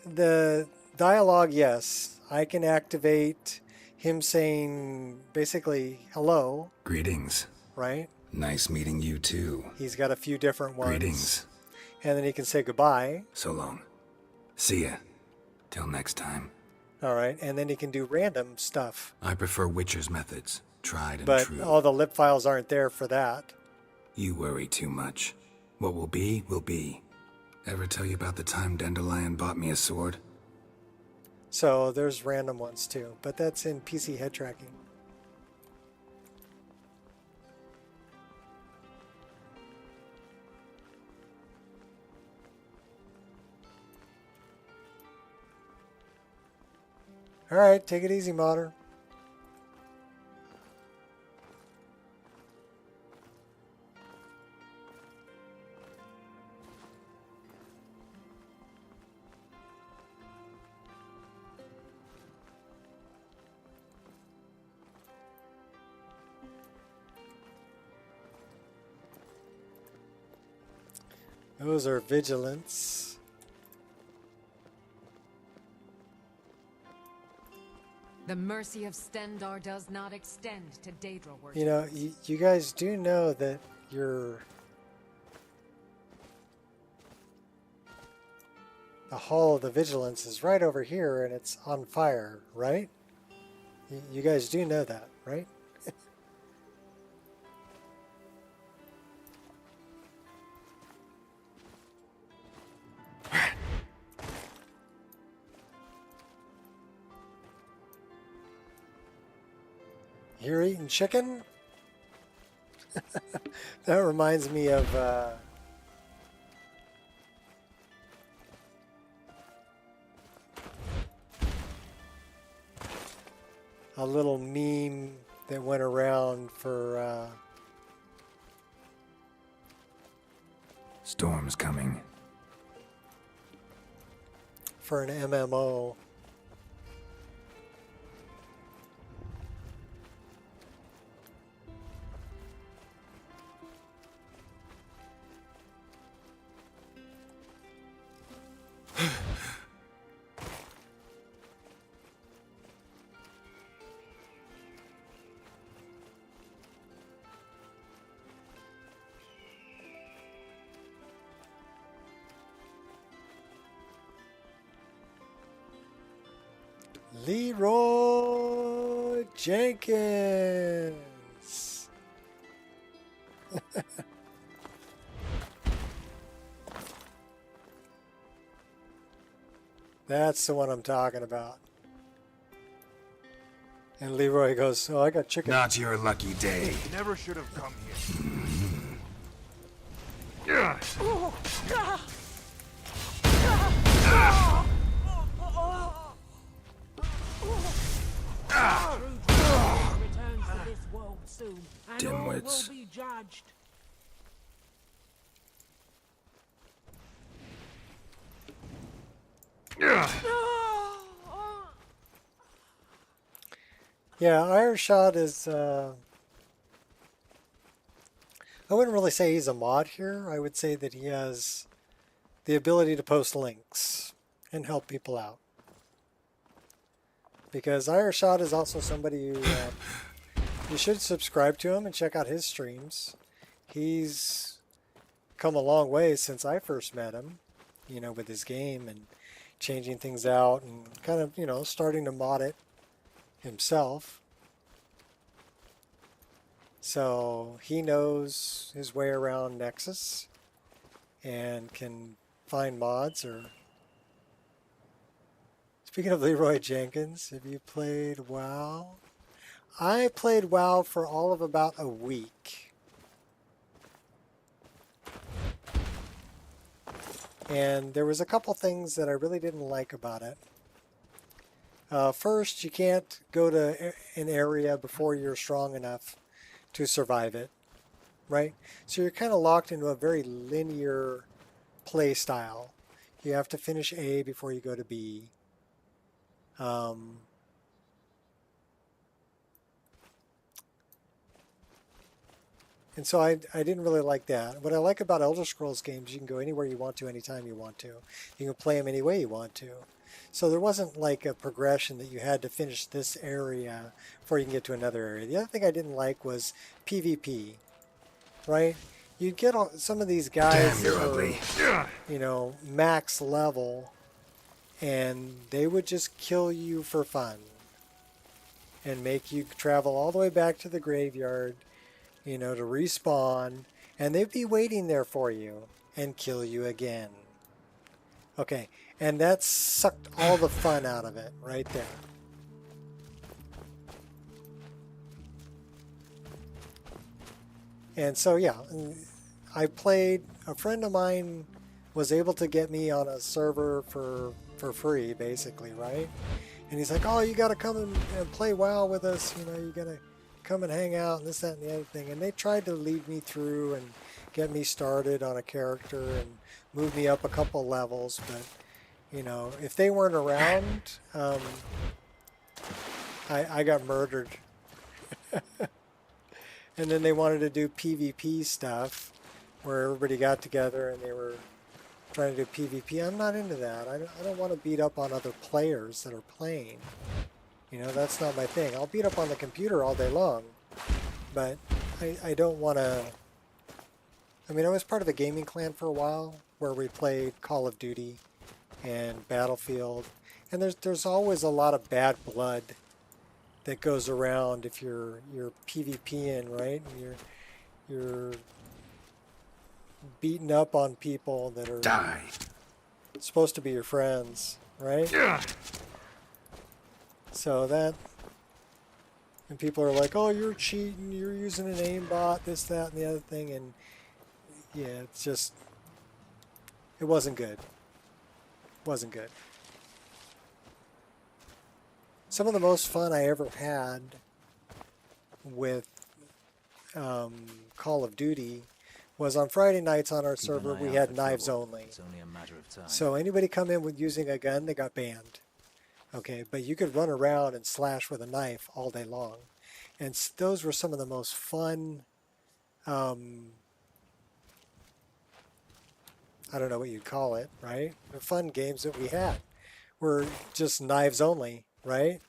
Speaker 1: The dialogue, yes. I can activate him saying basically hello,
Speaker 2: Greetings.
Speaker 1: right?
Speaker 2: Nice meeting you too.
Speaker 1: He's got a few different ones.
Speaker 2: Greetings.
Speaker 1: And then he can say goodbye.
Speaker 2: So long. See ya. Till next time.
Speaker 1: All right. And then he can do random stuff.
Speaker 2: I prefer Witcher's methods. Tried and
Speaker 1: But
Speaker 2: true.
Speaker 1: all the lip files aren't there for that.
Speaker 2: You worry too much. What will be, will be. Ever tell you about the time Dandelion bought me a sword?
Speaker 1: So there's random ones too. But that's in PC head tracking. All right, take it easy, modder. Those are vigilance.
Speaker 18: The mercy of Stendar does not extend to Daedra worship.
Speaker 1: You know, you guys do know that the Hall of the Vigilance is right over here and it's on fire, right? You guys do know that, right? You're eating chicken? That reminds me of a little meme that went around for
Speaker 2: Storm's coming.
Speaker 1: for an MMO. Leroy Jenkins. That's the one I'm talking about. And Leroy goes, "Oh, I got chicken."
Speaker 2: Not your lucky day.
Speaker 5: You never should have come here.
Speaker 6: Returns to this world soon, and all will
Speaker 2: Dimwits.
Speaker 6: be judged.
Speaker 1: Yeah, Ireshot is, I wouldn't really say he's a mod here. I would say that he has the ability to post links and help people out. Because Ireshot is also somebody who, you should subscribe to him and check out his streams. He's come a long way since I first met him, you know, with his game and changing things out and kind of, you know, starting to mod it himself. So he knows his way around Nexus and can find mods. Or speaking of Leroy Jenkins, have you played WoW? I played WoW for all of about a week. And there was a couple things that I really didn't like about it. First, you can't go to an area before you're strong enough to survive it, right? So you're kind of locked into a very linear play style. You have to finish A before you go to B. And so I didn't really like that. What I like about Elder Scrolls games, you can go anywhere you want to, anytime you want to. You can play them any way you want to. So there wasn't like a progression that you had to finish this area before you can get to another area. The other thing I didn't like was PvP, right? You'd get some of these guys that were, you know, max level, and they would just kill you for fun and make you travel all the way back to the graveyard, you know, to respawn, and they'd be waiting there for you and kill you again. Okay, and that sucked all the fun out of it right there. And so, yeah, I played, a friend of mine was able to get me on a server for free, basically, right? And he's like, "Oh, you got to come and play WoW with us, you know, you got to come and hang out," and this, that, and the other thing. And they tried to lead me through and get me started on a character and move me up a couple levels, but, you know, if they weren't around, I got murdered. And then they wanted to do PvP stuff where everybody got together and they were trying to do PvP. I'm not into that. I don't want to beat up on other players that are playing. You know, that's not my thing. I'll beat up on the computer all day long, but I don't want to... I mean, I was part of a gaming clan for a while where we played Call of Duty and Battlefield, and there's always a lot of bad blood that goes around if you're PvPing, right? And you're beating up on people that are supposed to be your friends, right? Yeah. So that, and people are like, "Oh, you're cheating, you're using an aimbot, this, that, and the other thing," and yeah, it's just, it wasn't good. Wasn't good. Some of the most fun I ever had with Call of Duty was on Friday nights on our server. We had knives only.
Speaker 20: It's only a matter of time.
Speaker 1: So anybody come in with using a gun, they got banned. Okay, but you could run around and slash with a knife all day long. And those were some of the most fun, I don't know what you'd call it, right? The fun games that we had were just knives only, right?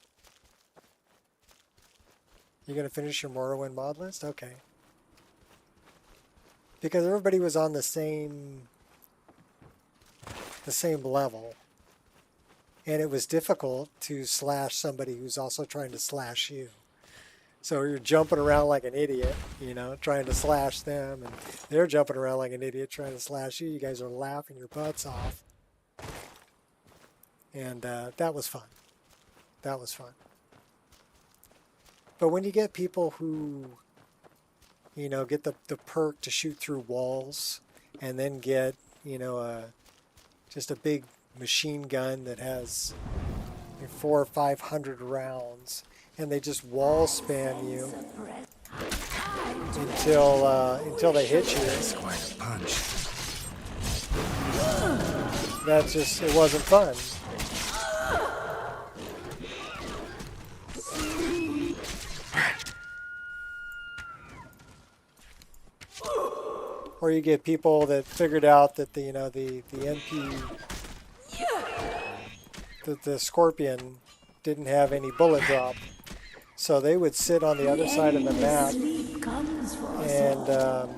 Speaker 1: You're going to finish your Morrowind mod list? Okay. Because everybody was on the same level. And it was difficult to slash somebody who's also trying to slash you. So you're jumping around like an idiot, you know, trying to slash them, and they're jumping around like an idiot trying to slash you. You guys are laughing your butts off. And that was fun. That was fun. But when you get people who, you know, get the perk to shoot through walls and then get, you know, just a big machine gun that has 400 or 500 rounds, and they just wall spam you until they hit you.
Speaker 7: That's quite a punch.
Speaker 1: That's just, it wasn't fun. Or you get people that figured out that the MP, that the Scorpion didn't have any bullet drop, so they would sit on the other side of the map and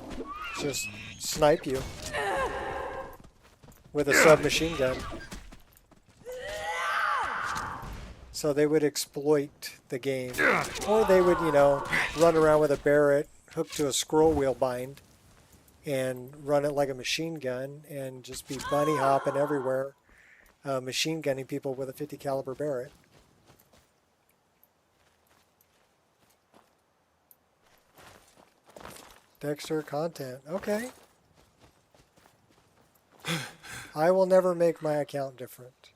Speaker 1: just snipe you with a submachine gun. So they would exploit the game, or they would, you know, run around with a Barrett hooked to a scroll wheel bind and run it like a machine gun and just be bunny hopping everywhere, machine gunning people with a 50 caliber Barrett. Dexter content. Okay. I will never make my account different.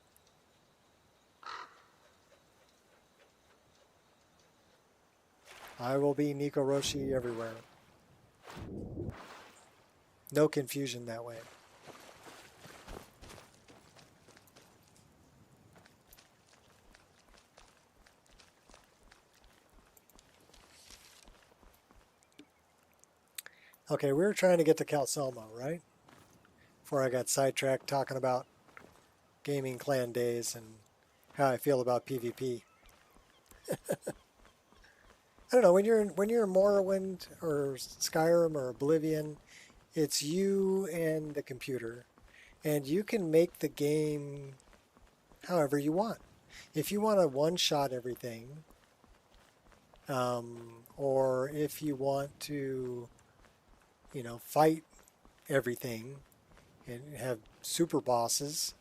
Speaker 1: I will be nicoroshi everywhere. No confusion that way. Okay, we were trying to get to Calselmo, right? Before I got sidetracked talking about gaming clan days and how I feel about PvP. I don't know, when you're in Morrowind or Skyrim or Oblivion, it's you and the computer, and you can make the game however you want. If you want to one-shot everything, or if you want to, you know, fight everything and have super bosses,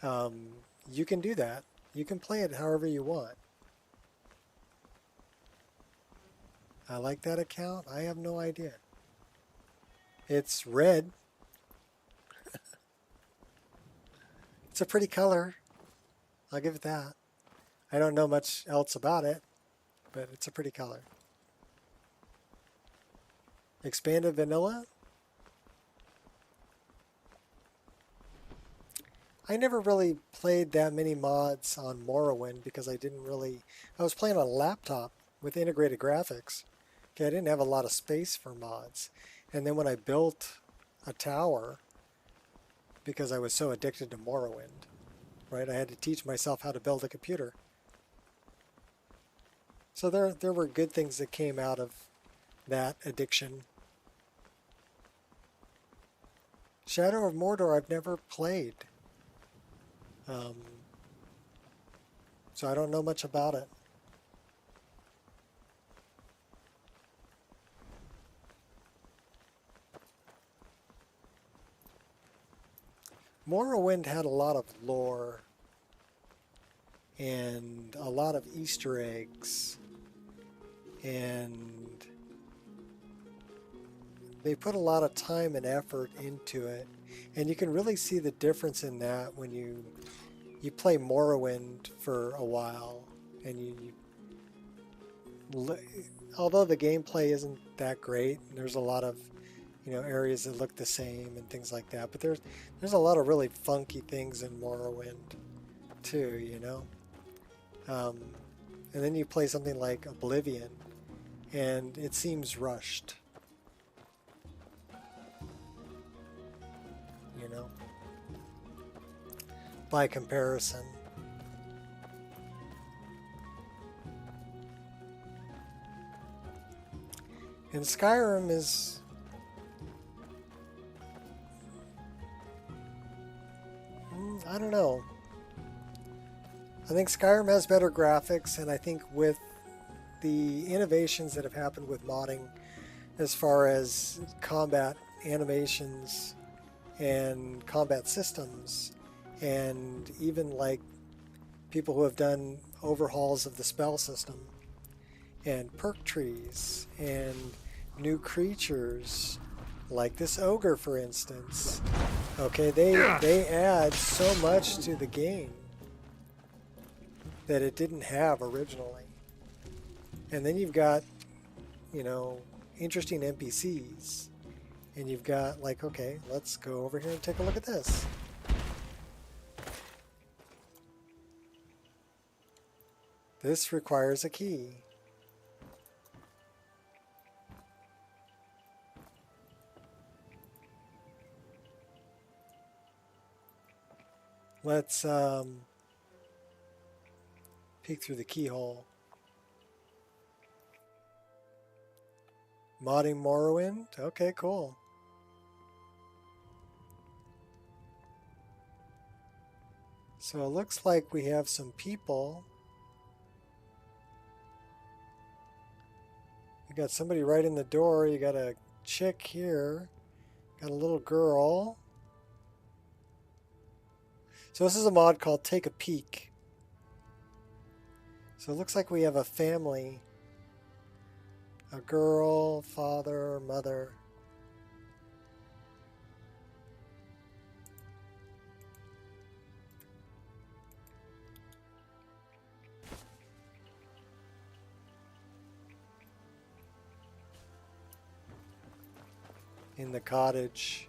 Speaker 1: you can do that. You can play it however you want. I like that account. I have no idea. It's red. It's a pretty color. I'll give it that. I don't know much else about it, but it's a pretty color. Expanded vanilla? I never really played that many mods on Morrowind because I was playing on a laptop with integrated graphics. Okay, I didn't have a lot of space for mods. And then when I built a tower, because I was so addicted to Morrowind, right, I had to teach myself how to build a computer. So there were good things that came out of that addiction. Shadow of Mordor I've never played. So I don't know much about it. Morrowind had a lot of lore and a lot of Easter eggs, and they put a lot of time and effort into it, and you can really see the difference in that when you play Morrowind for a while and although the gameplay isn't that great, and there's a lot of areas that look the same and things like that, but there's a lot of really funky things in Morrowind too, and then you play something like Oblivion and it seems rushed, by comparison. And Skyrim is I don't know. I think Skyrim has better graphics, and I think with the innovations that have happened with modding as far as combat animations and combat systems, and even like people who have done overhauls of the spell system and perk trees and new creatures like this ogre, for instance. Okay, they add so much to the game that it didn't have originally. And then you've got, interesting NPCs. And you've got like, okay, let's go over here and take a look at this. This requires a key. Let's peek through the keyhole. Modding Morrowind? Okay, cool. So it looks like we have some people. You got somebody right in the door. You got a chick here. Got a little girl. So this is a mod called Take a Peek. So it looks like we have a family. A girl, father, mother. In the cottage.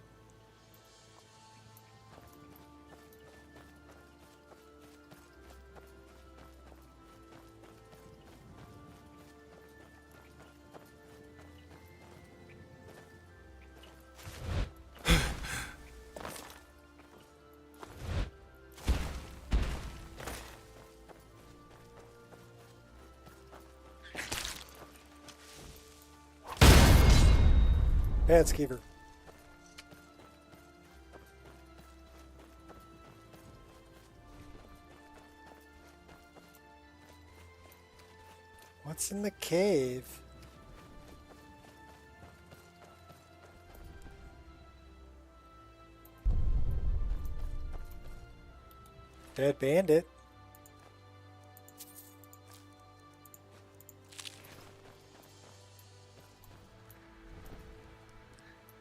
Speaker 1: Bad skeever. What's in the cave? Dead bandit.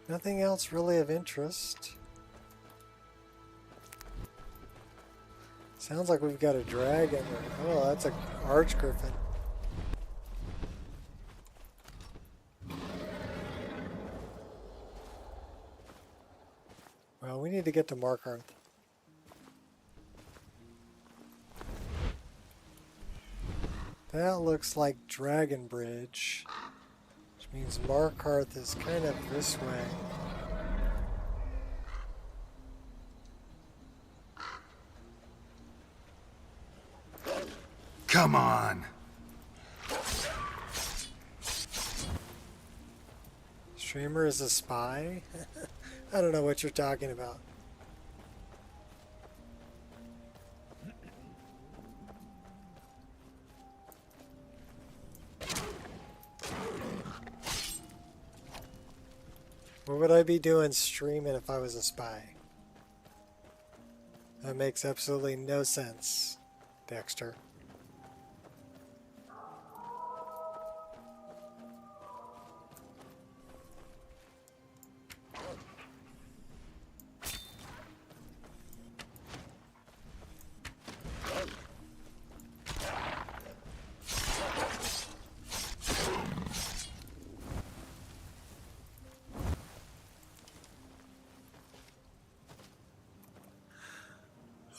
Speaker 1: Nothing else really of interest. Sounds like we've got a dragon. Oh, that's an archgriffin. Well, we need to get to Markarth. That looks like Dragon Bridge, which means Markarth is kind of this way.
Speaker 7: Come on!
Speaker 1: Streamer is a spy? I don't know what you're talking about. What would I be doing streaming if I was a spy? That makes absolutely no sense, Dexter.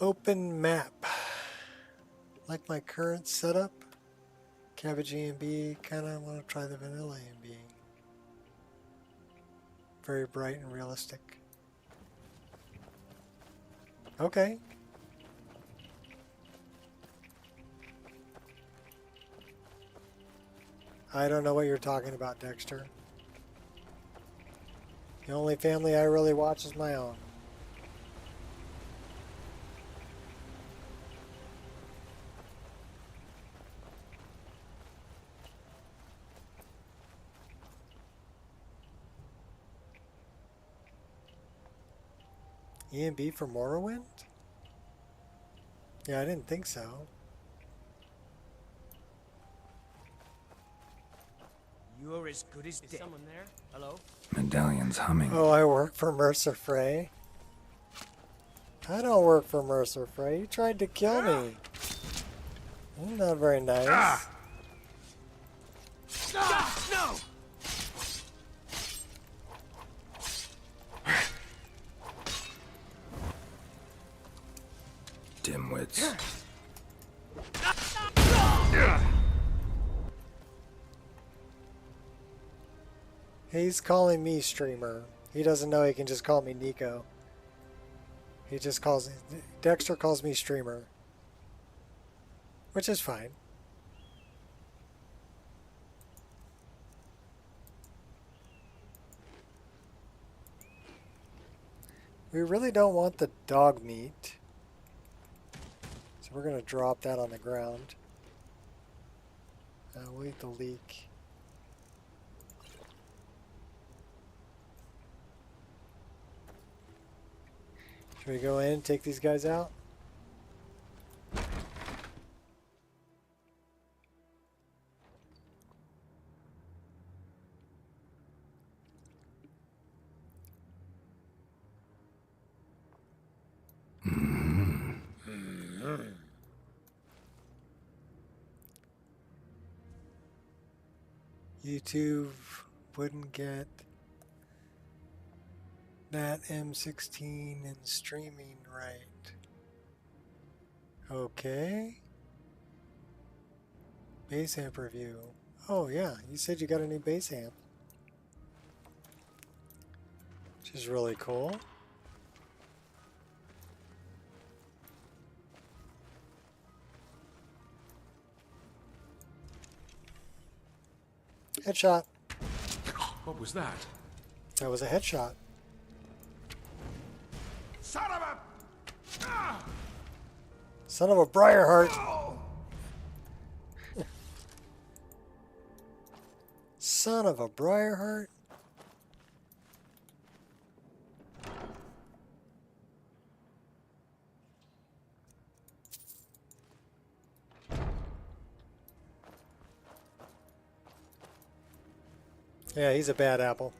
Speaker 1: Open map. Like my current setup. Cabbage A&B. Kind of want to try the vanilla A&B. Very bright and realistic. Okay. I don't know what you're talking about, Dexter. The only family I really watch is my own. E&B for Morrowind? Yeah, I didn't think so.
Speaker 4: You're as good as dead.
Speaker 19: Is someone there? Hello?
Speaker 2: Medallion's humming.
Speaker 1: Oh, I work for Mercer Frey. I don't work for Mercer Frey. He tried to kill me. He's not very nice.
Speaker 4: No!
Speaker 2: Dimwits.
Speaker 1: He's calling me streamer. He doesn't know he can just call me Nico. He just calls... Dexter calls me streamer. Which is fine. We really don't want the dog meat. So we're going to drop that on the ground. We'll eat the leek. Should we go in and take these guys out? YouTube wouldn't get that M16 in streaming right. Okay. Base amp review. Oh yeah, you said you got a new base amp. Which is really cool. Headshot.
Speaker 16: What was that?
Speaker 1: That was a headshot.
Speaker 5: Son of a...
Speaker 1: Son of a Briarheart. Son of a Briarheart. Yeah, he's a bad apple.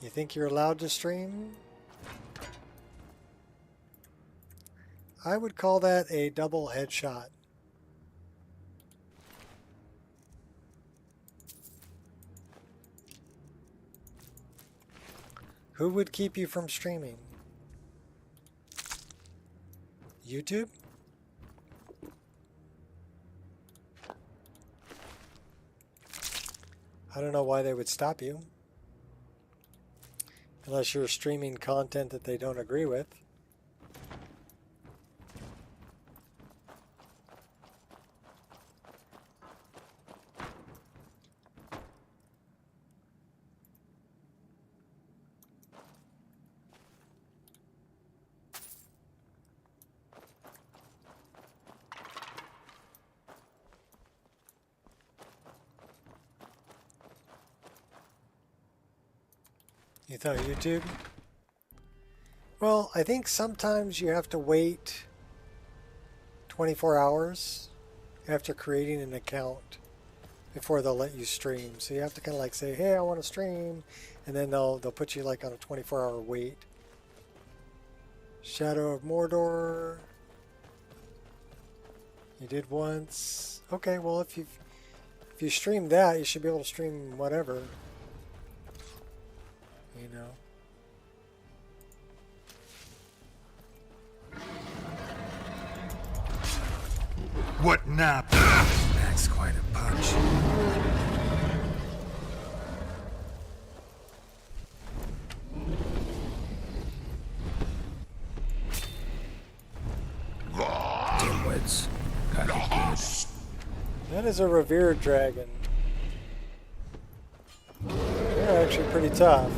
Speaker 1: You think you're allowed to stream? I would call that a double headshot. Who would keep you from streaming? YouTube? I don't know why they would stop you. Unless you're streaming content that they don't agree with. You thought YouTube? Well, I think sometimes you have to wait 24 hours after creating an account before they'll let you stream. So you have to kind of like say, hey, I want to stream, and then they'll put you like on a 24-hour wait. Shadow of Mordor. You did once. Okay, well if you stream that, you should be able to stream whatever. you know.
Speaker 7: What now? That's quite a punch.
Speaker 2: Dimwits. Got it good.
Speaker 1: That is a revered dragon. They're actually pretty tough.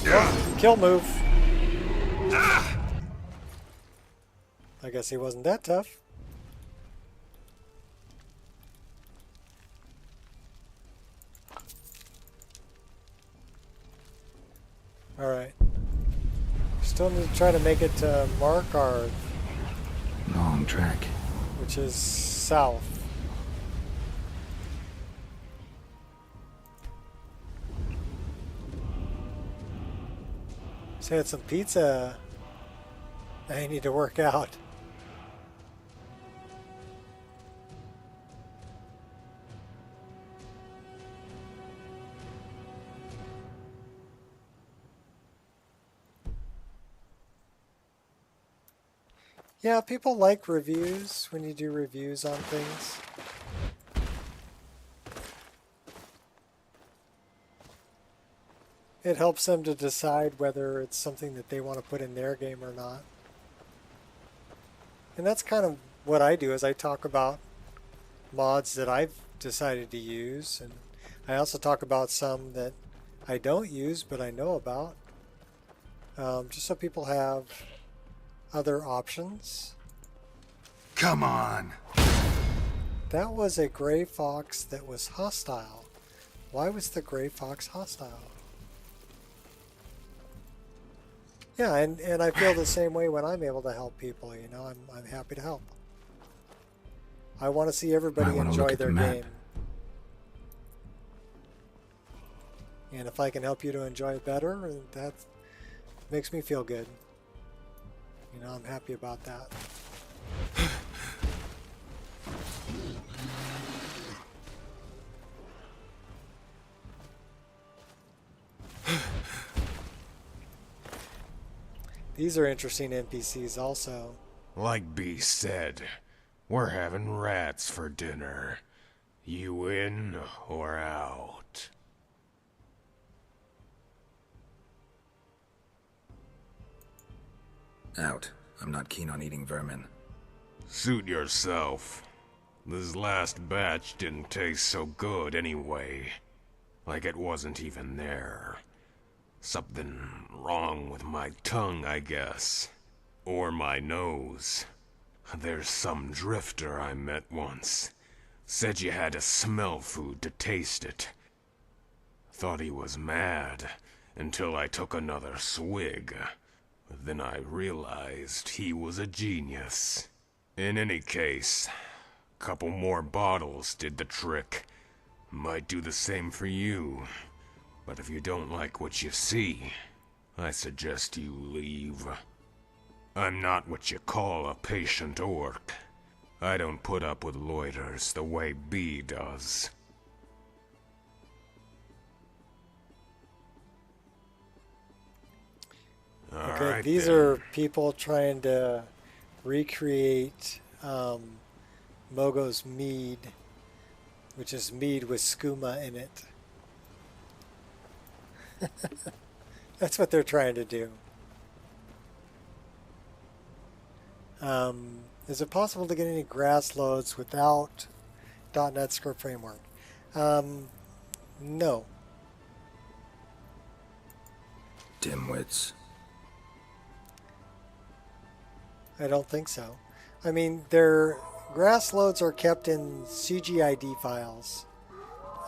Speaker 1: Oh, kill move. I guess he wasn't that tough. Alright. Still need to try to make it to Markarth,
Speaker 2: Long track.
Speaker 1: which is south. So I had some pizza I need to work out. Yeah, people like reviews when you do reviews on things. It helps them to decide whether it's something that they want to put in their game or not. And that's kind of what I do, is I talk about mods that I've decided to use, and I also talk about some that I don't use but I know about, just so people have other options.
Speaker 7: Come on.
Speaker 1: That was a gray fox that was hostile. Why was the gray fox hostile? Yeah, and I feel the same way when I'm able to help people, you know, I'm happy to help. I want to see everybody enjoy their game. And if I can help you to enjoy it better, that makes me feel good. You know, I'm happy about that. These are interesting NPCs also.
Speaker 20: Like B said, we're having rats for dinner. You in or out?
Speaker 2: Out. I'm not keen on eating vermin.
Speaker 20: Suit yourself. This last batch didn't taste so good anyway. Like it wasn't even there. Something wrong with my tongue, I guess. Or my nose. There's some drifter I met once. Said you had to smell food to taste it. Thought he was mad, until I took another swig. Then I realized he was a genius. In any case, a couple more bottles did the trick. Might do the same for you. But if you don't like what you see, I suggest you leave. I'm not what you call a patient orc. I don't put up with loiters the way B does.
Speaker 1: Okay,
Speaker 20: Alright
Speaker 1: these
Speaker 20: then.
Speaker 1: are people trying to recreate Mogo's mead, which is mead with skooma in it. That's what they're trying to do. Is it possible to get any grass loads without .NET Script Framework? No.
Speaker 2: Dimwits.
Speaker 1: I don't think so. I mean, their grass loads are kept in CGID files.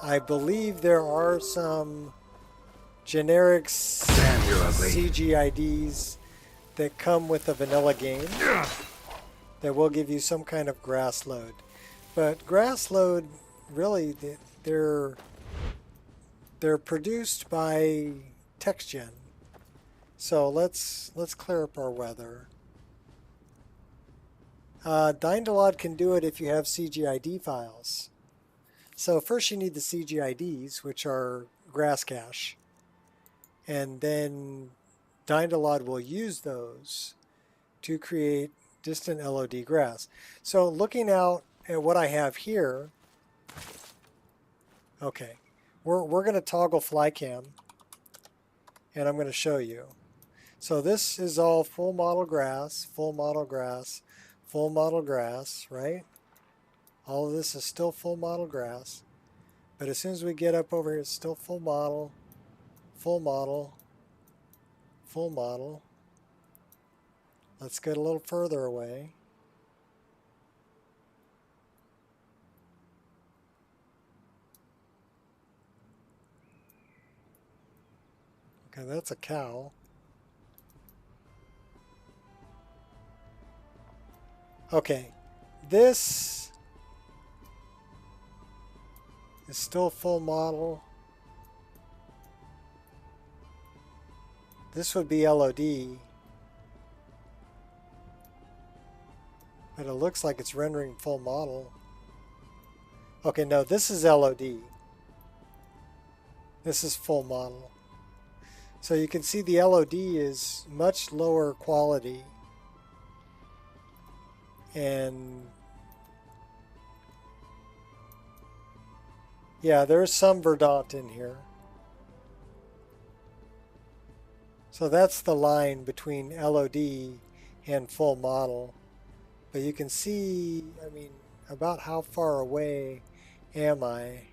Speaker 1: I believe there are some generic CGIDs that come with a vanilla game that will give you some kind of grass load. But grass load, really, they're produced by TextGen. So let's clear up our weather. Dynalod can do it if you have CGID files. So first you need the CGIDs, which are grass cache. And then Dynalod will use those to create distant LOD grass. So looking out at what I have here, okay, we're going to toggle flycam, and I'm going to show you. So this is all full model grass, full model grass, full model grass, right? All of this is still full model grass. But as soon as we get up over here, it's still full model, full model, full model. Let's get a little further away. Okay, that's a cow. Okay, this is still full model. This would be LOD. But it looks like it's rendering full model. Okay, no, this is LOD. This is full model. So you can see the LOD is much lower quality. And yeah, there's some Verdant in here. So that's the line between LOD and full model. But you can see, I mean, about how far away am I?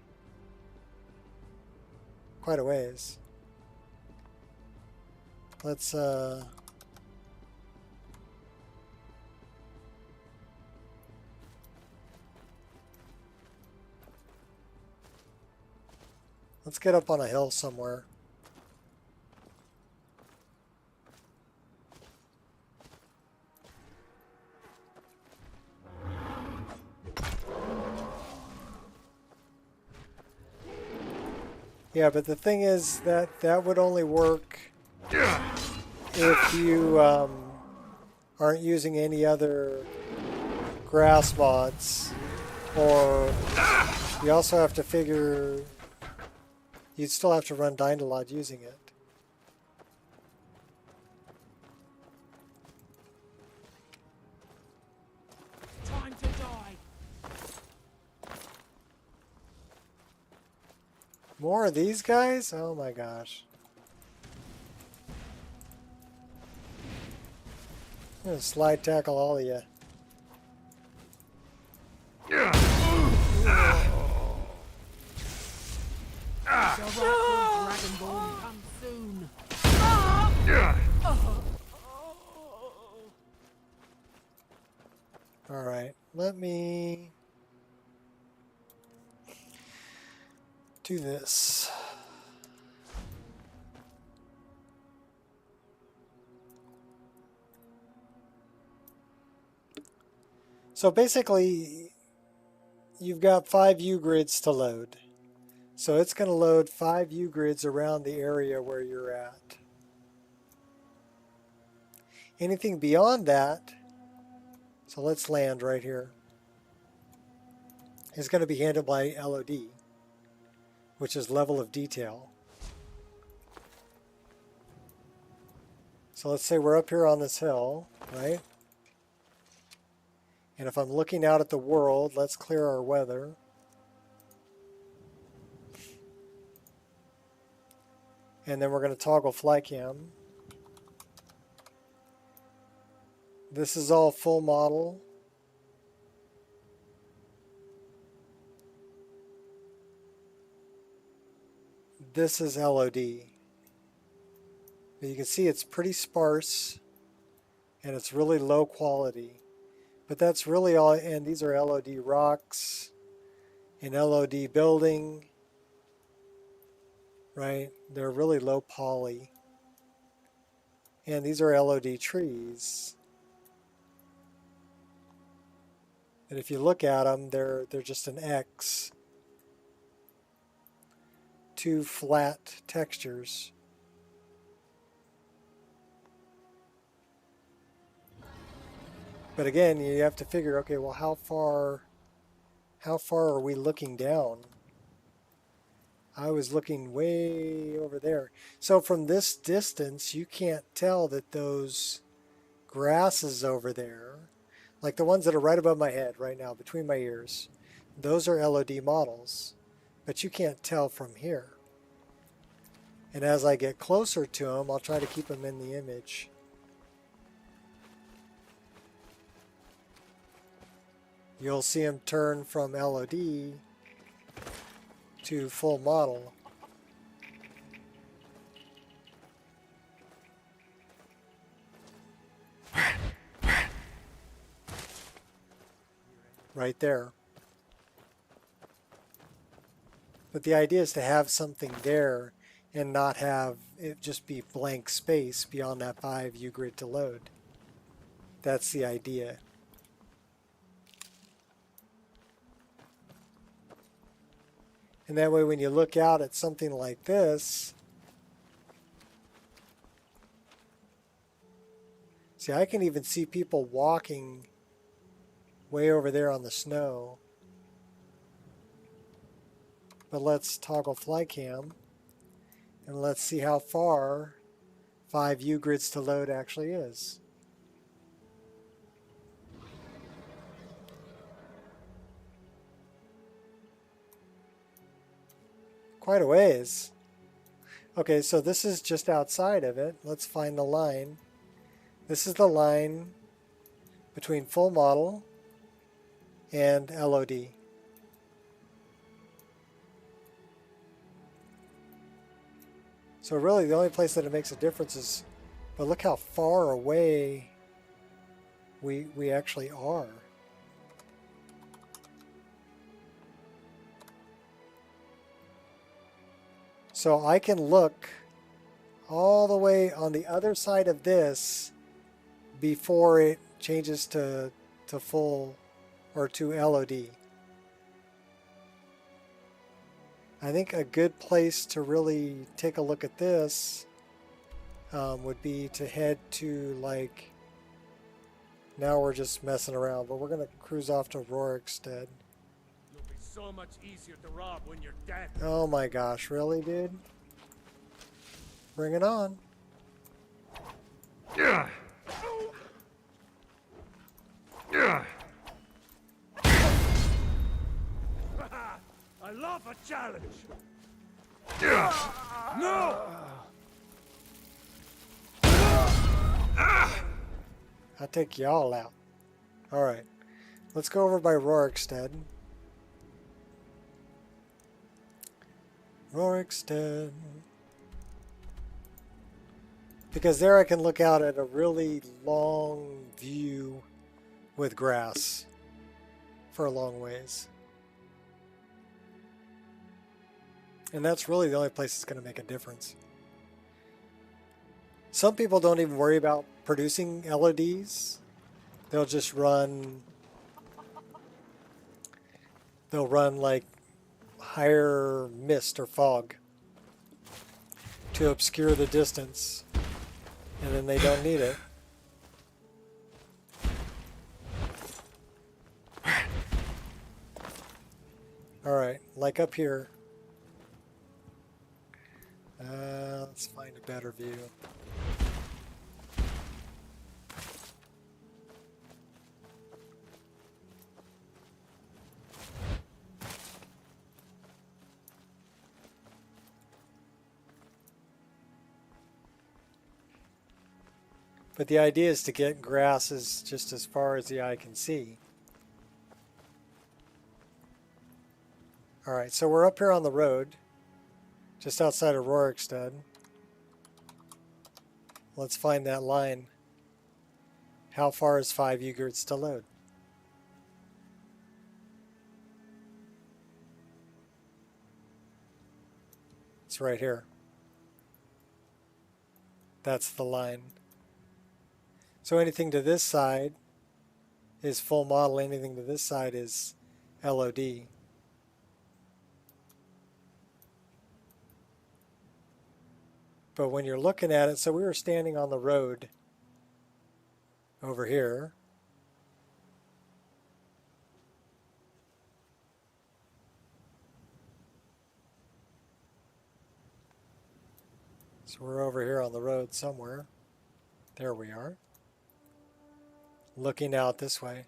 Speaker 1: Quite a ways. Let's get up on a hill somewhere. Yeah, but the thing is that that would only work if you aren't using any other grass mods, or you also have to figure you'd still have to run Dynalod using it.
Speaker 6: Time to die.
Speaker 1: More of these guys? Oh my gosh. I'm gonna slide tackle all of you.
Speaker 6: Dragonborn come soon.
Speaker 1: Alright, let me do this. So basically, you've got 5 U-grids to load. So it's going to load 5 U-grids around the area where you're at. Anything beyond that, so let's land right here, is going to be handled by LOD, which is level of detail. So let's say we're up here on this hill, right? And if I'm looking out at the world, let's clear our weather. And then we're going to toggle flycam. This is all full model. This is LOD. But you can see it's pretty sparse and it's really low quality. But that's really all, and these are LOD rocks and LOD building, right? They're really low poly. And these are LOD trees. And if you look at them, they're just an X. 2 flat textures. But again, you have to figure, okay, well, how far are we looking down? I was looking way over there. So from this distance, you can't tell that those grasses over there, like the ones that are right above my head right now, between my ears, those are LOD models, but you can't tell from here. And as I get closer to them, I'll try to keep them in the image. You'll see them turn from LOD to full model. Right there. But the idea is to have something there and not have it just be blank space beyond that 5 U-grid to load. That's the idea. And that way when you look out at something like this, see, I can even see people walking way over there on the snow. But let's toggle fly cam and let's see how far 5 U-grids to load actually is. Quite a ways. Okay, so this is just outside of it. Let's find the line. This is the line between full model and LOD. So really the only place that it makes a difference is, but look how far away we actually are. So I can look all the way on the other side of this before it changes to full or to LOD. I think a good place to really take a look at this would be to head to, like, now we're just messing around, but we're going to cruise off to Rorikstead.
Speaker 19: You'll be so much easier to rob when you're dead.
Speaker 1: Oh my gosh, really, dude? Bring it on.
Speaker 19: Yeah. Yeah. I love a challenge. Yeah. No.
Speaker 1: I'll take y'all out. Alright. Let's go over by Rorikstead. Rorikstead. Because there I can look out at a really long view with grass for a long ways. And that's really the only place that's going to make a difference. Some people don't even worry about producing LODs. They'll just run... They'll run like higher mist or fog to obscure the distance. And then they don't need it. Alright, like up here. Let's find a better view. But the idea is to get grasses just as far as the eye can see. Alright, so we're up here on the road, just outside of Rorikstead. Let's find that line. How far is 5 U-grids to load? It's right here. That's the line. So anything to this side is full model, anything to this side is LOD. But when you're looking at it, so we were standing on the road over here, So we're over here on the road somewhere. There we are. Looking out this way.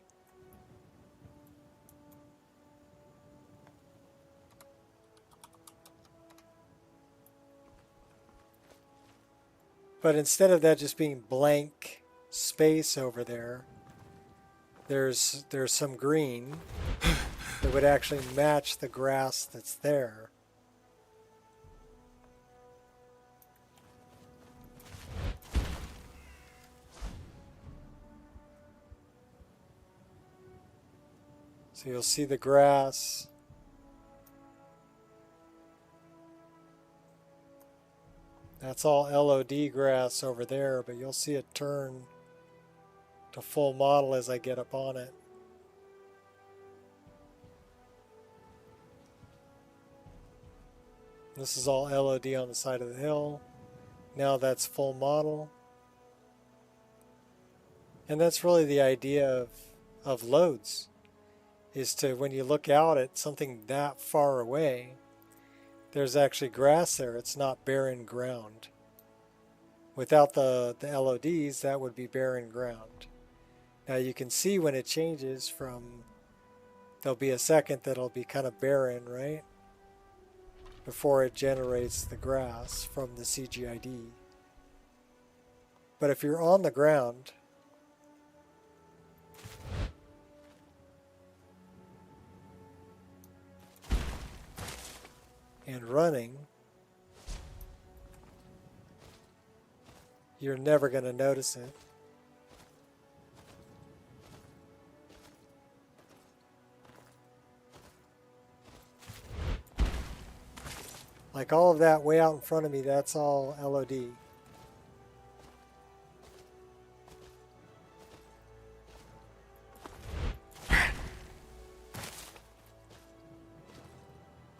Speaker 1: But instead of that just being blank space over there, there's some green that would actually match the grass that's there. So you'll see the grass. That's all LOD grass over there, but you'll see it turn to full model as I get up on it. This is all LOD on the side of the hill. Now that's full model. And that's really the idea of loads, is to, when you look out at something that far away, there's actually grass there. It's not barren ground. Without the LODs, that would be barren ground. Now you can see when it changes from, there'll be a second that'll be kind of barren, right? Before it generates the grass from the CGID. But if you're on the ground, and running, you're never going to notice it. Like all of that way out in front of me, that's all LOD.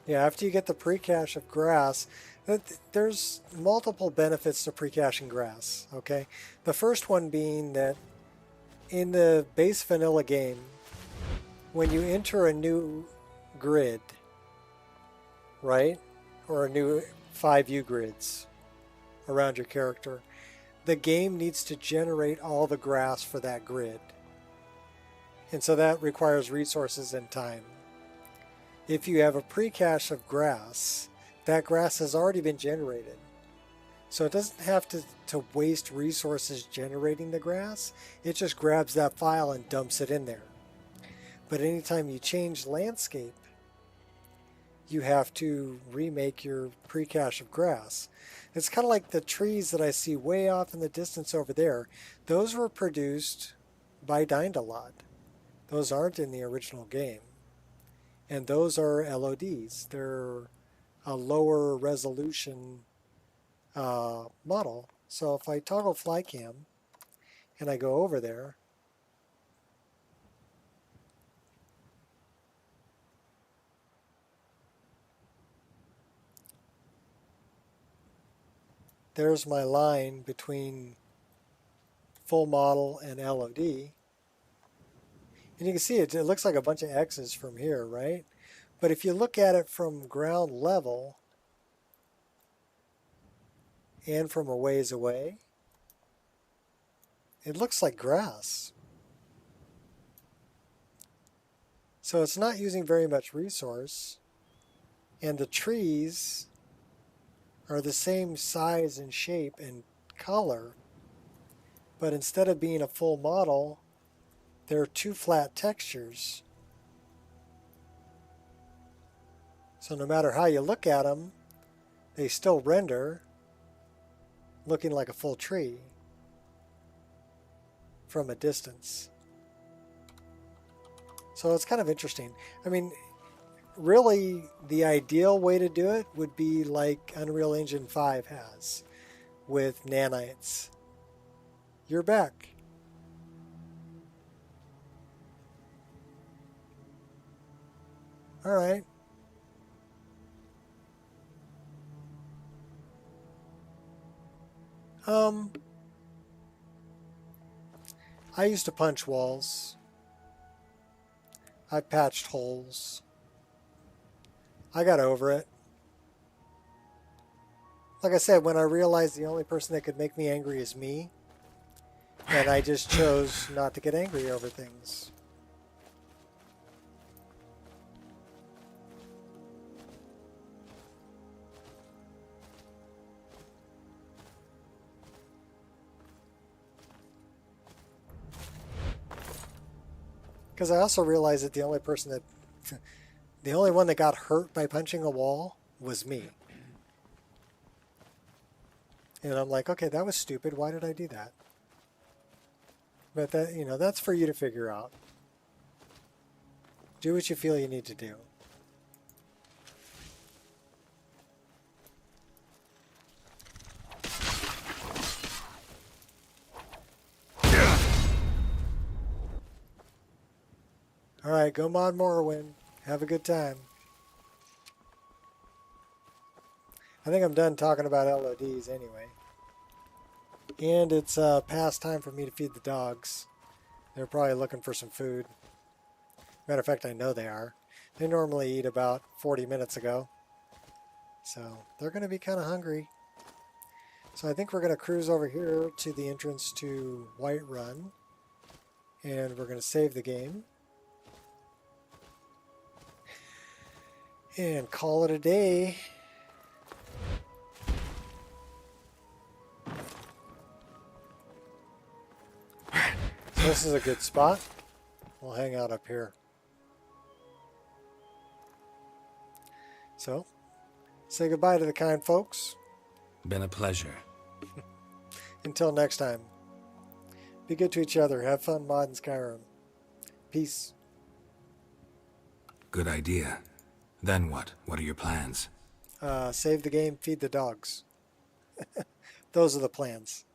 Speaker 1: Yeah, after you get the pre-cache of grass, there's multiple benefits to pre-caching grass, okay? The first one being that in the base vanilla game, when you enter a new grid, right? Or a new 5U grids around your character, the game needs to generate all the grass for that grid. And so that requires resources and time. If you have a pre-cache of grass, that grass has already been generated. So it doesn't have to waste resources generating the grass. It just grabs that file and dumps it in there. But anytime you change landscape, you have to remake your pre-cache of grass. It's kind of like the trees that I see way off in the distance over there. Those were produced by Dindalot. Those aren't in the original game. And those are LODs. They're a lower resolution model. So if I toggle fly cam and I go over there, there's my line between full model and LOD. And you can see it looks like a bunch of X's from here, right? But if you look at it from ground level and from a ways away, it looks like grass. So it's not using very much resource. And the trees are the same size and shape and color, but instead of being a full model, they're two flat textures. So no matter how you look at them, they still render looking like a full tree from a distance. So it's kind of interesting. I mean, really, the ideal way to do it would be like Unreal Engine 5 has with nanites. You're back. All right. I used to punch walls. I patched holes. I got over it. Like I said, when I realized the only person that could make me angry is me, and I just chose not to get angry over things. Because I also realized that the only person that, the only one that got hurt by punching a wall was me. And I'm like, okay, that was stupid. Why did I do that? But that, you know, that's for you to figure out. Do what you feel you need to do. Alright, go mod Morrowind. Have a good time. I think I'm done talking about LODs anyway. And it's past time for me to feed the dogs. They're probably looking for some food. Matter of fact, I know they are. They normally eat about 40 minutes ago. So they're going to be kind of hungry. So I think we're going to cruise over here to the entrance to Whiterun. And we're going to save the game. And call it a day. So this is a good spot. We'll hang out up here. So, say goodbye to the kind folks.
Speaker 2: Been a pleasure.
Speaker 1: Until next time. Be good to each other. Have fun modding Skyrim. Peace.
Speaker 2: Good idea. Then what? What are your plans?
Speaker 1: Save the game, feed the dogs. Those are the plans.